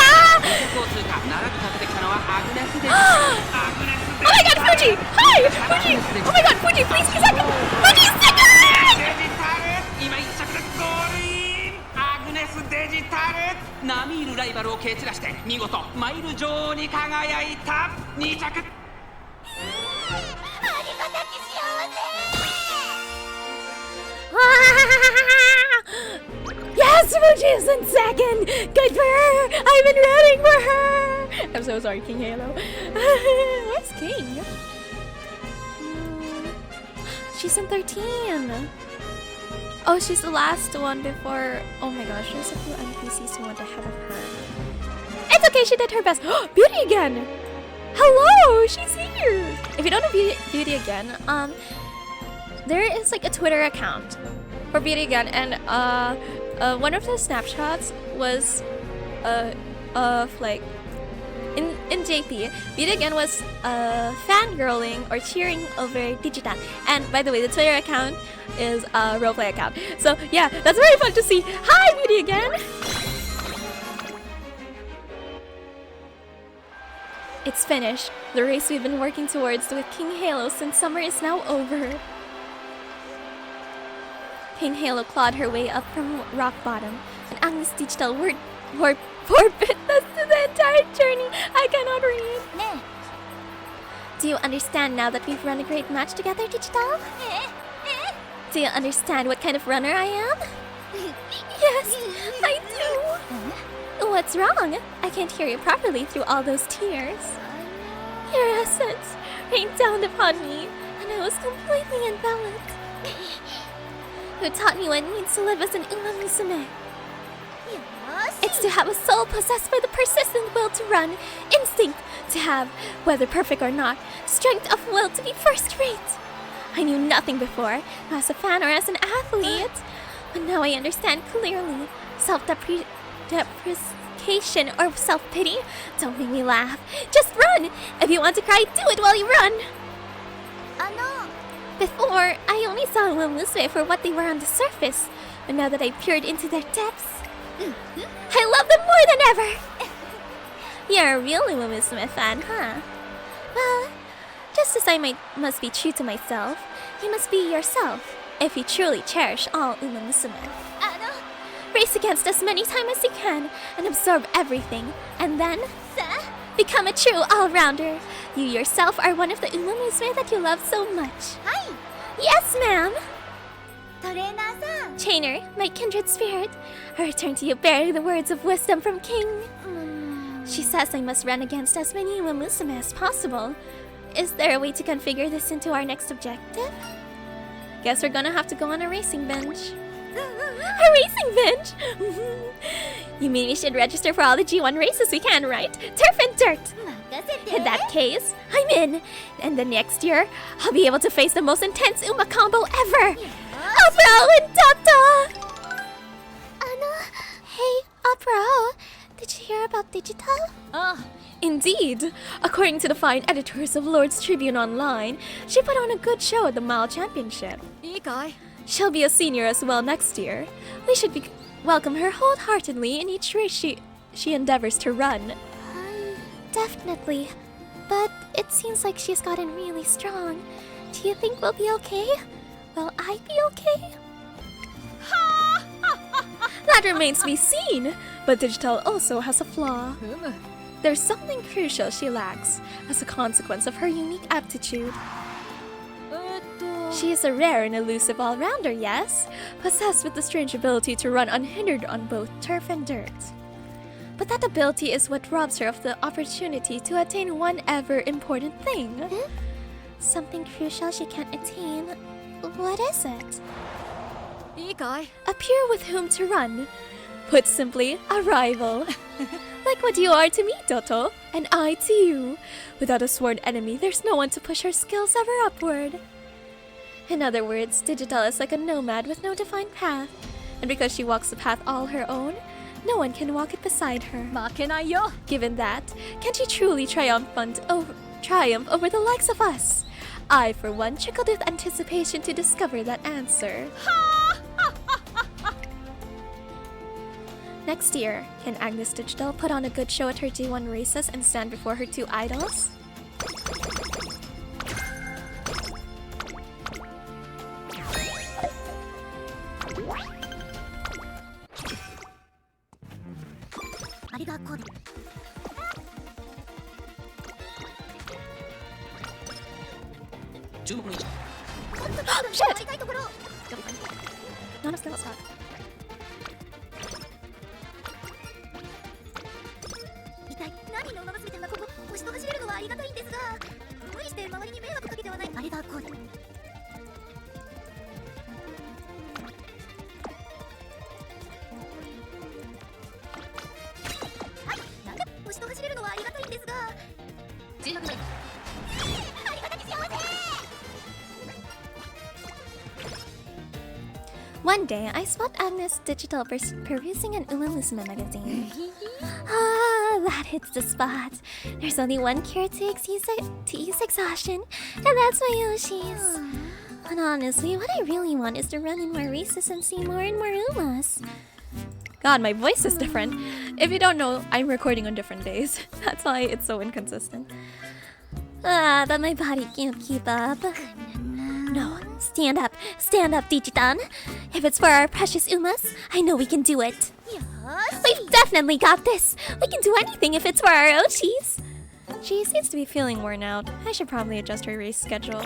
を通過並びかけてきたのはアグネスデジタルアグネス Oh my god, Fuji! Hi! Fuji! Oh my god, Fuji, please be second! Fuji, second! デジタル今1着でゴールインアグネスデジタル並みいるライバルを蹴散らして見事マイル女王に輝いた2着 Yes, Fuji is in second! Good for her! I've been rooting for her! I'm so sorry, King Halo. Where's King? She's in 13. Oh, she's the last one before... Oh my gosh, there's a few NPCs who went ahead of her. It's okay, she did her best. Beauty again! Hello, she's here! If you don't know Beauty again, there is like a Twitter account for Beauty again, and one of the snapshots was of like in JP, Beauty again was fangirling or cheering over Digital. And by the way, the Twitter account is a roleplay account. So yeah, that's very fun to see. Hi, Beauty again. It's finished. The race we've been working towards with King Halo since summer is now over. King Halo clawed her way up from rock bottom, and Agnes Digital forbid us to the entire journey. I cannot read. Do you understand now that we've run a great match together, Digital? Do you understand what kind of runner I am? Yes, I do. What's wrong? I can't hear you properly through all those tears. Your essence rained down upon me, and I was completely enveloped. Who taught me what it means to live as an Uma Musume. It's takes to have a soul possessed by the persistent will to run, instinct to have, whether perfect or not, strength of will to be first rate. I knew nothing before, not as a fan or as an athlete, but now I understand clearly. Self-deprecation or self-pity? Don't make me laugh. Just run! If you want to cry, do it while you run! Before, I only saw Musume for what they were on the surface, but now that I peered into their depths, I love them more than ever! You're a real Musume fan, huh? Well, just as I must be true to myself, you must be yourself, if you truly cherish all Musume. Race against as many times as you can, and absorb everything, and then become a true all-rounder. You yourself are one of the Musume that you love so much. Yes, ma'am! Trainer, my kindred spirit, I return to you bearing the words of wisdom from King. She says I must run against as many Musume as possible. Is there a way to configure this into our next objective? Guess we're gonna have to go on a racing bench. A racing bench? You mean we should register for all the G1 races we can, right? Turf and dirt! In that case, I'm in! And the next year, I'll be able to face the most intense Uma combo ever! Opera and Tata! Hey, Opera, did you hear about Digital? Indeed! According to the fine editors of Lord's Tribune Online, she put on a good show at the Mile Championship. She'll be a senior as well next year. We should welcome her wholeheartedly in each race she endeavors to run. Definitely. But it seems like she's gotten really strong. Do you think we'll be okay? Will I be okay? That remains to be seen. But Digital also has a flaw. There's something crucial she lacks as a consequence of her unique aptitude. She is a rare and elusive all-rounder, yes, possessed with the strange ability to run unhindered on both turf and dirt. But that ability is what robs her of the opportunity to attain one ever important thing. Something crucial she can't attain. What is it? A peer with whom to run. Put simply, a rival. Like what you are to me, Toto, and I to you. Without a sworn enemy, there's no one to push her skills ever upward. In other words, Digital is like a nomad with no defined path. And because she walks the path all her own, no one can walk it beside her. Given that, can she truly triumph over the likes of us? I, for one, trickled with anticipation to discover that answer. Next year, can Agnes Digital put on a good show at her G1 races and stand before her two idols? Shit! None of skills hot. One day, I spot Agnes Digital perusing an Musume magazine. That hits the spot. There's only one cure to ease exhaustion, and that's my Yoshi's. And honestly, what I really want is to run in more races and see more and more Umas. God, my voice is different. If you don't know, I'm recording on different days. That's why it's so inconsistent. But my body can't keep up. No, stand up, Digitan. If it's for our precious Umas, I know we can do it. We've definitely got this. We can do anything if it's for our Oshis. She seems to be feeling worn out. I should probably adjust her race schedule.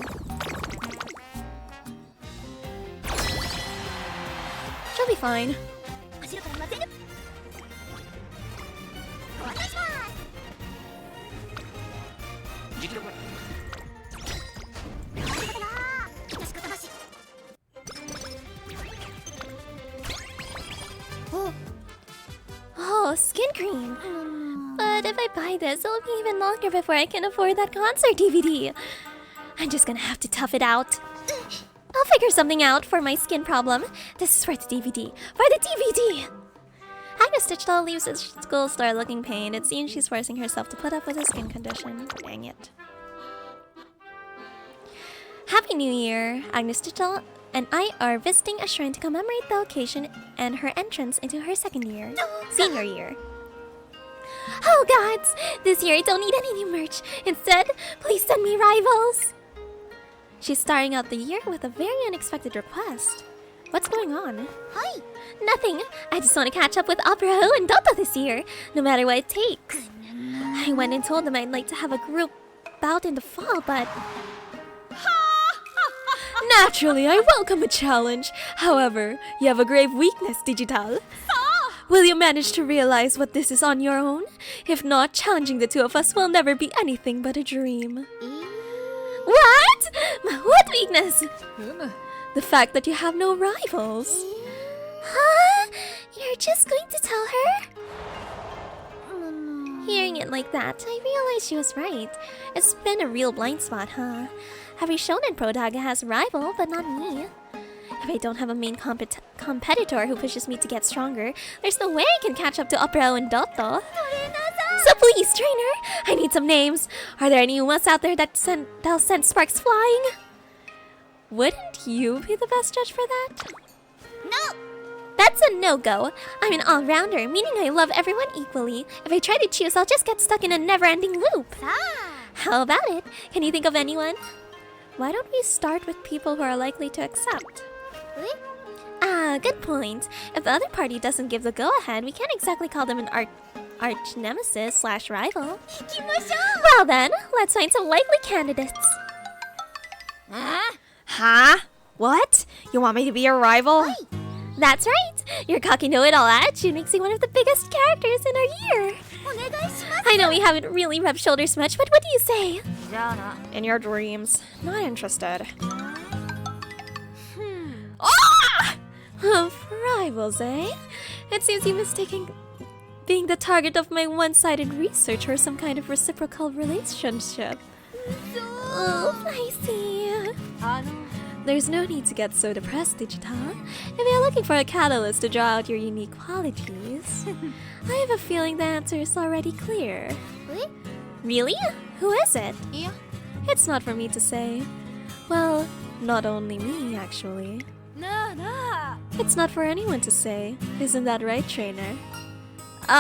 She'll be fine. skin cream. But if I buy this, it'll be even longer before I can afford that concert DVD. I'm just gonna have to tough it out. I'll figure something out for my skin problem. This is for the DVD. For the DVD! Agnes Digital leaves the school store looking pained. It seems she's forcing herself to put up with a skin condition. Dang it. Happy New Year! Agnes Digital and I are visiting a shrine to commemorate the occasion and her entrance into her senior year. Oh gods! This year I don't need any new merch. Instead, please send me rivals! She's starting out the year with a very unexpected request. What's going on? Hi. Nothing. I just want to catch up with Opera and Dota this year, no matter what it takes. I went and told them I'd like to have a group bout in the fall, but... Naturally, I welcome a challenge. However, you have a grave weakness, Digital. Will you manage to realize what this is on your own? If not, challenging the two of us will never be anything but a dream. What? What weakness? The fact that you have no rivals. Huh? You're just going to tell her? Hearing it like that, I realized she was right. It's been a real blind spot, huh? Every shonen protagonist has a rival, but not me. If I don't have a main competitor who pushes me to get stronger, there's no way I can catch up to Opera and Dotto. So please, trainer, I need some names. Are there any Umas out there that'll send sparks flying? Wouldn't you be the best judge for that? No. That's a no-go. I'm an all-rounder, meaning I love everyone equally. If I try to choose, I'll just get stuck in a never-ending loop. How about it? Can you think of anyone? Why don't we start with people who are likely to accept? Ah, good point. If the other party doesn't give the go-ahead, we can't exactly call them an arch nemesis / rival. Well then, let's find some likely candidates. Huh? What? You want me to be your rival? That's right! Your cocky know-it-all attitude makes you one of the biggest characters in our year. I know we haven't really rubbed shoulders much, but what do you say? In your dreams. Not interested. Rivals, eh? It seems you mistaken being the target of my one-sided research for some kind of reciprocal relationship. Oh, I see. There's no need to get so depressed, Digital. If you're looking for a catalyst to draw out your unique qualities, I have a feeling the answer is already clear. Really? Who is it? It's not for me to say. Well, not only me, actually. It's not for anyone to say. Isn't that right, trainer? Well,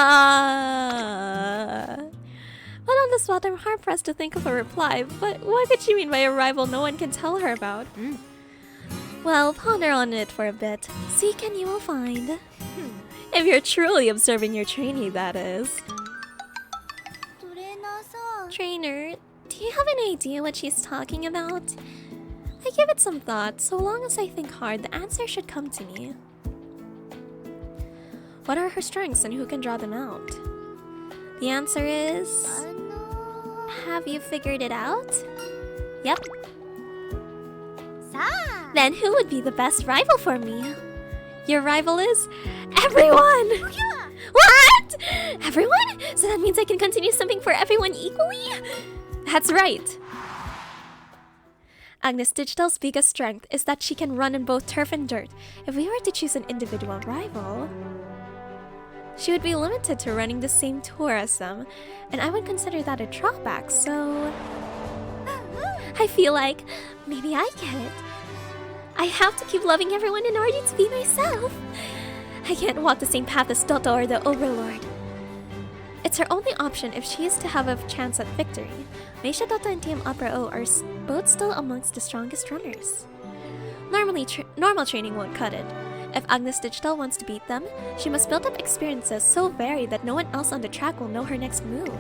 on the spot, I'm hard-pressed to think of a reply, but what could she mean by a rival no one can tell her about? Well, ponder on it for a bit. Seek and you will find. If you're truly observing your trainee, that is. Trainer, do you have an idea what she's talking about? I give it some thought. So long as I think hard, the answer should come to me. What are her strengths and who can draw them out? The answer is... Have you figured it out? Yep. Then who would be the best rival for me? Your rival is... everyone! What? Everyone? So that means I can continue something for everyone equally? That's right. Agnes Digital's biggest strength is that she can run in both turf and dirt. If we were to choose an individual rival, she would be limited to running the same tour as them, and I would consider that a drawback, so... I feel like maybe I get it. I have to keep loving everyone in order to be myself. I can't walk the same path as Dotto or the Overlord. It's her only option if she is to have a chance at victory. Meisha, Dotto, and Team Opera O are both still amongst the strongest runners. Normal training won't cut it. If Agnes Digital wants to beat them, she must build up experiences so varied that no one else on the track will know her next move.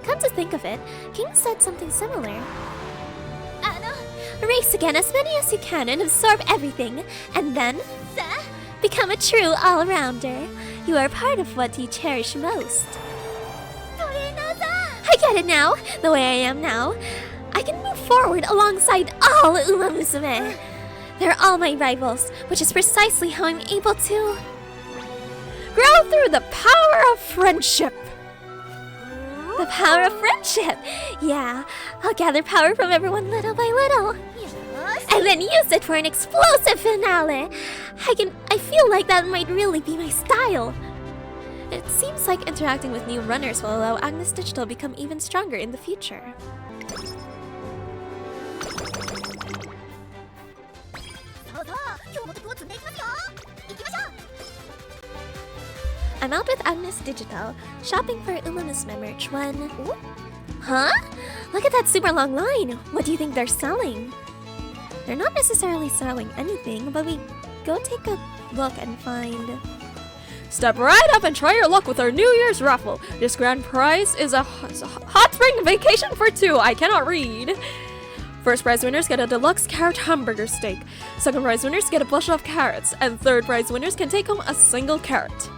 Come to think of it, King said something similar. Race again as many as you can and absorb everything, and then become a true all-rounder. You are part of what you cherish most. I get it now, the way I am now. I can move forward alongside all Uma Musume. They're all my rivals, which is precisely how I'm able to... grow through the power of friendship. The power of friendship. Yeah, I'll gather power from everyone little by little. And then use it for an explosive finale. I feel like that might really be my style. It seems like interacting with new runners will allow Agnes Digital become even stronger in the future. I'm out with Agnes Digital, shopping for Musume merch when... Huh? Look at that super long line! What do you think they're selling? They're not necessarily selling anything, but we go take a look and find... Step right up and try your luck with our New Year's raffle. This grand prize is a hot spring vacation for 2. I cannot read. First prize winners get a deluxe carrot hamburger steak. Second prize winners get a bushel of carrots. And third prize winners can take home a single carrot.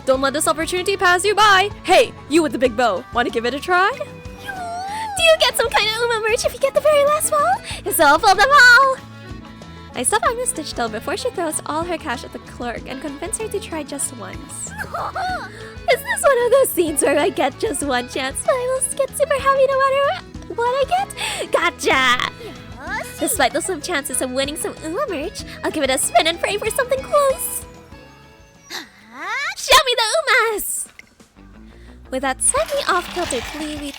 Don't let this opportunity pass you by. Hey, you with the big bow. Want to give it a try? Do you get some kind of Uma merch if you get the very last ball? It's all for them all. I stop Agnes Digital before she throws all her cash at the clerk and convince her to try just once. Is this one of those scenes where I get just one chance, but I will get super happy no matter what I get? Gotcha! Despite the slim chances of winning some Uma merch, I'll give it a spin and pray for something close. Show me the Umas! With that slightly off-kilter plea,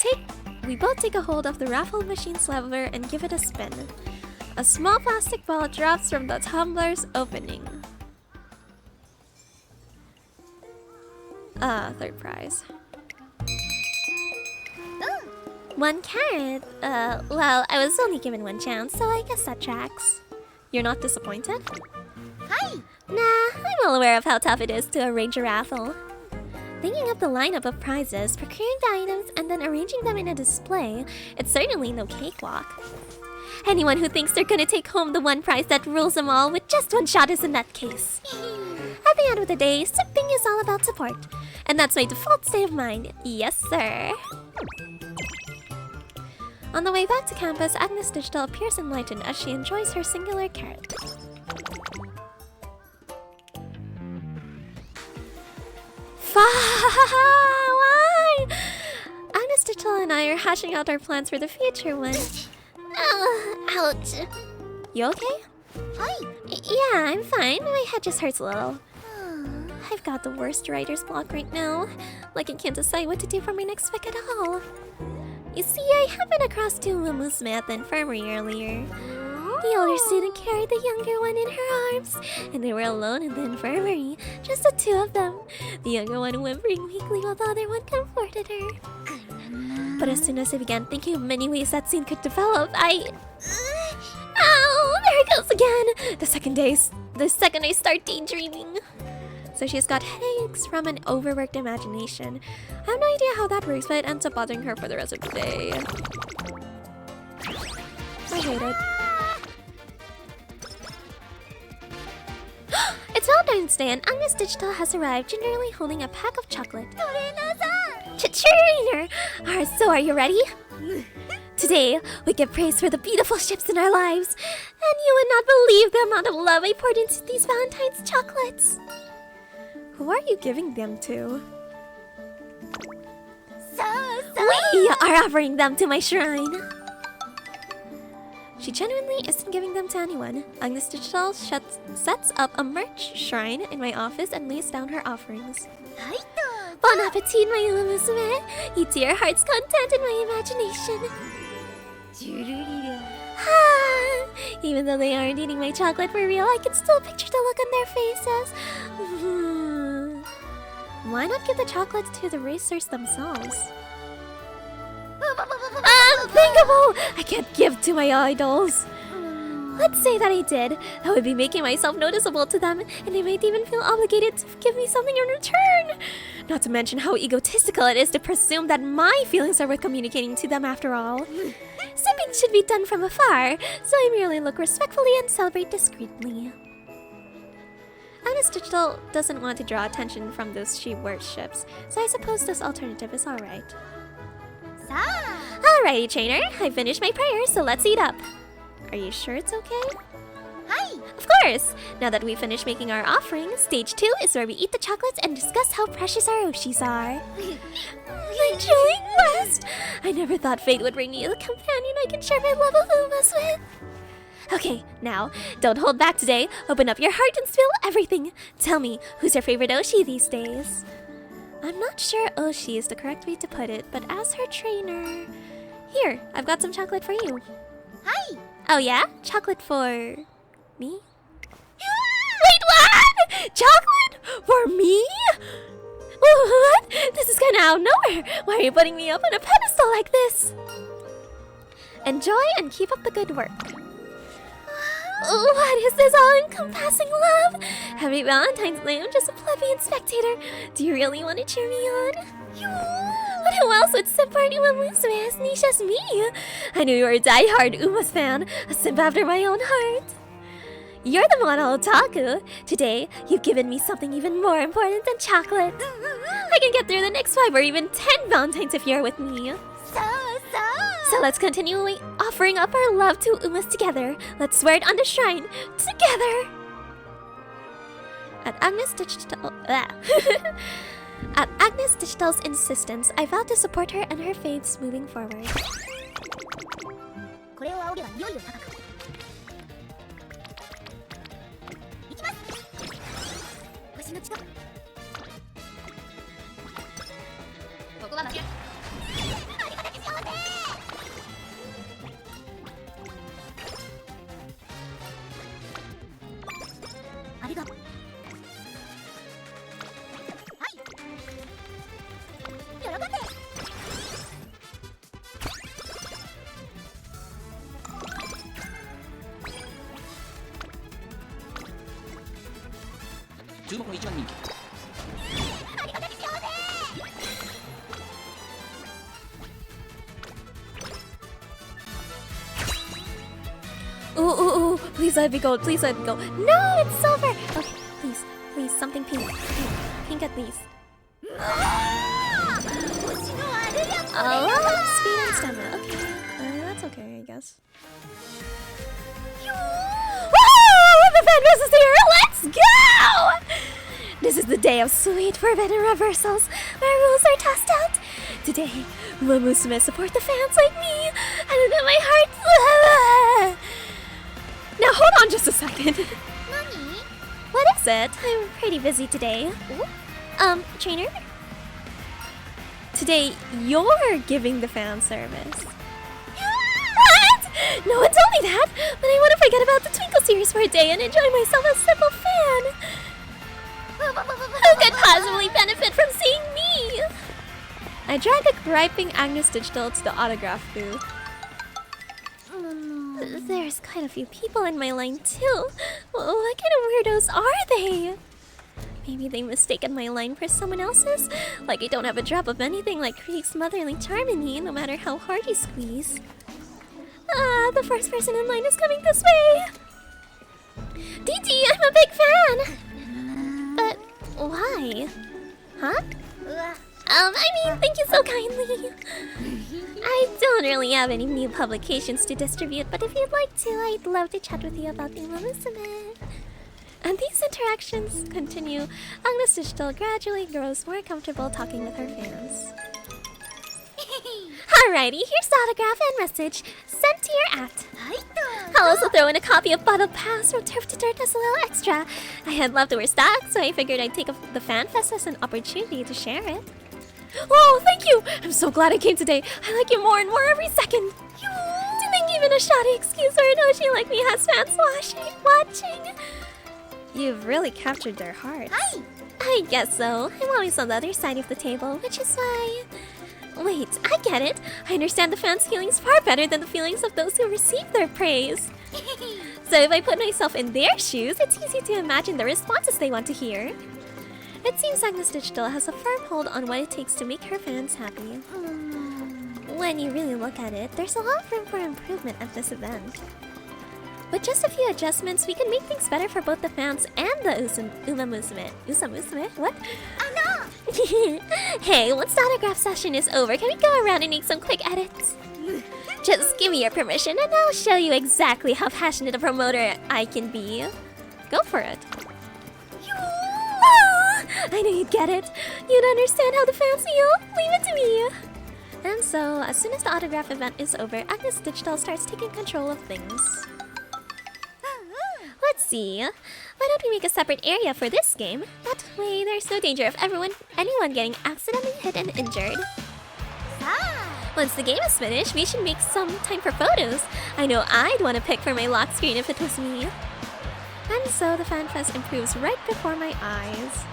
we both take a hold of the raffle machine's lever and give it a spin. A small plastic ball drops from the tumbler's opening. Third prize. 1 carrot. Well, I was only given 1 chance, so I guess that tracks. You're not disappointed? Hi! Nah, I'm well aware of how tough it is to arrange a raffle. Thinking up the lineup of prizes, procuring the items, and then arranging them in a display, it's certainly no cakewalk. Anyone who thinks they're gonna take home the one prize that rules them all with just 1 shot is in that case. At the end of the day, sipping is all about support. And that's my default state of mind. Yes, sir. On the way back to campus, Agnes Digital appears enlightened as she enjoys her singular carrot. Why? Agnes Digital and I are hashing out our plans for the future when... ouch. You okay? Hi! Yeah, I'm fine. My head just hurts a little. I've got the worst writer's block right now. Like I can't decide what to do for my next fic at all. You see, I happened across two Musume at the infirmary earlier. The older student carried the younger one in her arms, and they were alone in the infirmary, just the 2 of them. The younger one whimpering weakly while the other one comforted her. But as soon as I began thinking of many ways that scene could develop, Ow! There it goes again! The second I start daydreaming. So she's got headaches from an overworked imagination. I have no idea how that works, but it ends up bothering her for the rest of the day. I hate it. It's Valentine's Day and Agnes Digital has arrived, generally holding a pack of chocolate. Trainer! So are you ready? Today, we give praise for the beautiful ships in our lives. And you would not believe the amount of love I poured into these Valentine's chocolates. Who are you giving them to? We are offering them to my shrine. She genuinely isn't giving them to anyone. Agnes Digital sets up a merch shrine in my office and lays down her offerings. Bon appetit, my little Musume! Eat to your heart's content in my imagination. Even though they aren't eating my chocolate for real, I can still picture the look on their faces. Why not give the chocolates to the racers themselves? Unthinkable! I can't give to my idols. Let's say that I did. That would be making myself noticeable to them, and they might even feel obligated to give me something in return. Not to mention how egotistical it is to presume that my feelings are worth communicating to them after all. Sipping should be done from afar, so I merely look respectfully and celebrate discreetly. Agnes Digital doesn't want to draw attention from those she worships, so I suppose this alternative is alright. Alrighty, trainer. I finished my prayer, so let's eat up. Are you sure it's okay? Of course! Now that we finished making our offerings, stage 2 is where we eat the chocolates and discuss how precious our Oshis are. I'm truly blessed! I never thought fate would bring me a companion I can share my love of Umas with. Okay, now, don't hold back today. Open up your heart and spill everything. Tell me, who's your favorite Oshi these days? I'm not sure Oshi is the correct way to put it, but as her trainer... Here, I've got some chocolate for you. Hi! Oh yeah? Chocolate for... me? Wait, what? Chocolate? For me? What? This is kinda out of nowhere. Why are you putting me up on a pedestal like this? Enjoy and keep up the good work. What is this all-encompassing love? Happy Valentine's Day, I'm just a plebeian spectator. Do you really want to cheer me on? But who else would support Uma Musume as niche as me? I knew you were a die-hard Uma's fan, a simp after my own heart. You're the model Otaku. Today, you've given me something even more important than chocolate. I can get through the next 5 or even 10 Valentines if you're with me. So let's continue offering up our love to Umas together. Let's swear it on the shrine. Together! At Agnes Digital's insistence, I vowed to support her and her faiths moving forward. これを仰げばいよいよ高く行きます星の力ここは負けるありがたき幸せありがとうはい喜んで注目の一番人気 Ooh, please let me go, please let me go. No, it's silver! Okay, please, something pink. Pink at least. Oh, speed and stamina, okay. That's okay, I guess. Woo! The fan bus is here! Let's go! This is the day of sweet forbidden reversals, where rules are tossed out. Today, will Musume support the fans like me? And then my heart... Now hold on just a second. What is it? I'm pretty busy today. Trainer? Today, you're giving the fan service. What? No, it's only that, but I want to forget about the Twinkle series for a day and enjoy myself as a simple fan. Who could possibly benefit from seeing me? I dragged a griping Agnes Digital to the autograph booth. There's quite a few people in my line too. What kind of weirdos are they? Maybe they mistaken my line for someone else's? Like I don't have a drop of anything like Krieg's motherly charm in me, no matter how hard you squeeze. The first person in line is coming this way! DT, I'm a big fan! But why? Huh? I mean, thank you so kindly. I don't really have any new publications to distribute, but if you'd like to, I'd love to chat with you about the Musume. And these interactions continue. Agnes Digital gradually grows more comfortable talking with her fans. Alrighty, here's the autograph and message sent to your at. I'll also throw in a copy of Bottle Pass from Turf to Dirt as a little extra. I had leftover stock, so I figured I'd take the fan fest as an opportunity to share it. Oh, thank you! I'm so glad I came today. I like you more and more every second. To think even a shoddy excuse or an Oshi like me has fans watching. You've really captured their hearts. I guess so. I'm always on the other side of the table, which is why... Wait, I get it. I understand the fans' feelings far better than the feelings of those who receive their praise. So if I put myself in their shoes, it's easy to imagine the responses they want to hear. It seems Agnes Digital has a firm hold on what it takes to make her fans happy. When you really look at it, there's a lot of room for improvement at this event. With just a few adjustments, we can make things better for both the fans and the Uma Musume. Usa Musume? What? Hey, once the autograph session is over, can we go around and make some quick edits? Just give me your permission and I'll show you exactly how passionate a promoter I can be. Go for it. I knew you'd get it. You'd understand how the fans feel. Leave it to me. And so, as soon as the autograph event is over, Agnes Digital starts taking control of things. Let's see. Why don't we make a separate area for this game? That way, there's no danger of anyone getting accidentally hit and injured. Once the game is finished, we should make some time for photos. I know I'd want to pick for my lock screen if it was me. And so, the FanFest improves right before my eyes.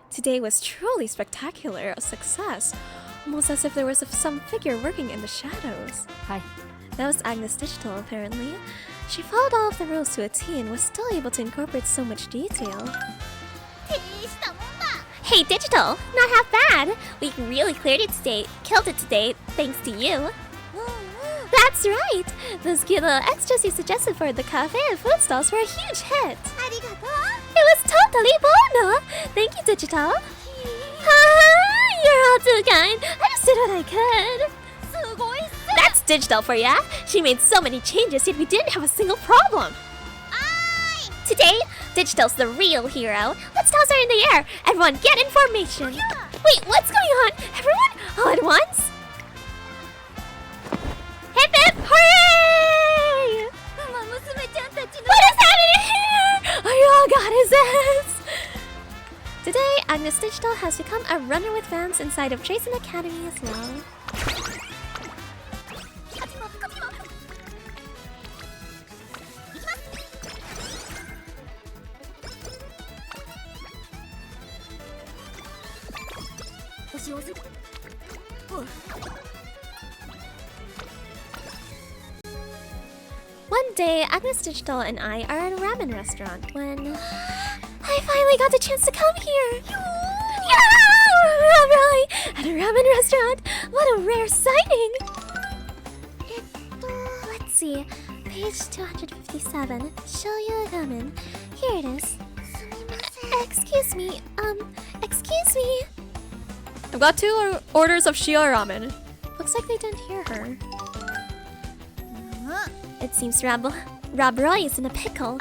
Today was truly spectacular, a success. Almost as if there was some figure working in the shadows. Hi. That was Agnes Digital, apparently. She followed all of the rules to a T and was still able to incorporate so much detail. Hey, Digital! Not half bad! We really killed it today, thanks to you. That's right! Those cute little extras you suggested for the cafe and food stalls were a huge hit. It was totally bono! Thank you, Digital. You're all too kind. I just did what I could. That's Digital for ya. She made so many changes, yet we didn't have a single problem. Today, Digital's the real hero. Let's toss her in the air. Everyone get in formation. Wait, what's going on? Everyone? All at once? Hip hip hooray! What is happening here? Are you all goddesses? Today, Agnes Digital has become a runner with fans inside of Trace Academy as well. One day, Agnes Digital and I are at a ramen restaurant when I finally got the chance to come here. Yeah! Really? At a ramen restaurant? What a rare sighting! Let's see. Page 257. Shoyu ramen. Here it is. Excuse me. Excuse me. I've got 2 orders of Shio ramen. Looks like they didn't hear her. It seems Rob Roy is in a pickle.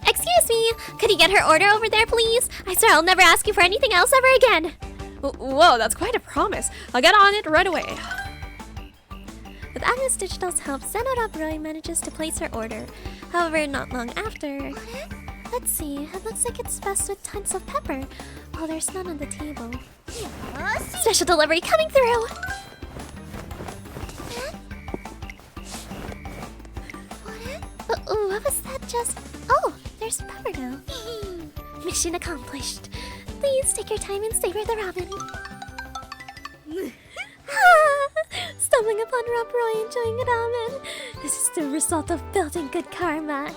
Excuse me, could you get her order over there, please? I swear I'll never ask you for anything else ever again. Whoa, that's quite a promise. I'll get on it right away. With Agnes Digital's help, Seno Rob Roy manages to place her order. However, not long after... Let's see, it looks like it's best with tons of pepper. Oh, there's none on the table. Special delivery coming through! What was that just... Oh, there's pepper now. Mission accomplished. Please take your time and savor the ramen. Stumbling upon Rob Roy enjoying ramen. This is the result of building good karma.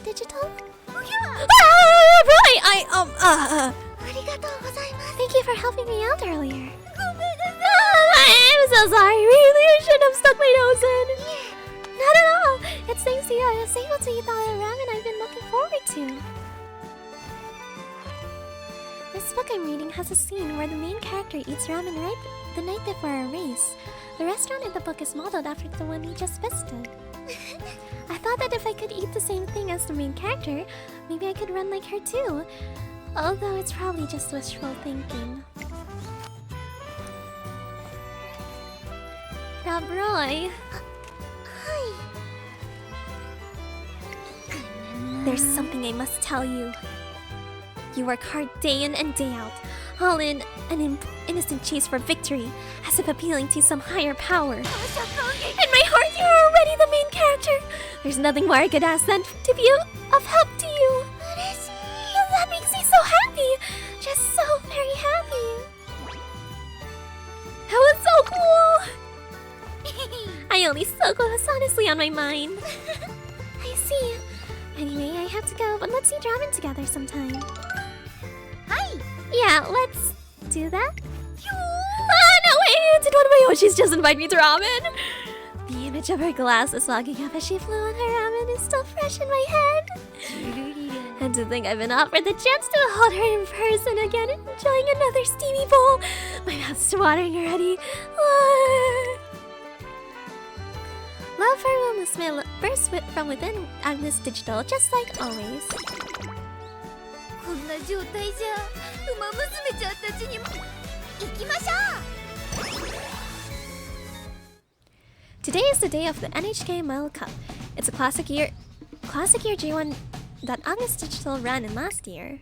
Digital? Rob Roy! Thank you for helping me out earlier. I'm so sorry. Really, I shouldn't have stuck my nose in. Not at all. It's thanks to you I was able to eat all the ramen I've been looking forward to. This book I'm reading has a scene where the main character eats ramen right the night before a race. The restaurant in the book is modeled after the one we just visited. I thought that if I could eat the same thing as the main character, maybe I could run like her too. Although it's probably just wishful thinking. Rob Roy. Hi. There's something I must tell you. You work hard day in and day out, all in an innocent chase for victory, as if appealing to some higher power. In my heart, you are already the main character. There's nothing more I could ask than to be of help to you. That makes me so happy. Just so very happy. That was so cool. I only spoke what was honestly on my mind. I see. Anyway, I have to go, but let's eat ramen together sometime. Hi! Yeah, let's do that. No way! Did one of my Yoshis just invite me to ramen? The image of her glasses logging up as she flew on her ramen is still fresh in my head. And to think I've been offered the chance to hold her in person again, enjoying another steamy bowl. My mouth's watering already. Love for Musume bursts from within Agnes Digital, just like always. こんな状態じゃウマ娘ちゃんたちにも行きましょう。 Today is the day of the NHK Mile Cup. It's a classic year G1 that Agnes Digital ran in last year.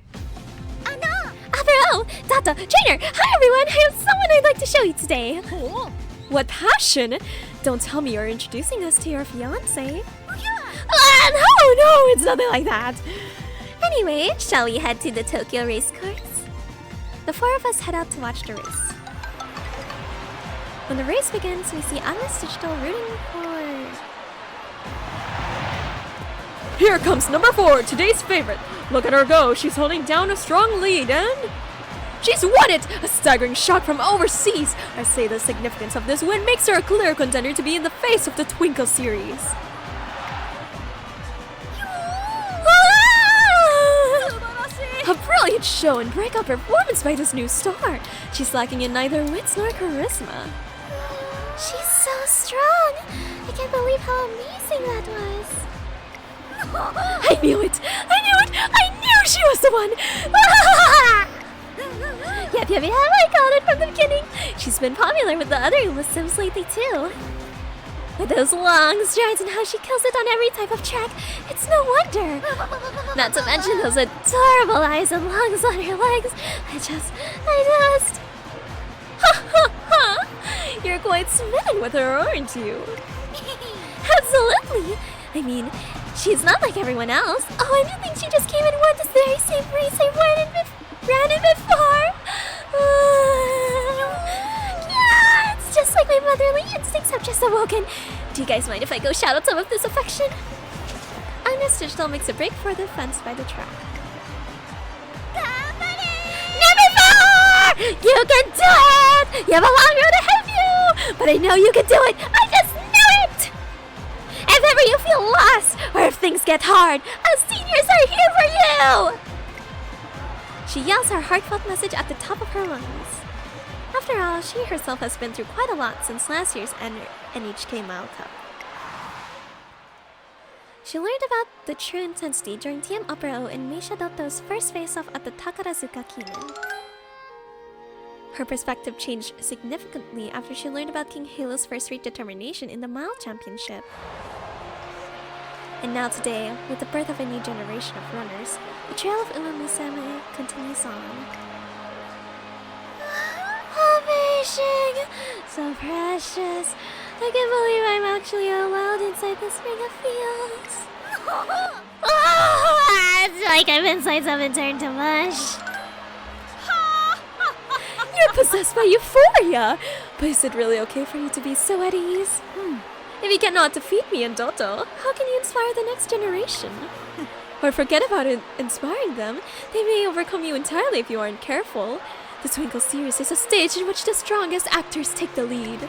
Apero! Data! Trainer! Hi everyone! I have someone I'd like to show you today! What passion! Don't tell me you're introducing us to your fiancé. No, it's nothing like that. Anyway, shall we head to the Tokyo race course? The four of us head out to watch the race. When the race begins, we see Agnes Digital rooting for... Here comes number 4, today's favorite. Look at her go, she's holding down a strong lead and... She's won it! A staggering shot from overseas! I say the significance of this win makes her a clear contender to be in the face of the Twinkle series. A brilliant show and breakout performance by this new star. She's lacking in neither wits nor charisma. She's so strong! I can't believe how amazing that was! I knew it! I knew she was the one! Yep, I called it from the beginning! She's been popular with the other Musumes lately too. With those long strides and how she kills it on every type of track, it's no wonder! Not to mention those adorable eyes and lungs on her legs. I just... You're quite smitten with her, aren't you? Absolutely! I mean, she's not like everyone else. Oh, I didn't think she just came and won this very same race I ran in before. Yeah, it's just like my motherly instincts have just awoken. Do you guys mind if I go shout out some of this affection? Agnes Digital makes a break for the fence by the track. Number 4! You can do it! You have a long road ahead of you! But I know you can do it! I just knew it! If ever you feel lost, or if things get hard, us seniors are here for you! She yells her heartfelt message at the top of her lungs. After all, she herself has been through quite a lot since last year's NHK Mile Cup. She learned about the true intensity during TM Opera O in Meisha Dotto's first face-off at the Takarazuka Kinen. Her perspective changed significantly after she learned about King Halo's first-rate determination in the Mile Championship. And now today, with the birth of a new generation of runners, the trail of Musume continues on. Amazing! So precious! I can't believe I'm actually allowed inside this ring of fields. It's like I'm inside something turned to mush. You're possessed by euphoria! But is it really okay for you to be so at ease? If you cannot defeat me and Dotto, how can you inspire the next generation? Or forget about inspiring them, they may overcome you entirely if you aren't careful. The Twinkle series is a stage in which the strongest actors take the lead.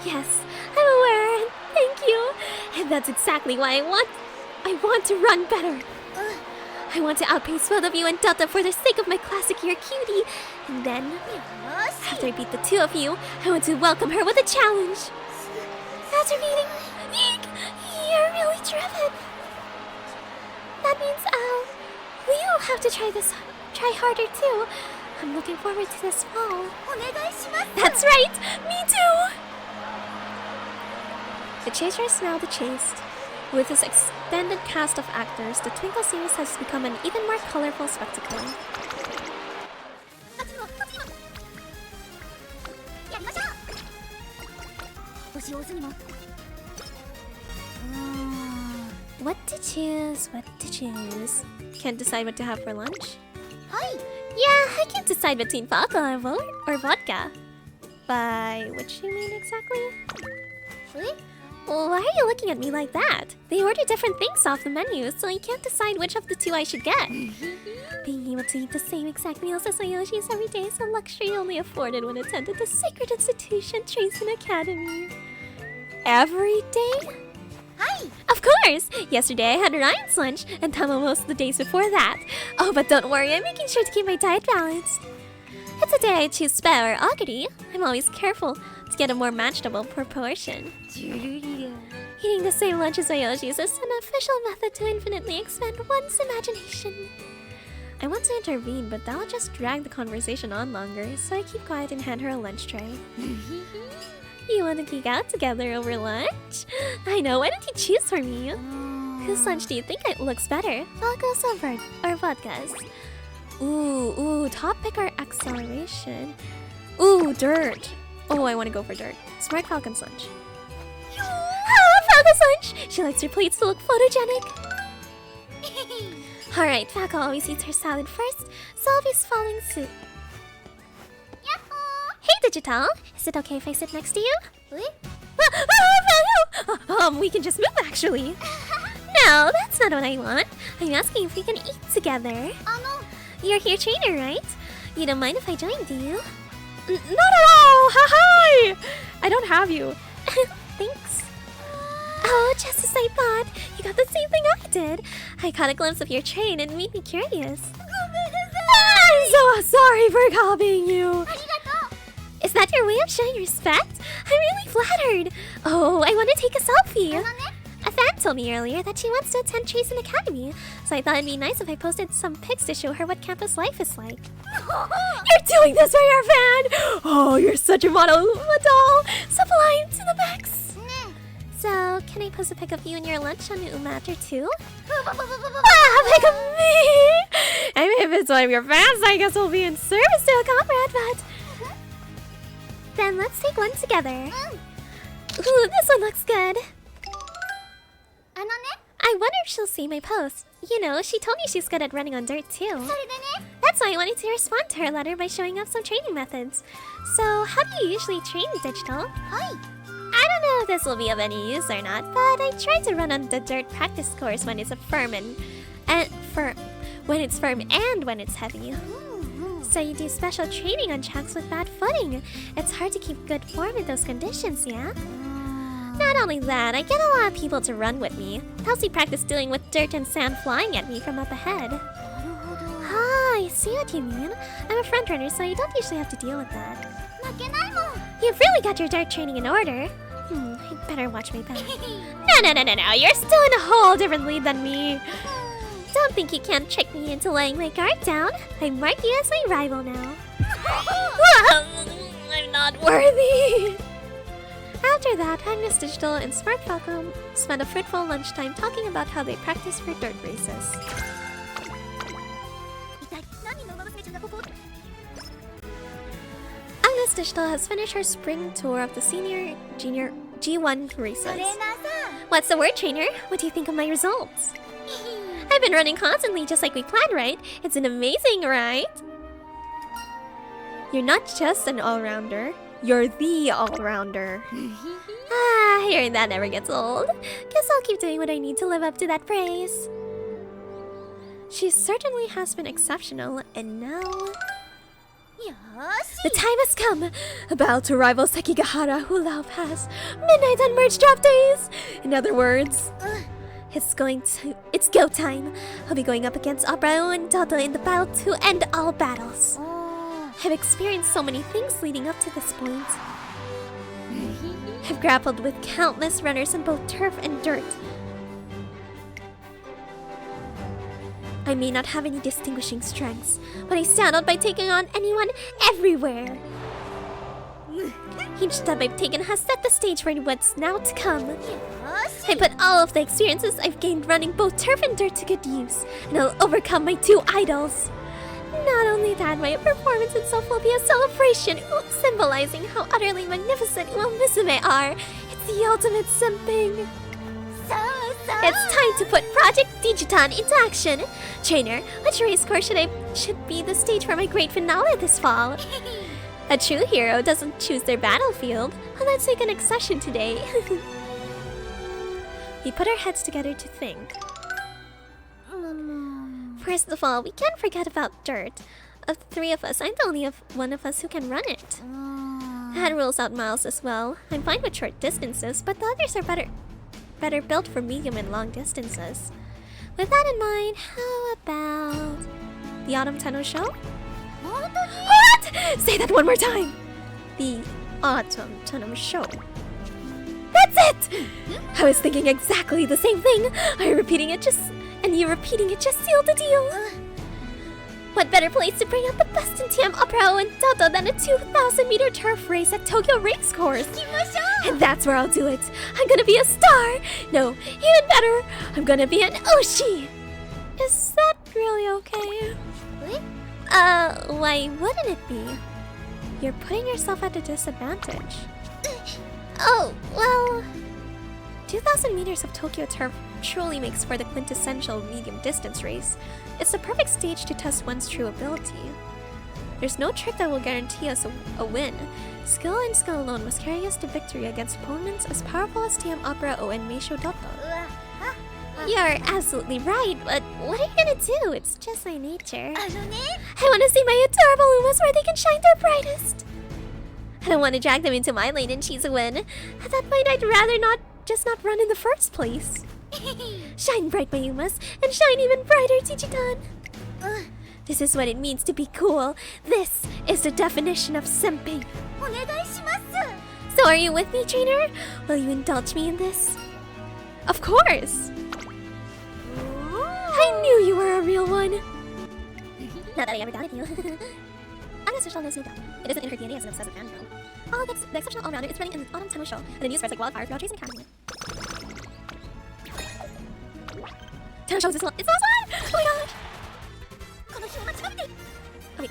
Yes, I'm aware, and thank you. And that's exactly why I want to run better. I want to outpace both of you and Dotto for the sake of my classic year cutie. And then, after I beat the two of you, I want to welcome her with a challenge. After beating... You're really driven. That means, we'll have to try harder too. I'm looking forward to this fall. That's right! Me too! The chasers smell the chased. With this extended cast of actors, the Twinkle series has become an even more colorful spectacle. What to choose? Can't decide what to have for lunch? Yeah, I can't decide between vodka or vodka. By which you mean exactly? Well, why are you looking at me like that? They order different things off the menu, so I can't decide which of the two I should get. Being able to eat the same exact meals as Yoshis every day is a luxury only afforded when attended the sacred institution Treason Academy. Every day? Of Of course! Yesterday I had Ryan's lunch, and Tama most of the days before that. Oh, but don't worry, I'm making sure to keep my diet balanced. If today I choose spare or aguri, I'm always careful to get a more manageable proportion. Eating the same lunch as Ayoshi is an official method to infinitely expand one's imagination. I want to intervene, but that'll just drag the conversation on longer, so I keep quiet and hand her a lunch tray. You want to geek out together over lunch? I know, why don't you choose for me? Whose lunch do you think it looks better? Falco's or vodka's? Ooh, top pick or acceleration? Ooh, dirt. Oh, I want to go for dirt. Smart Falcon's lunch. Falco's lunch! She likes her plates to look photogenic. Alright, Falco always eats her salad first, so I'll be following suit. Hey, Digital! Is it okay if I sit next to you? Falco! We can just move, actually. No, that's not what I want. I'm asking if we can eat together. You're here trainer, right? You don't mind if I join, do you? Not at all! Hi! I don't have you. Thanks. Oh, just as I thought. You got the same thing I did. I caught a glimpse of your train and it made me curious. I'm so sorry for copying you. Is that your way of showing respect? I'm really flattered. Oh, I want to take a selfie. A fan told me earlier that she wants to attend Trace Academy, so I thought it'd be nice if I posted some pics to show her what campus life is like. You're doing this for your fan! Oh, you're such a model, sublime to the max. So, can I post a pic of you and your lunch on Umatter too? Pic of me! I mean, if it's one of your fans, I guess we'll be in service to a comrade, but... Then let's take one together. Ooh, this one looks good. I wonder if she'll see my post. You know, she told me she's good at running on dirt too. That's why I wanted to respond to her letter by showing off some training methods. So, how do you usually train, Digital? I don't know if this will be of any use or not, but I try to run on the dirt practice course when it's firm and when it's heavy. So you do special training on tracks with bad footing. It's hard to keep good form in those conditions, yeah? Not only that, I get a lot of people to run with me. Helps me practice dealing with dirt and sand flying at me from up ahead. Ah, I see what you mean. I'm a front runner, so you don't usually have to deal with that. You've really got your dirt training in order. I'd better watch my back. No, you're still in a whole different league than me. Don't think you can trick me into laying my guard down. I mark you as my rival now. I'm not worthy. After that, Agnes Digital and Smart Falcon spent a fruitful lunchtime talking about how they practice for dirt races. Agnes Digital has finished her spring tour of the senior, junior, G1 races. What's the word, trainer? What do you think of my results? I've been running constantly just like we planned, right? It's an amazing, right? You're not just an all-rounder. You're the all-rounder. Hearing that never gets old. Guess I'll keep doing what I need to live up to that praise. She certainly has been exceptional, and now... The time has come! About to rival Sekigahara, who now has midnight and merge drop days! In other words... It's go time. I'll be going up against Abrao and Dada in the battle to end all battles. I've experienced so many things leading up to this point. I've grappled with countless runners in both turf and dirt. I may not have any distinguishing strengths, but I stand out by taking on anyone everywhere. Each step I've taken has set the stage for what's now to come. I put all of the experiences I've gained running both turf and dirt to good use, and I'll overcome my two idols. Not only that, my performance itself will be a celebration, symbolizing how utterly magnificent Musume are. It's the ultimate simping. It's time to put Project Digiton into action. Trainer, which race course should be the stage for my great finale this fall? A true hero doesn't choose their battlefield. Well, let's take an accession today. We put our heads together to think. First of all, we can't forget about dirt. Of the three of us, I'm the only one of us who can run it. That rules out miles as well. I'm fine with short distances, but the others are better. better built for medium and long distances. With that in mind, how about the Autumn Tenno Show? What? Say that one more time! The Autumn Tenno Show. That's it! I was thinking exactly the same thing. You repeating it just sealed the deal. What better place to bring out the best in TM Opera and Doto than a 2,000-meter turf race at Tokyo Racecourse? And that's where I'll do it. I'm gonna be a star. No, even better, I'm gonna be an Oshi. Is that really okay? Why wouldn't it be? You're putting yourself at a disadvantage. Oh, well... 2,000 meters of Tokyo turf truly makes for the quintessential medium-distance race. It's the perfect stage to test one's true ability. There's no trick that will guarantee us a win. Skill and skill alone must carry us to victory against opponents as powerful as TM Opera and Meisho Doto. You're absolutely right, but what are you gonna do? It's just my nature. I want to see my adorable Umas where they can shine their brightest. I don't want to drag them into my lane and choose a win. At that point, I'd rather not run in the first place. Shine bright, my Umas, and shine even brighter, Chichitan. This is what it means to be cool. This is the definition of senpai. So are you with me, trainer? Will you indulge me in this? Of course! I knew you were a real one! Not that I ever doubted you. Agnes knows me though. It isn't in her DNA as an obsessive fangirl. Oh, the exceptional all-rounder is running in the Autumn Tenno Show, and the news spreads like wildfire throughout Chasing Academy. Tenno Show is it's the last one! Oh my gosh! Oh wait.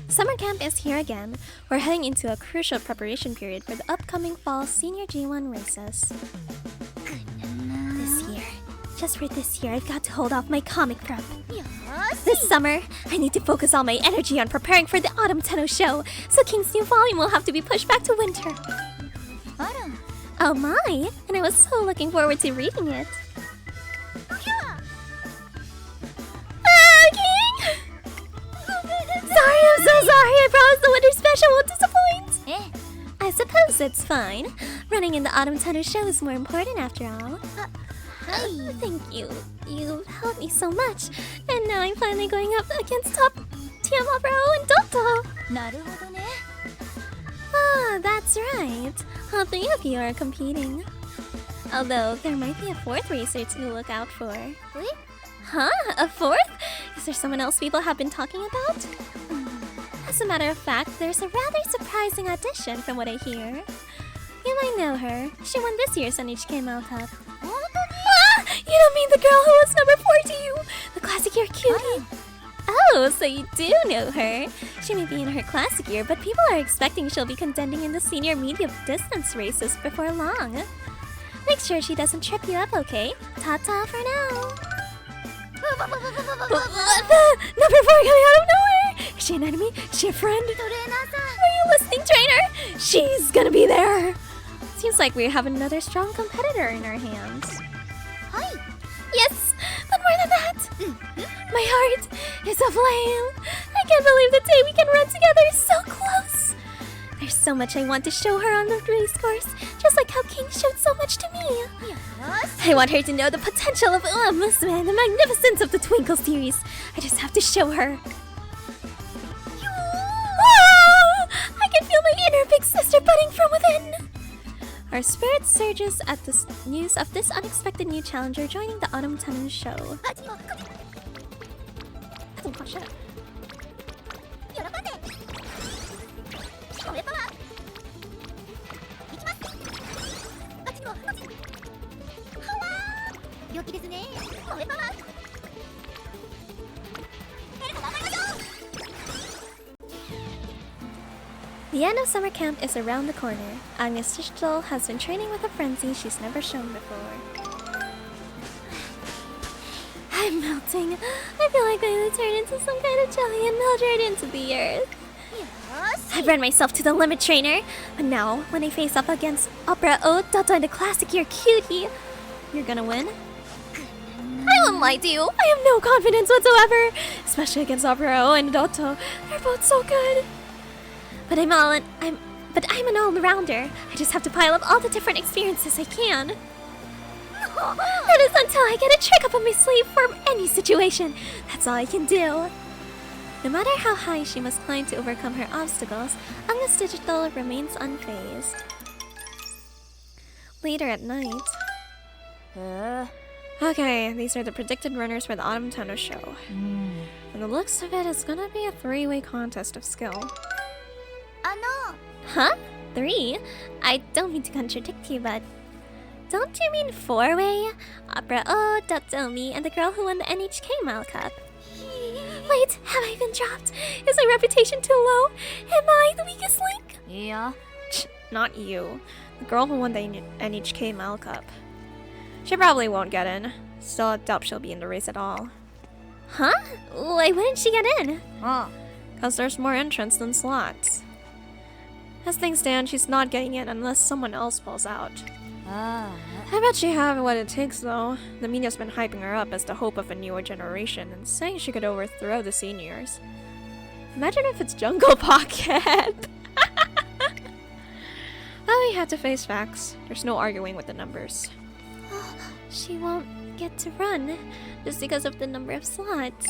Summer camp is here again. We're heading into a crucial preparation period for the upcoming fall senior G1 races. This year, just for this year, I've got to hold off my comic prep. This summer, I need to focus all my energy on preparing for the Autumn Tenno Show, so King's new volume will have to be pushed back to winter. Oh my, and I was so looking forward to reading it. Sorry, I'm so sorry. I promise the winter special won't disappoint. I suppose it's fine. Running in the Autumn Tenno Show is more important after all. Thank you. You've helped me so much. And now I'm finally going up against top TM Opera and Doto. Ah, that's right. All three of you are competing. Although there might be a fourth racer to look out for. Huh? A fourth? Is there someone else people have been talking about? As a matter of fact, there's a rather surprising audition from what I hear. You might know her. She won this year's NHK Male Cup. Ah! You don't mean the girl who was number 4 to you! The classic year cutie! Oh, so you do know her. She may be in her classic year, but people are expecting she'll be contending in the senior medium distance races before long. Make sure she doesn't trip you up, okay? Ta-ta for now! Number 4 coming out of nowhere! Is she an enemy? Is she a friend? Are you listening, trainer? She's gonna be there! Seems like we have another strong competitor in our hands. Yes, but more than that! My heart is aflame! I can't believe the day we can run together so close! There's so much I want to show her on the race course, just like how King showed so much to me. I want her to know the potential of Musume and the magnificence of the Twinkle series. I just have to show her. Oh, I can feel my inner big sister budding from within. Our spirit surges at the news of this unexpected new challenger joining the Autumn Tenno Show. Oh, shut up. The end of summer camp is around the corner. Agnes has been training with a frenzy she's never shown before. I'm melting. I feel like I'm going to turn into some kind of jelly and melt right into the earth. I've run myself to the limit, trainer. But now, when I face up against Opera O, Dotto, and the classic year cutie, you're gonna win? I won't lie to you. I have no confidence whatsoever, especially against Opera O and Dotto. They're both so good. But I'm an all-rounder. I just have to pile up all the different experiences I can. That is until I get a trick up on my sleeve for any situation. That's all I can do. No matter how high she must climb to overcome her obstacles, Agnes Digital remains unfazed. Later at night... Okay, these are the predicted runners for the Autumn Tenno show. And the looks of it is gonna be a three-way contest of skill. Huh? 3? I don't mean to contradict you, but... Don't you mean 4-way? Opera O, Dotto, me, and the girl who won the NHK Mile Cup. Wait, have I been dropped? Is my reputation too low? Am I the weakest link? Yeah. Not you. The girl who won the NHK Mile Cup. She probably won't get in. Still, I doubt she'll be in the race at all. Huh? Why wouldn't she get in? Because there's more entrants than slots. As things stand, she's not getting in unless someone else pulls out. I bet she have what it takes, though. The media's been hyping her up as the hope of a newer generation and saying she could overthrow the seniors. Imagine if it's Jungle Pocket! Well, we had to face facts. There's no arguing with the numbers. She won't get to run just because of the number of slots.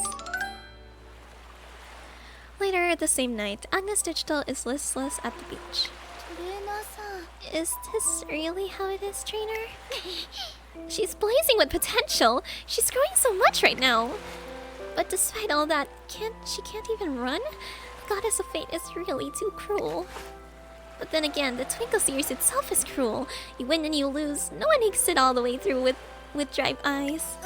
Later the same night, Agnes Digital is listless at the beach. Is this really how it is, trainer? She's blazing with potential. She's growing so much right now. But despite all that, she can't even run? The goddess of fate is really too cruel. But then again, the Twinkle series itself is cruel. You win and you lose. No one makes it all the way through with dry eyes.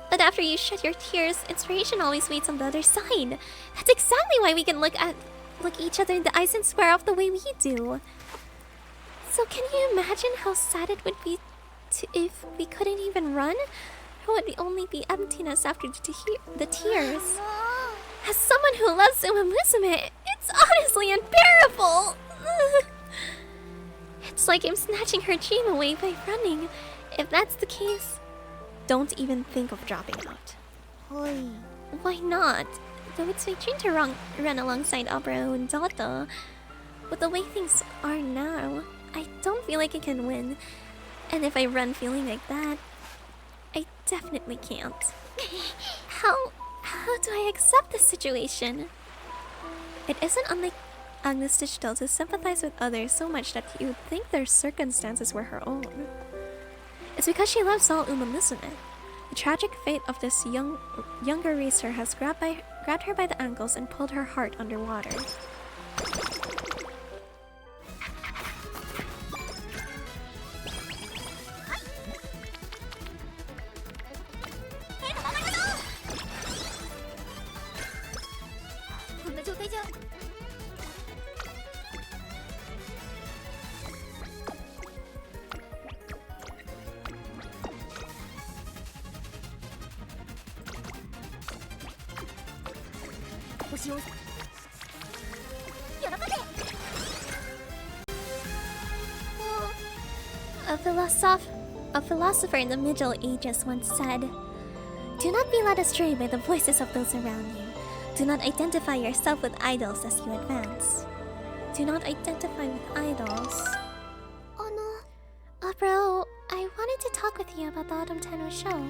But after you shed your tears, inspiration always waits on the other side. That's exactly why we can look each other in the eyes and swear off the way we do. So can you imagine how sad it would be if we couldn't even run? There would only be emptiness after the tears. As someone who loves Musume, it's honestly unbearable. It's like I'm snatching her dream away by running. If that's the case, don't even think of dropping out. Why not? Though it's my dream to run alongside Opera and Dotto. But the way things are now, I don't feel like I can win. And if I run feeling like that, I definitely can't. How do I accept this situation? It isn't unlike Agnes Digital to sympathize with others so much that you would think their circumstances were her own. It's because she loves all Musume. The tragic fate of this younger racer has grabbed her by the ankles and pulled her heart underwater. A philosopher in the Middle Ages once said, "Do not be led astray by the voices of those around you. Do not identify yourself with idols as you advance." Do not identify with idols. Oh no. Bro, I wanted to talk with you about the Autumn Tenno show.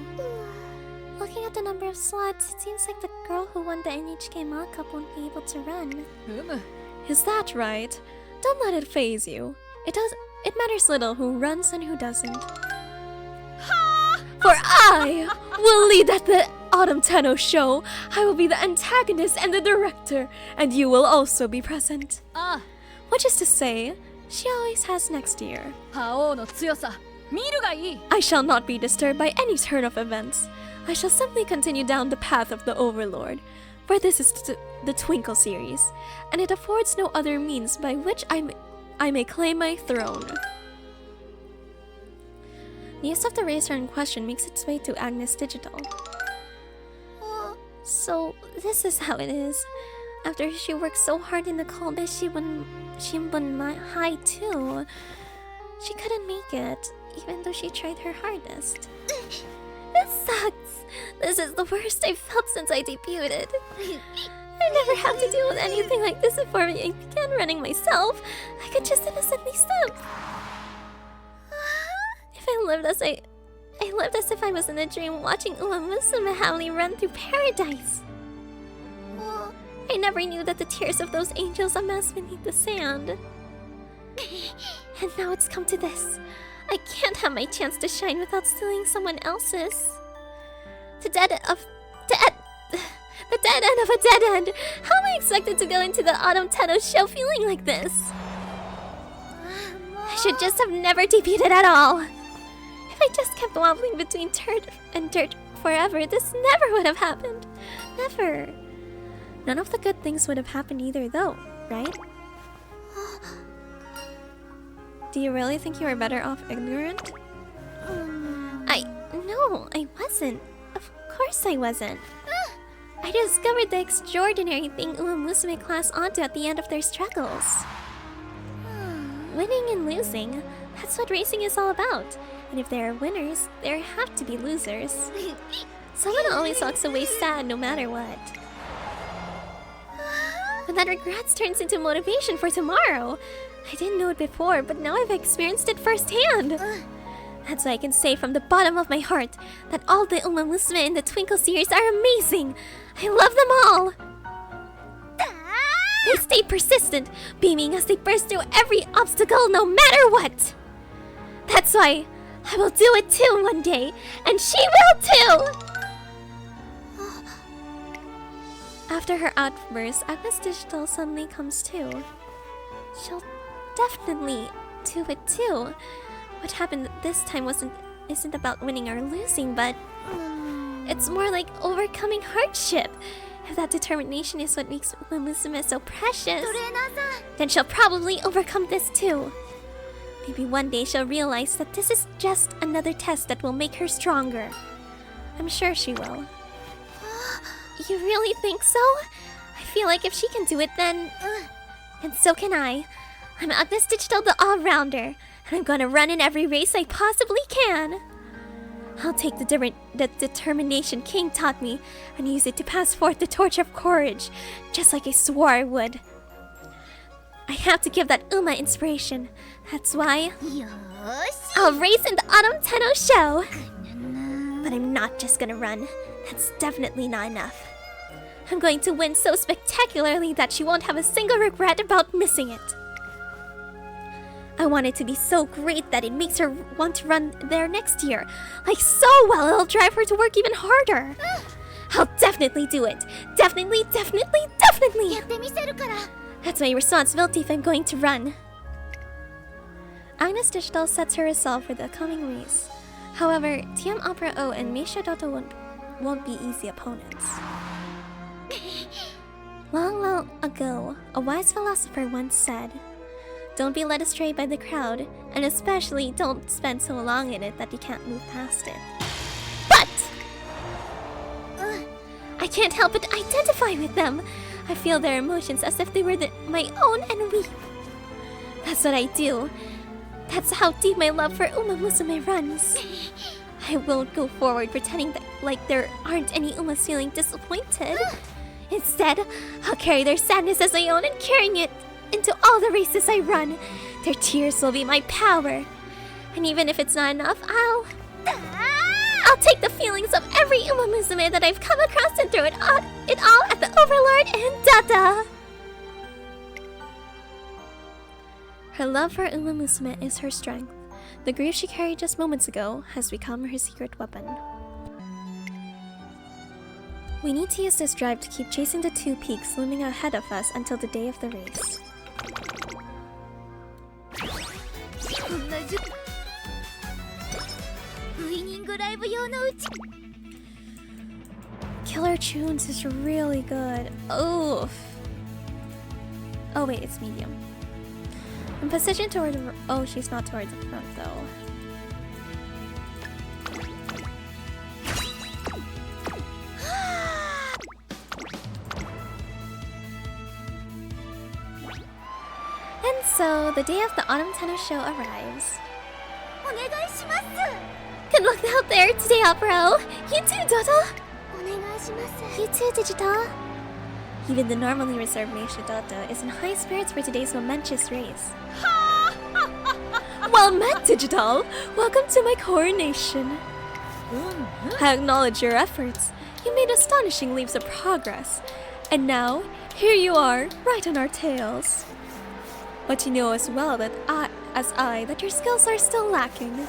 Looking at the number of slots, it seems like the girl who won the NHK Mile Cup won't be able to run. Is that right? Don't let it faze you. It matters little who runs and who doesn't. For I will lead at the Autumn Tenno show. I will be the antagonist and the director, and you will also be present. Which is to say, she always has next year. I shall not be disturbed by any turn of events. I shall simply continue down the path of the Overlord, for this is the Twinkle series, and it affords no other means by which I may claim my throne. News of the racer in question makes its way to Agnes Digital. So, this is how it is. After she worked so hard in the cold, Shimbun High too. She couldn't make it, even though she tried her hardest. This sucks. This is the worst I've felt since I debuted. I never had to deal with anything like this before I began running myself. I could just innocently slip. If I lived as if I was in a dream, watching Musume happily run through paradise. I never knew that the tears of those angels amassed beneath the sand. And now it's come to this. I can't have my chance to shine without stealing someone else's. The dead end of a dead end. How am I expected to go into the Autumn Tenno show feeling like this? I should just have never debuted at all. If I just kept wobbling between dirt and dirt forever, this never would have happened. Never. None of the good things would have happened either, though, right? Do you really think you were better off ignorant? No, I wasn't. Of course I wasn't. I discovered the extraordinary thing Musume class onto at the end of their struggles. Winning and losing, that's what racing is all about. And if there are winners, there have to be losers. Someone always walks away sad no matter what. But that regrets turns into motivation for tomorrow. I didn't know it before, but now I've experienced it firsthand. That's why I can say from the bottom of my heart that all the Musume in the Twinkle series are amazing. I love them all. They stay persistent, beaming as they burst through every obstacle no matter what. That's why I will do it too one day, and she will too! After her outburst, Agnes Digital suddenly comes to. She'll definitely do it too. What happened this time isn't about winning or losing, but it's more like overcoming hardship. If that determination is what makes Musume so precious, then she'll probably overcome this too. Maybe one day she'll realize that this is just another test that will make her stronger. I'm sure she will. You really think so? I feel like if she can do it, then... And so can I. I'm Agnes Digital, the all-rounder, and I'm gonna run in every race I possibly can. I'll take the determination King taught me and use it to pass forth the torch of courage, just like I swore I would. I have to give that Uma inspiration. That's why I'll race in the Autumn Tenno show. But I'm not just gonna run. That's definitely not enough. I'm going to win so spectacularly that she won't have a single regret about missing it. I want it to be so great that it makes her want to run there next year. Like so well, it'll drive her to work even harder. I'll definitely do it. Definitely. That's my responsibility if I'm going to run. Agnes Digital sets her resolve for the coming race. However, TM Opera O and Meisha Dotto won't be easy opponents. Long ago, a wise philosopher once said, "Don't be led astray by the crowd, and especially don't spend so long in it that you can't move past it." But I can't help but identify with them. I feel their emotions as if they were my own and weep. That's what I do. That's how deep my love for Musume runs. I won't go forward pretending that like there aren't any Umas feeling disappointed. Instead, I'll carry their sadness as my own and carrying it into all the races I run. Their tears will be my power. And even if it's not enough, I'll take the feelings of every Musume that I've come across and throw it all at the Overlord and Dada. Her love for Musume is her strength. The grief she carried just moments ago has become her secret weapon. We need to use this drive to keep chasing the two peaks looming ahead of us until the day of the race. Killer Tunes is really good. Oof. Oh wait, it's medium. I'm positioned toward the... Oh, she's not towards the front though. So, the day of the Autumn Tenno show arrives. お願いします。 Good luck out there today, Opero! You too, Dodo! お願いします。 You too, Digital! Even the normally reserved Meisha Dodo is in high spirits for today's momentous race. Well met, Digital! Welcome to my coronation. I acknowledge your efforts. You made astonishing leaps of progress. And now, here you are, right on our tails. But you know as well that that your skills are still lacking.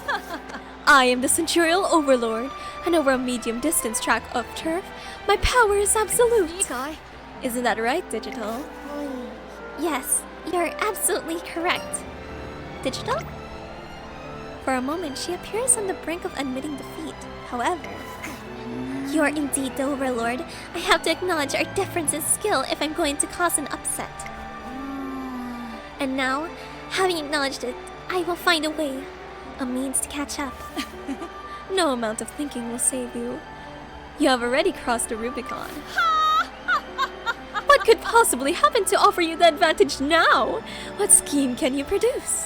I am the Centurial Overlord, and over a medium distance track of turf, my power is absolute. Isn't that right, Digital? Yes, you're absolutely correct. Digital? For a moment, she appears on the brink of admitting defeat. However, you're indeed the Overlord. I have to acknowledge our difference in skill if I'm going to cause an upset. And now, having acknowledged it, I will find a way, a means to catch up. No amount of thinking will save you. You have already crossed the Rubicon. What could possibly happen to offer you the advantage now? What scheme can you produce?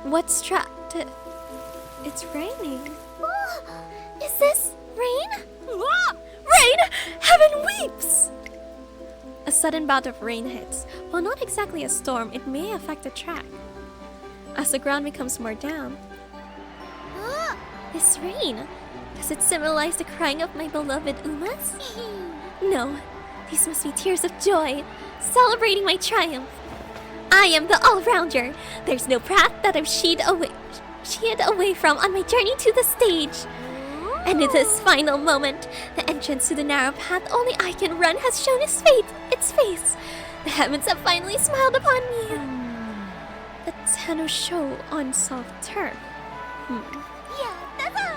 What's trapped? It's raining. Is this rain? Rain! Heaven weeps! A sudden bout of rain hits. While not exactly a storm, it may affect the track. As the ground becomes more damp. This rain, does it symbolize the crying of my beloved Umas? No, these must be tears of joy, celebrating my triumph. I am the all-rounder. There's no path that I've sheed away from on my journey to the stage. And in this final moment, the entrance to the narrow path only I can run has shown its face. The heavens have finally smiled upon me. The Tenno show on soft turf.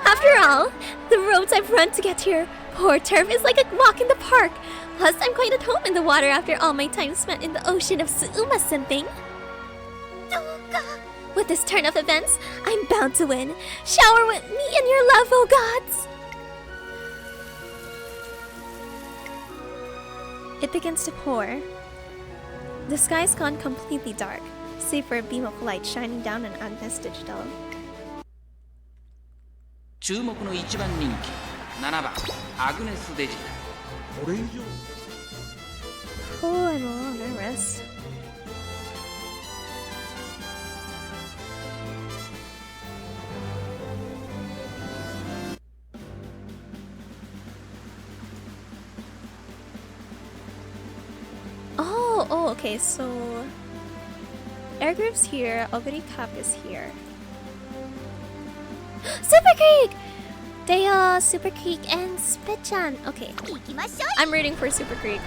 After all, the roads I've run to get here, poor turf is like a walk in the park. Plus, I'm quite at home in the water after all my time spent in the ocean of Suuma-sensing. With this turn of events, I'm bound to win. Shower with me in your love, oh gods! It begins to pour. The sky's gone completely dark, save for a beam of light shining down on Agnes Digital. 注目の一番人気7番アグネスデジタル。これ以上 Oh, I'm a little nervous. Oh, okay, so Air Group's here, Oguri Cup is here. Super Creek! Deo, Super Creek, and Spitchan. Okay, 行きましょ I'm rooting for Super Creek.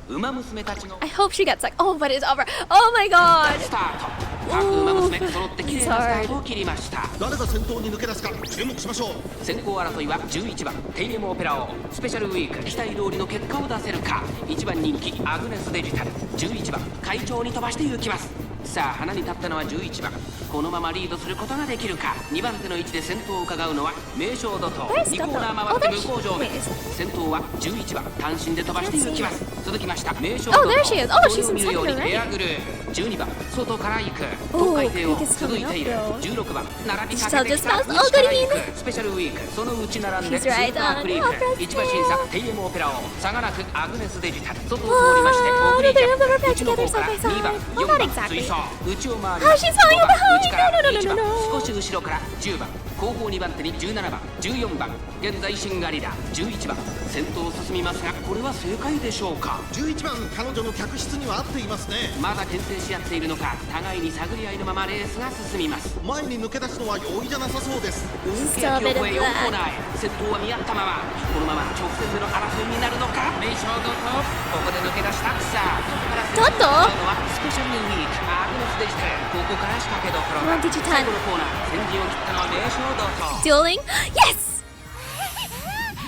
馬娘たちの I hope she gets like, oh, but it's over. Oh my god! スタート。各馬娘揃って綺麗なスタートを切りました。誰が先頭に抜け出すか注目しましょう。先行争いは11番テイエムオペラ王スペシャルウィーク期待通りの結果を出せるか。1番人気アグネスデジタル11番会長に飛ばして行きます。さあ花に立ったのは11番。このままリードすることができるか。2番手の位置で先頭を伺うのは名将怒涛。2コーナー回って向こう上面。先頭は11番単身で飛ばして行きます。続きました名将怒涛。それを見るようにエアグルー12番外から行く東海帝王続いている16番並びかけてきた内から行くスペシャルウィークその内並んでスーパークリーク1番審査テイエムオペラ王差がなくアグネスデジタル外を通りましてオグリジャン内の方から2番4番追走内を回ります5番内から1番少し後ろから10番後方2番手に17番14番現在シンガリラ11番先頭を進みますがこれは正解でしょうか。11番彼女の客室には合っていますね。まだ検定し合っているのか互いに探り合いのままレースが進みます。前に抜け出すのは容易じゃなさそうです。運慶を越え4コーナーへ先頭は見合ったままこのまま直線での争いになるのか。名将怒涛ここで抜け出したさあ外から先頭を狙うのはスペシャルウィークアグネスデジタルここから仕掛けどころだ最後のコーナー先陣を切ったのは名将怒涛。 Dueling? Yes!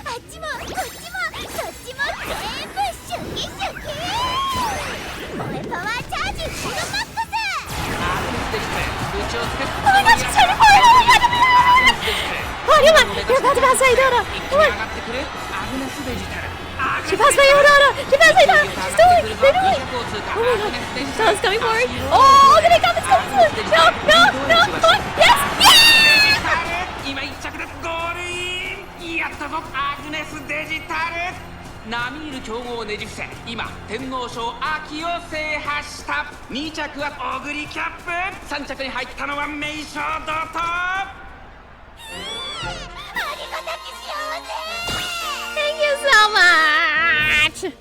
あっちもこっちもそっちも全部シュキシュキ萌えパワーチャージフルマックス。アグネスデジタル内をつけ Oh my god, she's trying to fire! Oh my god! Oh, come on! You're about to pass my daughter! 一気に上がってくるアグネスデジタルアグ She passed by Urara! She passed by Urara! She's doing it! They're doing it! Oh my god! Digital's coming forward! Oh, look at it! It's coming forward! No! No! Come on! Yes! Yeah! 今1着ですゴールインやったぞアグネスデジタル並みいる強豪をねじ伏せ今天皇賞秋を制覇した2着は小栗キャップ3着に入ったのは名将ドトThank you so much!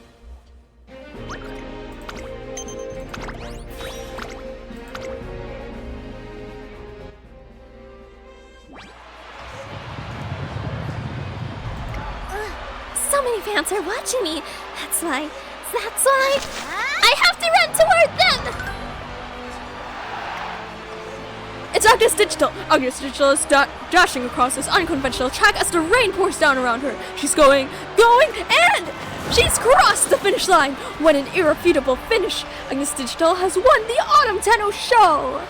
So many fans are watching me. That's why I have to run toward them. It's Agnes Digital. Agnes Digital is dashing across this unconventional track as the rain pours down around her. She's going, and she's crossed the finish line. What an irrefutable finish. Agnes Digital has won the Autumn Tenno show.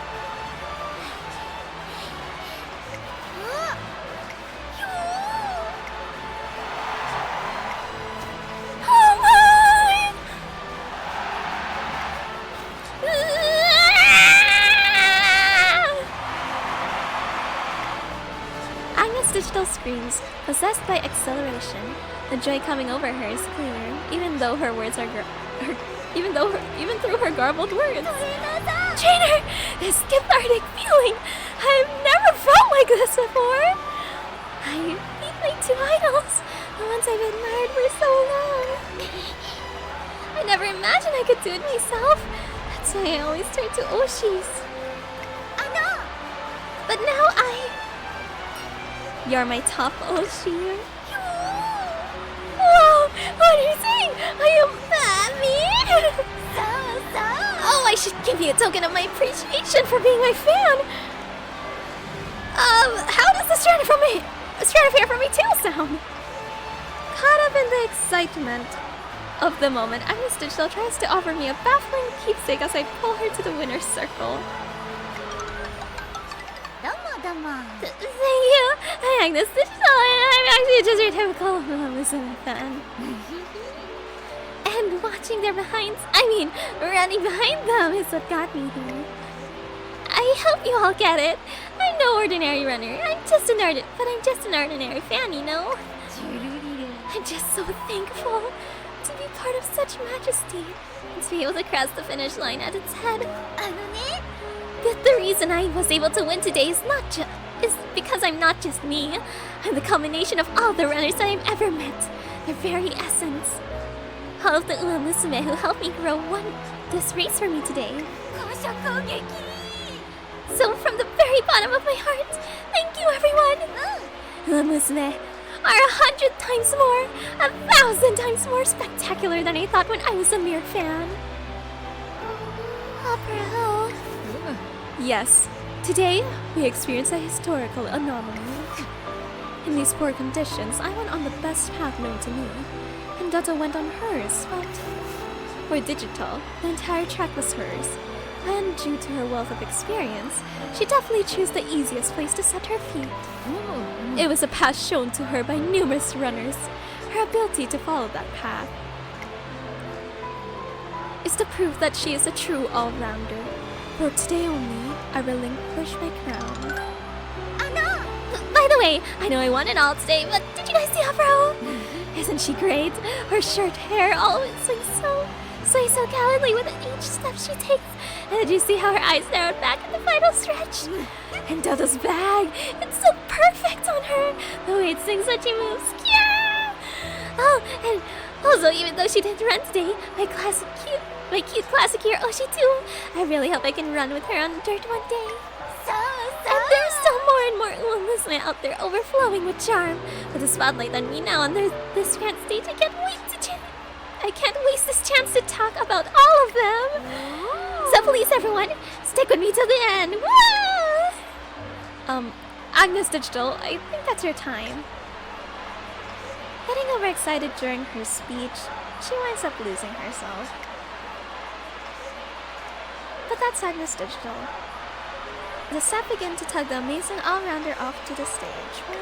Digital screams, possessed by acceleration. The joy coming over her is clear, even though her words are even through her garbled words. Trainer, this cathartic feeling! I've never felt like this before. I meet my two idols, the ones I've admired for so long. I never imagined I could do it myself. That's why I always turn to Oshi's. But now You're my top Oshi. Whoa! What are you saying? Are you mad Oh, I should give you a token of my appreciation for being my fan. How does the stratosphere from my tail sound? Caught up in the excitement of the moment, Agnes Digital tries to offer me a baffling keepsake as I pull her to the winner's circle. Thank you! I'm Agnes Digital, and I'm actually just your typical Musume fan. And watching running behind them is what got me here. I hope you all get it. I'm no ordinary runner. I'm just an ordinary fan, you know? I'm just so thankful to be part of such majesty and to be able to cross the finish line at its head. But the reason I was able to win today is because I'm not just me. I'm the combination of all the runners that I've ever met. Their very essence. All of the Musume who helped me grow won this race for me today. So from the very bottom of my heart, thank you everyone! Musume are 100 times more, 1,000 times more spectacular than I thought when I was a mere fan. Opera. Yes, today we experienced a historical anomaly. In these poor conditions, I went on the best path known to me, and Dota went on hers, but for Digital, the entire track was hers, and due to her wealth of experience, she definitely chose the easiest place to set her feet. It was a path shown to her by numerous runners. Her ability to follow that path is the proof that she is a true all-rounder. For today only, I relinquish my crown. By the way, I know I won it all today, but did you guys see Afro? Isn't she great? Her short hair always sways so gallantly with each step she takes. And did you see how her eyes narrowed back in the final stretch? And Dodo's bag, it's so perfect on her. The way it sings when she moves. Yeah! Oh, and also, even though she didn't run today, my cute classic here, Oshi too. I really hope I can run with her on dirt one day. And there's still more and more Musume out there overflowing with charm. With the spotlight on me now on this grand stage, I can't waste this chance to talk about all of them. So please, everyone, stick with me till the end. Woo! Agnes Digital, I think that's your time. Getting overexcited during her speech, she winds up losing herself. But that's Agnes Digital. The staff begin to tug the amazing all-rounder off to the stage when...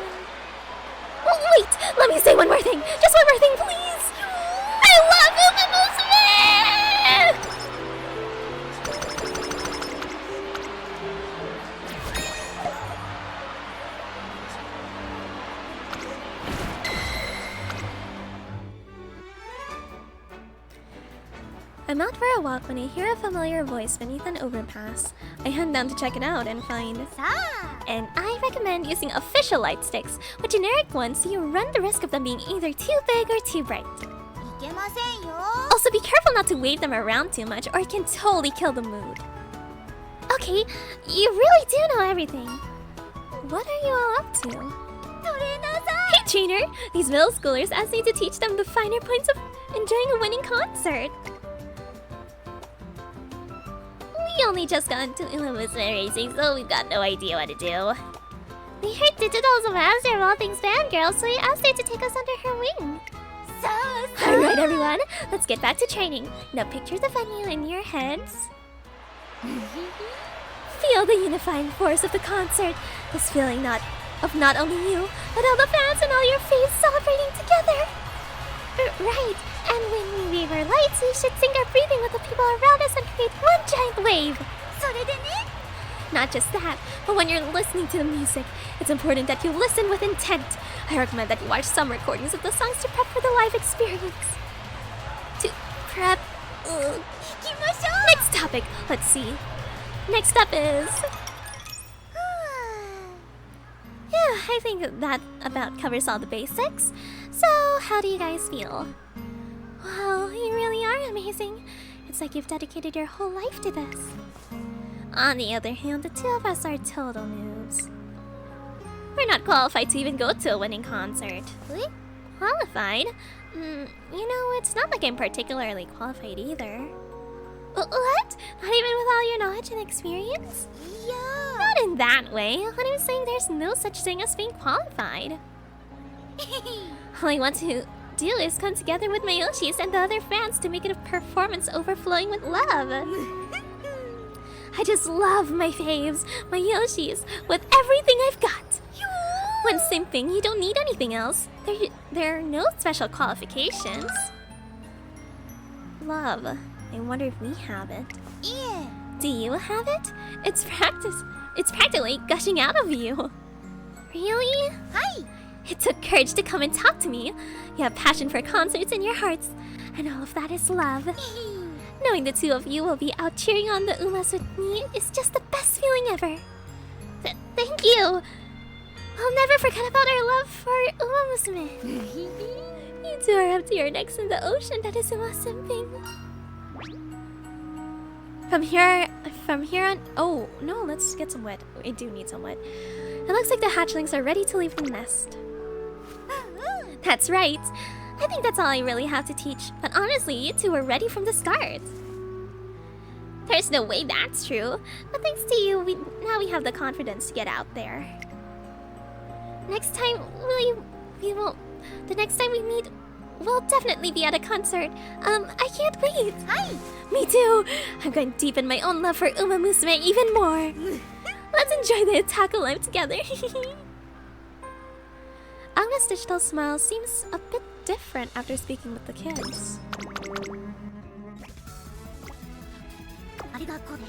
Oh, wait! Let me say one more thing! Just one more thing, please! I'm out for a walk when I hear a familiar voice beneath an overpass. I head down to check it out and find... さあ And I recommend using official light sticks. With generic ones, you run the risk of them being either too big or too bright. いけませんよ Also, be careful not to wave them around too much or it can totally kill the mood. Okay, you really do know everything. What are you all up to? トレーナーさん Hey, trainer! These middle schoolers asked me to teach them the finer points of enjoying a winning concert. We only just got into Musume racing, so we've got no idea what to do. We heard Digital's a master of all things fangirls, so we asked her to take us under her wing. そうそう Alright, everyone, let's get back to training. Now picture the venue in your heads. Feel the unifying force of the concert. This feeling of not only you, but all the fans and all your faves celebrating together. Right, and when we wave our lights, we should sync our breathing with the people around us and create one giant wave. それでね Not just that, but when you're listening to the music, it's important that you listen with intent. I recommend that you watch some recordings of the songs to prep for the live experience. To prep... 行きましょう Next topic, let's see. Next up is... Yeah, I think that about covers all the basics. So, how do you guys feel? Wow, you really are amazing. It's like you've dedicated your whole life to this. On the other hand, the two of us are total noobs. We're not qualified to even go to a winning concert. Eh? Qualified? You know, it's not like I'm particularly qualified either. What? Not even with all your knowledge and experience? いや Not in that way. What I'm saying, there's no such thing as being qualified. All I want to do is come together with my Yoshis and the other fans to make it a performance overflowing with love. I just love my faves, my Yoshis, with everything I've got. When simping, you don't need anything else. There are no special qualifications. Love. I wonder if we have it. いえ Do you have it? It's practically gushing out of you. Really? はい It took courage to come and talk to me. You have passion for concerts in your hearts, and all of that is love. Knowing the two of you will be out cheering on the Umas with me is just the best feeling ever. Thank you. I'll never forget about our love for Uma Musume. You two are up to your necks in the ocean that is Uma simping. From here on... Oh, no, let's get some wet. We do need some wet. It looks like the hatchlings are ready to leave the nest. That's right. I think that's all I really have to teach. But honestly, you two were ready from the start. There's no way that's true. But thanks to you, now we have the confidence to get out there. Next time, the next time we meet, we'll definitely be at a concert. I can't wait. はい Me too. I'm going to deepen my own love for Uma Musume even more. Let's enjoy the Otaku life together. Agnes' digital smile seems a bit different after speaking with the kids. ありがとうね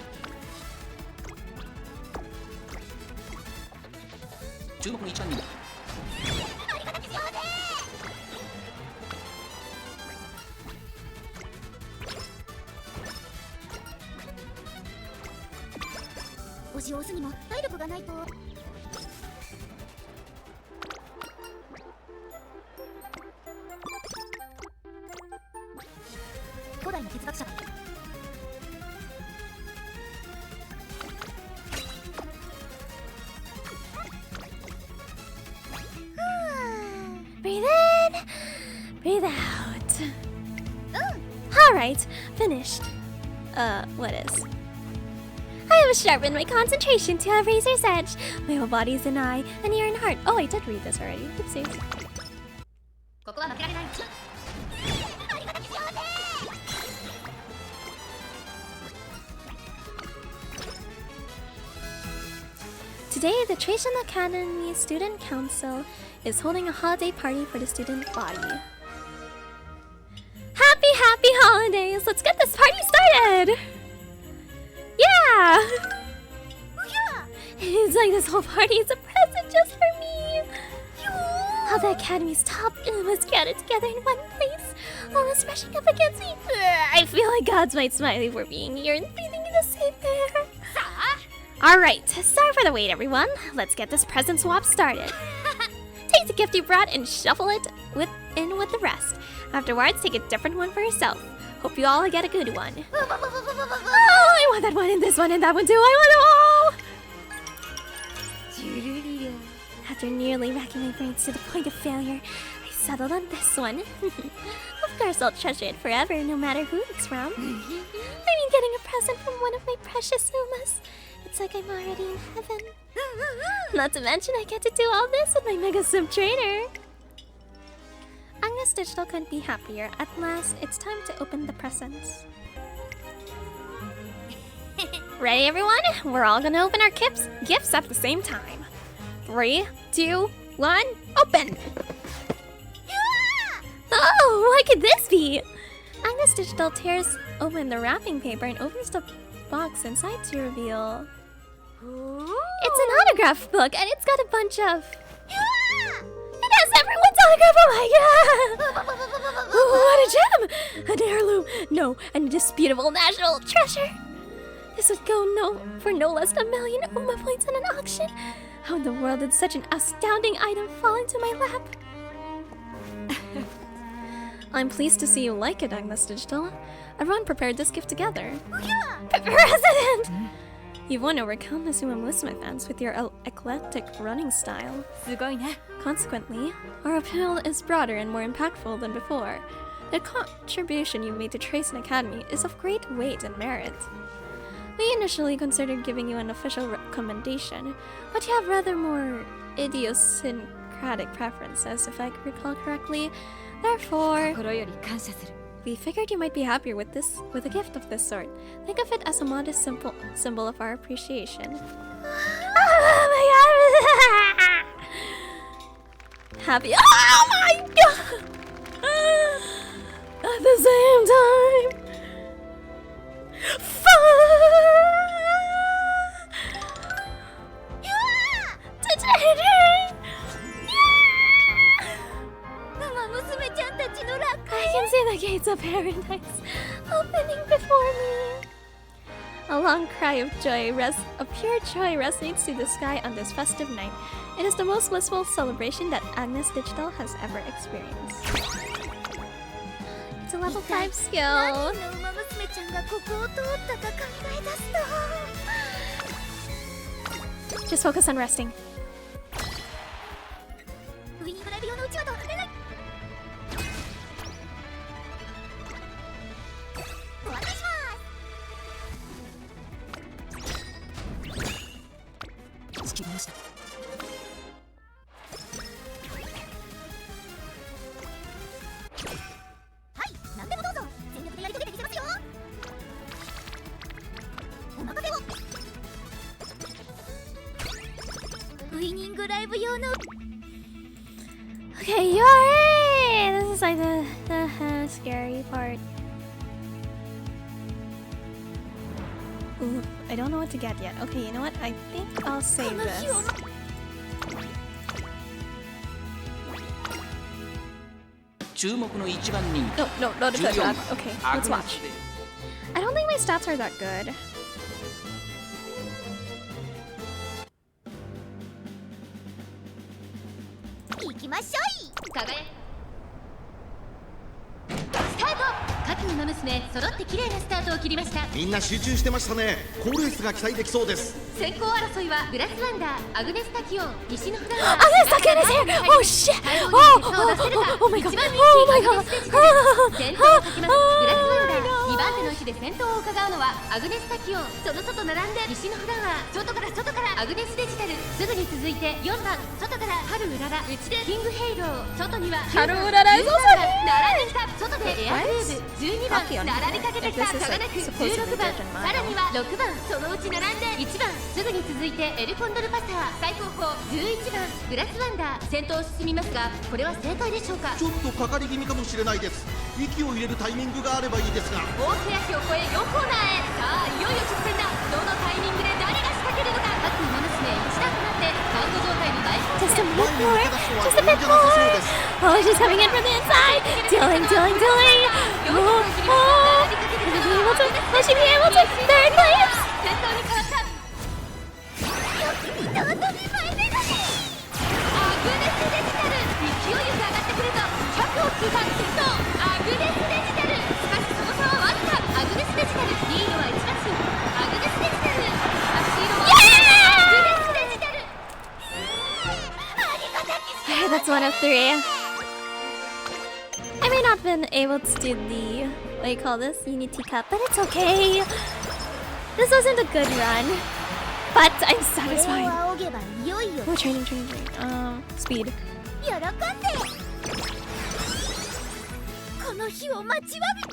注目の一覧にもおしおすにも体力がないと古代の哲学者だ Breathe in, breathe out. Alright, finished. What is? I have sharpened my concentration to a razor's edge. My whole body is an eye, an ear and heart. Oh, I did read this already. Oopsies. ここは負けられない Today, the Trajan Academy Student Council is holding a holiday party for the student body. Happy It's like this whole party is a present just for me. All the Academy's top was gathered together in one place, almost brushing up against me. I feel like God's white smiley for being here and breathing in the same air. Alright, sorry for the wait, everyone. Let's get this present swap started. Take the gift you brought and shuffle it in with the rest. Afterwards, take a different one for yourself. Hope you all get a good one. Oh, I want that one and this one and that one too. I want them all! After nearly racking my brains to the point of failure, I settled on this one. Of course, I'll treasure it forever, no matter who it's from. I mean, getting a present from one of my precious Umas. It's like I'm already in heaven. Not to mention, I get to do all this with my Mega Sim trainer. Agnes Digital couldn't be happier. At last, it's time to open the presents. Ready, everyone? We're all gonna open our gifts at the same time. 3, 2, 1, open! Oh, what could this be? Agnes Digital tears open the wrapping paper and opens the box inside to reveal... It's an autograph book and it's got a bunch of... It has everyone's autograph! Oh my god! What a gem! An heirloom! No, an indisputable national treasure! This would go for no less than 1 million Uma points in an auction. How in the world did such an astounding item fall into my lap? I'm pleased to see you like it, Agnes Digital. Everyone prepared this gift together. President! You've won over countless Musume fans with your eclectic running style. Consequently, our appeal is broader and more impactful than before. The contribution you've made to Tracing Academy is of great weight and merit. We initially considered giving you an official recommendation, but you have rather more idiosyncratic preferences, if I recall correctly. Therefore, we figured you might be happier with a gift of this sort. Think of it as a modest symbol of our appreciation. Oh my god! Happy. Oh my god! At the same time. I can see the gates of paradise opening before me. A long cry of joy, of pure joy, resonates through the sky on this festive night. It is the most blissful celebration that Agnes Digital has ever experienced. It's a level 5 skill. Just focus on resting. Okay, yay! This is like the scary part. Ooh, I don't know what to get yet. Okay, you know what? I think I'll save this. No, not the first one. Okay, let's watch. I don't think my stats are that good.みんな集中してましたね。好レースが期待できそうです。先行争いはブラスワンダー、アグネスタキオン、西のフラワー。Agnes Takion is here! Oh shit! Oh my god! Oh my god! 先頭をかけます。ブラスワンダー、2番手の位置で先頭を伺うのはアグネスタキオン。その外並んで西のフラワー、外からアグネスデジタル。すぐに続いて4番、外から春うらら、内でキングヘイロー。外には春うらら、並んできた。外でエアグルーブ、12番、並びかけてきた。差がなく16番、さらには6番、そのうち並んで1番、すぐに続いてエルコンドルパサー、最高峰11番、グラスワンダー。先頭を進みますが、これは正解でしょうか。ちょっとかかり気味かもしれないです。息を入れるタイミングがあればいいですが。大手足を越え4コーナーへ。さあいよいよ直線だ。どのタイミング Oh, she's coming in from the inside. Dueling. Oh, will she be able to? Third place. 先頭に変わった。アグネスデジタル、勢いよく上がってくると100を通過。先頭アグネスデジタル、しかしその差はわずか。アグネスデジタル、リードは1マス。アグネスデジタル、足色はアグネスデジタル。That's 1 of 3. I may not have been able to do the, what do you call this? Unity Cup, but it's okay. This wasn't a good run, but I'm satisfied. Oh, training. Speed. この日を待ちわび。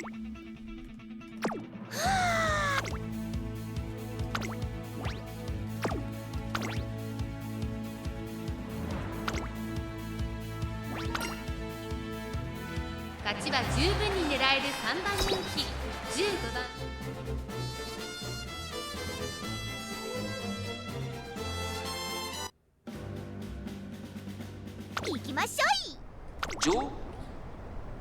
勝ちは十分に狙える3番人気15番。行きましょう。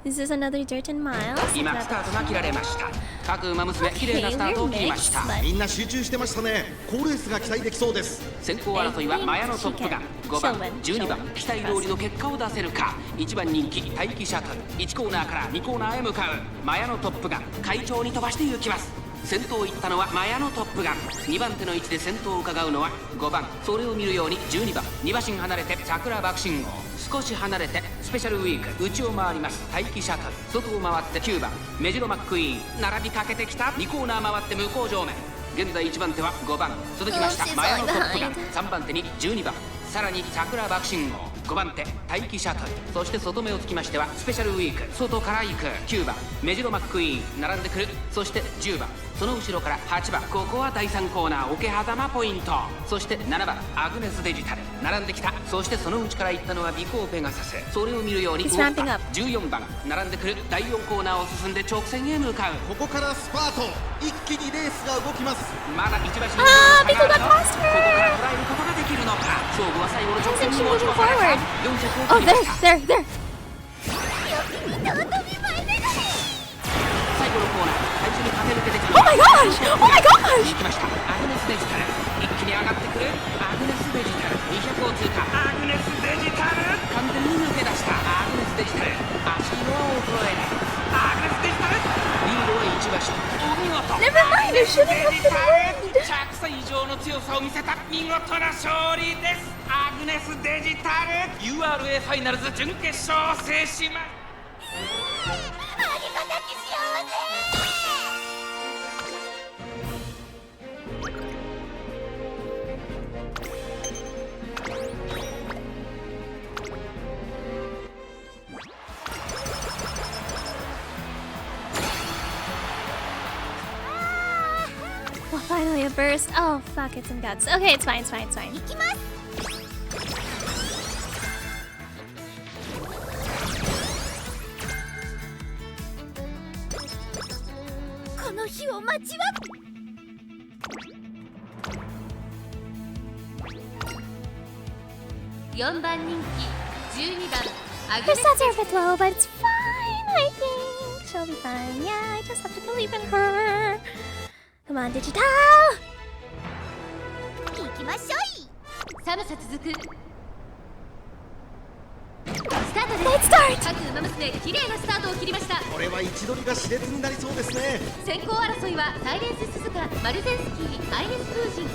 This is another dirt and miles. 今スタートが切られました。各馬娘綺麗なスタートを切りました。みんな集中してましたね。好レースが期待できそうです。先行争いはマヤのトップガン、5番12番期待通りの結果を出せるか。1番人気待機シャトル、1コーナーから2コーナーへ向かう。マヤのトップガン快調に飛ばして行きます。先頭を行ったのはマヤのトップガン。2番手の位置で先頭を伺うのは5番、それを見るように12番、2馬身離れて桜爆信号、少し離れてスペシャルウィーク、内を回ります待機シャトル、外を回って9番メジロマックイーン、並びかけてきた。2コーナー回って向こう上面。現在1番手は5番、続きましたマヤのトップガン。3番手に12番、さらに桜爆信号、5番手待機シャトル、そして外目をつきましてはスペシャルウィーク、外から行く9番メジロマックイーン、並んでくる。そして10番、その後ろから8番、ここは第3コーナー桶狭間ポイント。そして7番アグネスデジタル、並んできた。そしてその内から行ったのはビコーペガサス、それを見るように14番、並んでくる。第4コーナーを進んで直線へ向かう。ここからスパート、一気にレースが動きます。まだ1馬身の差があるが、ここから捉えることができるのか。勝負は最後の直線に持ち越された。400を切りました。 there. 最後のコーナー、最初に駆け抜けてきた。 Oh my gosh! 行きましたアグネスデジタル、一気に上がってくる。アグネスデジタル200を通過。アグネスデジタル完全に抜け出した。アグネスデジタル、足色は衰えない。アグネスデジタルリードは1馬身、お見事。 Never mind, it shouldn't have been wind. 100歳以上の強さを見せた見事な勝利です。アグネスデジタル URA ファイナルズ準決勝を制します。Well, finally a burst. Oh, fuck, it's some guts. Okay, it's fine. 行きます。この日を待ちわび。4番人気12番アグ Her ネス。 stats are a bit low, but it's fine, I think. She'll be fine. Yeah, I just have to believe in her. Come on, Digital! 行きましょい。寒さ続く。スタートです。 Let's start! 各馬娘綺麗なスタートを切りました。これは位置取りが熾烈になりそうですね。先行争いはサイレンススズカ、マルゼンスキー、アイネス風神。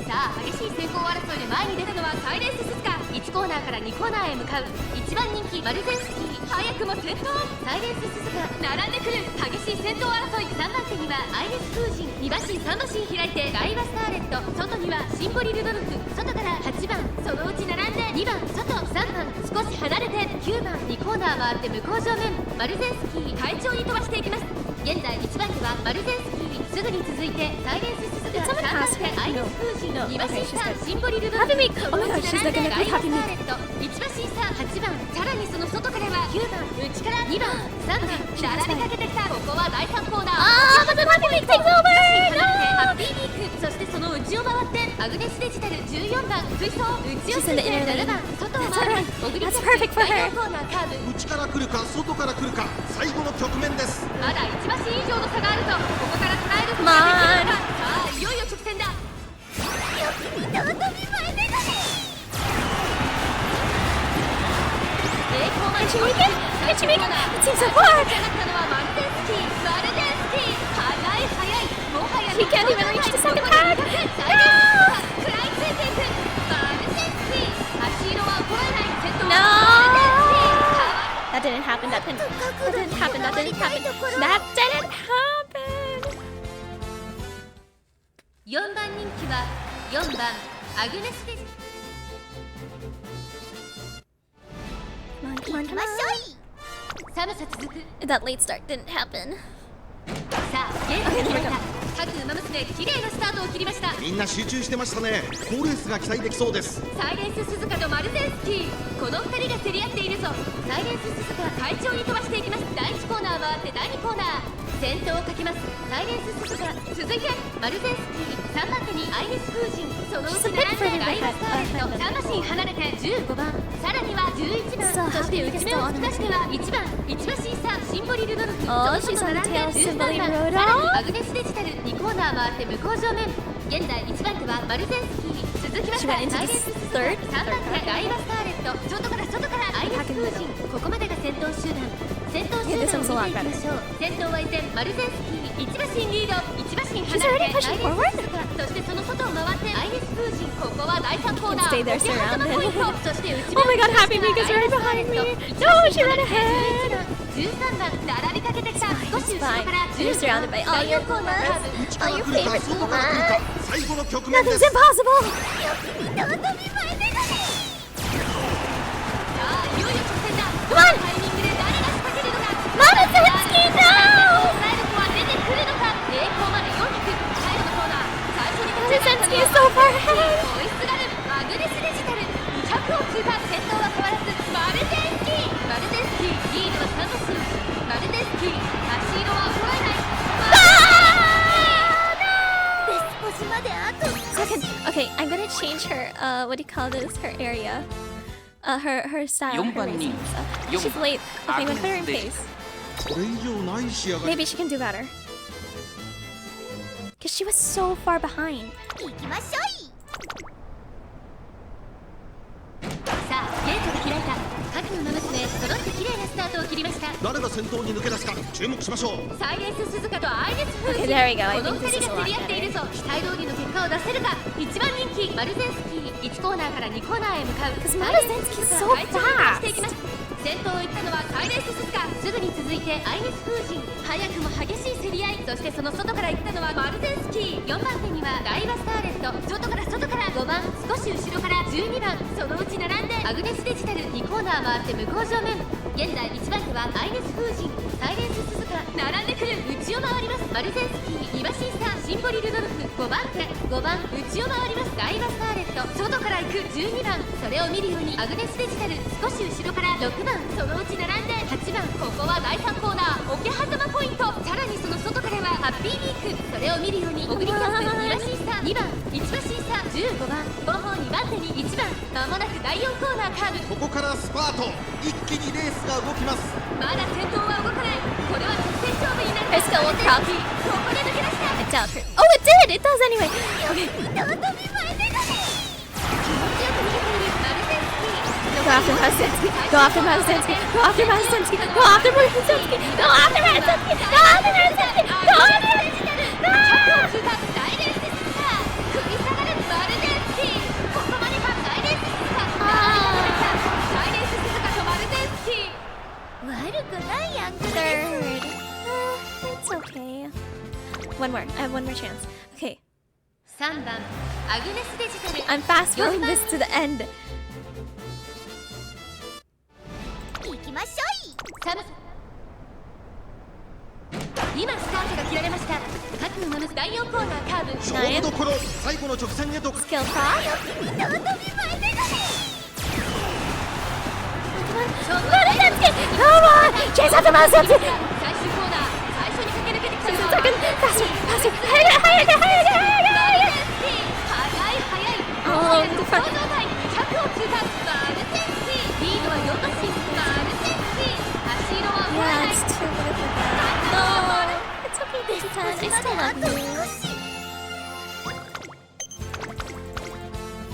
さあ激しい先行争いで前に出たのはサイレンススズカ。1コーナーから2コーナーへ向かう。1番人気マルゼンスキー、早くも先頭。サイレンススズカ並んでくる。激しい先頭争い。3番手にはアイネス風神、2馬身3馬身開いてダイワスターレット、外にはシンボリルドルフ、外から8番、そのうち並んで2番、外3番、少し離れて9番、2コーナー回って向こう正面。マルゼンスキー快調に飛ばしていきます。現在1番手はマルゼンスキー、すぐに続いてサイレンススズ Did someone pass her? アイネ No. ス風神 No. 2馬 Okay, 審 she's 査 good. シンボリルド Happy Meek! Oh my gosh, she's not gonna be Happy Meek. 1馬審査8番、さらにその外からは9番、内から2番、3番並びかけてきた。ここは第3コーナー。Ah, but then Happy Meek takes over! ハッピーウィーク、そしてその内を回ってアグネスデジタル14番追走、内をついて7番外を回る小栗キャッチ第4コーナーカーブ。内から来るか外から来るか最後の局面です。まだ1馬身以上の差があると、ここから捉えることまあができるのか。さあいよいよ直線だ。栄光まで Can she make it? Can she make it? It seems so 上 far! がったのはマルゼンスキー、マルゼンスキー、速い速い、もはや He can't even reach the second ここで tag. 食らいついていくマルゼンスキー、足色は衰えない。先頭 No! はマルゼンスキー。 That didn't happen. That didn't happen. That didn't happen. That didn't happen. 4番人気は4番アグネスデジ。 Come on, come on, come on. 寒さ続く。 That late start didn't happen. さあゲームが決まった。各馬娘綺麗なスタートを切りました。みんな集中してましたね。好レースが期待できそうです。サイレンス鈴鹿とマルゼンスキー、この2人が競り合っているぞ。サイレンス鈴鹿快調に飛ばしていきます。第1コーナー回って第2コーナー先頭をかけます。サイレンス鈴鹿、続いてマルゼンスキー、3番手にアイネス風神、そのうち並んでライバスターレット、3馬身離れて15番、さらには11番、そして内目を突き出しては1番、1馬身差シンボリルドルフ、 Oh, その she's 外 on 並 the んで tail, 13番、 Symbol さ Road. らにアグネスデジタル2コーナー回って向こう上面。現在1番手はマルゼンスキー、続きまし She た went into サイ the レンス鈴鹿、 third. 3番手ライバスターレット、外からアイネス風神、ここまでが先頭集団。先頭集 Yeah, this 団を one's a 見 lot ていきましょう。先頭は依然マルゼンスキー、1馬身リード、1馬身 She's 離 already れて pushing アイネス forward. 鈴鹿、そしてその外を回ってアイネス風神、ここは第3コーナ Stay ー there 桶狭間ポイント、そして内目 Oh my god, Happy Meek is right behind me. No, she ran ahead. 13番並びかけてきた。少し後ろ fine. から You're 10番 surrounded by all 第 your 4コーナーカーブ。内から来るか favorite 外から来るか最後の局面で Nothing's す。 impossible. さあいよいよ直線だ。 Come on. タイミングで誰が仕掛けるのか。マルゼンスキー no! 抑える子は出てくるのか。栄光まで400、最後のコーナー、最初に Marzensky is so far ahead. 追いすがるアグネスデジタル、200を通過。先頭は変わらずマルゼンスキー、マルゼンスキーリードは3馬身、マルゼンスキー足色は衰えない。 Second. Okay, I'm gonna change her. What do you call this? Her area. Her style. Her 4番人 racing stuff. 4 She's late. Okay, I'm gonna put her in pace. これ以上ない視野が Maybe she can do better. Cause she was so far behind. さあゲートが開いた。各の馬娘揃って綺麗なスタートを切りました。誰が先頭に抜け出すか注目しましょう。サイレンス鈴鹿とアイネス風神、 Okay, there we go. I この think 2 this 人 is a が lot 競り合っている better. ぞ。期待通りの結果を出せるか。1番人気マルゼンスキー、1コーナーから2コーナーへ向かう。 Because Marzensky is so 快調に飛ばしていきます。 fast. 先頭を行ったのはサイレンス鈴鹿、すぐに続いてアイネス風神、早くも激しい競り合い。そしてその外から行ったのはマルゼンスキー、4番手にはダイワスターレット、外から5番、少し後ろから12番、そのうち並んでアグネスデジタル2コーナー回って向こう正面。現在1番手はアイネス風神、サイレンス鈴鹿、並んでくる内を回ります。マルゼンスキー、2馬身差シンボリルドルフ、5番手5番内を回ります。ダイワスターレット、外から行く12番、それを見るようにアグネスデジタル、少し後ろから6番、そのうち並んで8番、ここは第3コーナー桶狭間ポイント。さらにその外からはハッピーウィーク、それを見るようにオグリキャップ、2馬身差2番、1馬身差15番、後方2番手に1番、まもなく第4コーナーカーブ。ここからスパート、一気にレースが動きます。まだ先頭は動かない。これは直線勝負になる。 I still won't count. ここで抜け出した。 I doubt her. Oh, it did! It does anyway. Okay. 気持ちよく逃げているマルゼンスキー。 Go after Marzensky. Go after Marzensky. Go after Marzensky. Go after Marzensky. Go after Marzensky. Go after Marzensky. Go after Marzensky. 通過サイレンス鈴鹿、食い下がるマルゼンスキー。ここまではサイレンス鈴鹿、サイレンス鈴鹿とマルゼンスキー。悪くないやん。 Third. It's okay. One more. I have one more chance. Okay. 3番アグネスデジタル。 I'm fast forwarding this to the end. 行きましょい。4今スタートが切られました。各馬の第4コーナーカーブ。勝負どころ、最後の直線へと。 Skill cross. Come on! Chase after Mouse! 最終コーナー、最初に駆け抜けてきたのは Second, faster, faster! Higher! 速い Oh, the front. 100を通過。マルセンシリードは4馬身。マルセンシ足色は終わら Yeah, ない。 it's too good for that. No! It's okay, this time. I still love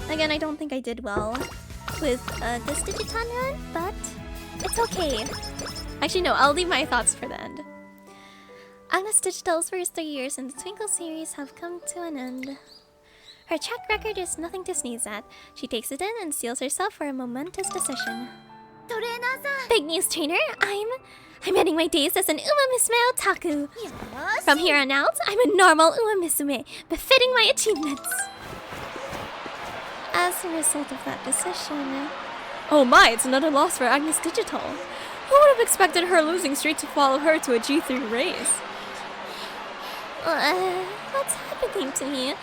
you. Again, I don't think I did well with this Digiton run, but it's okay. Actually, no, I'll leave my thoughts for the end. Agnes Digital's first 3 years in the Twinkle series have come to an end. Her track record is nothing to sneeze at. She takes it in and steels herself for a momentous decision. Big news, trainer! I'm ending my days as an Musume Otaku. From here on out, I'm a normal Musume, befitting my achievements. As a result of that decision... Oh my, it's another loss for Agnes Digital. Who would have expected her losing streak to follow her to a G3 race? What's happening to me?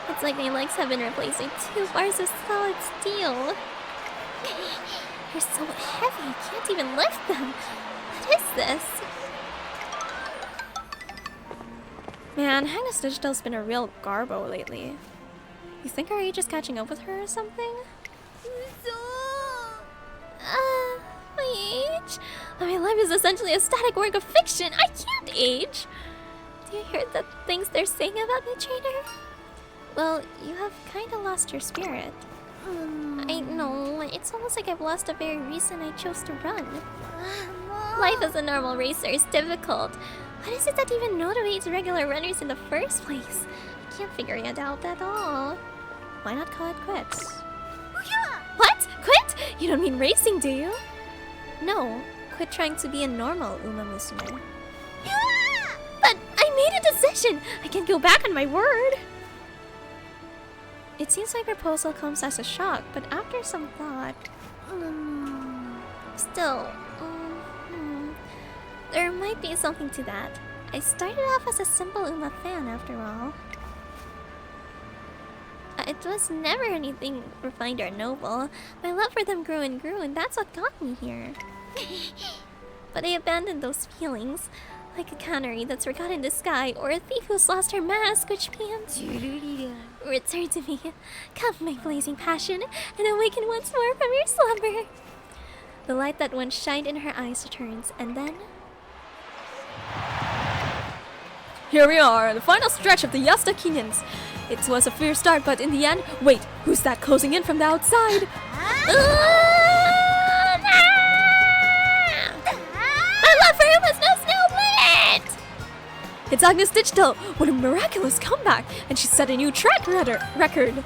It's like my legs have been replaced with 2 bars of solid steel. They're so heavy, I can't even lift them. What is this? Man, Agnes Digital's been a real garbo lately. You think our age is catching up with her or something? My age? My life is essentially a static work of fiction. I can't age. Do you hear the things they're saying about me, trainer? Well, you have kind of lost your spirit. I know. It's almost like I've lost the very reason I chose to run. Life as a normal racer is difficult. What is it that even motivates regular runners in the first place? I can't figure it out at all. Why not call it quits? What? Quit? You don't mean racing, do you? No. Quit trying to be a normal Musume. But I made a decision! I can't go back on my word! It seems my proposal comes as a shock, but after some thought... Still... there might be something to that. I started off as a simple Uma fan after all. It was never anything refined or noble. My love for them grew, and that's what got me here. But I abandoned those feelings, like a canary that's forgotten the sky, or a thief who's lost her mask, which means... Return to me, come my blazing passion, and awaken once more from your slumber. The light that once shined in her eyes returns, and then... Here we are, the final stretch of the Yasuda Kinins. It was a fierce start, but in the end... Wait, who's that closing in from the outside? My love for him has no snow limit! It's Agnes Digital! What a miraculous comeback! And she set a new track record!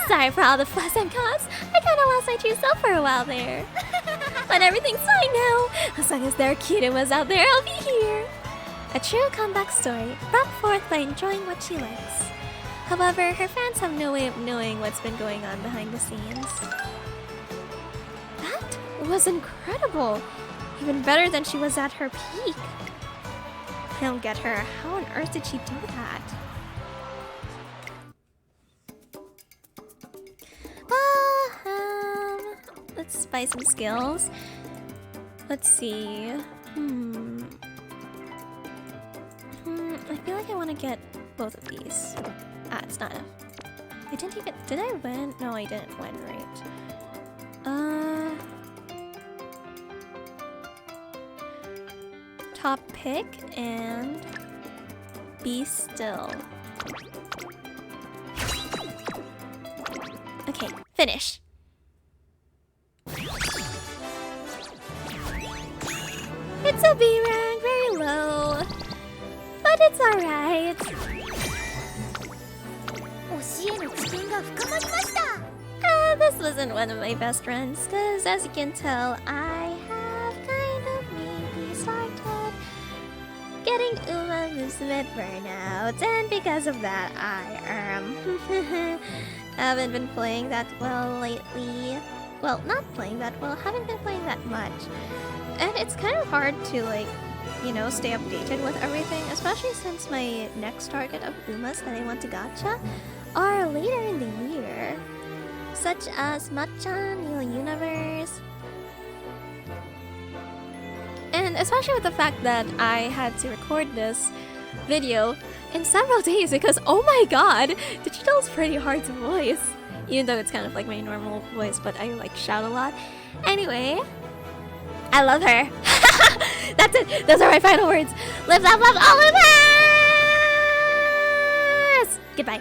Sorry for all the fuss and cause. I kinda lost my true self for a while there. But everything's fine now. As long as there are Kirumas out there, I'll be here. A true comeback story, brought forth by enjoying what she likes. However, her fans have no way of knowing what's been going on behind the scenes. That was incredible! Even better than she was at her peak. I don't get her. How on earth did she do that? Let's buy some skills. Let's see. I feel like I want to get both of these. It's not enough. I didn't even... Did I win? No, I didn't win, right? Top pick and... Be still. Okay, finish. It's a B rank, very low. But it's alright. This wasn't one of my best runs, because as you can tell, I have kind of maybe started getting Musume burnout, and because of that, I haven't been playing that well lately. Well, not playing that well, haven't been playing that much. And it's kind of hard to, like, you know, stay updated with everything, especially since my next target of Umas that I want to gacha are later in the year, such as Matchan, New Universe, and especially with the fact that I had to record this video in several days because, oh my god, Digital's pretty hard to voice. Even though it's kind of like my normal voice, but I like shout a lot. Anyway, I love her. That's it. Those are my final words. Live, love, love, Olympus! Goodbye.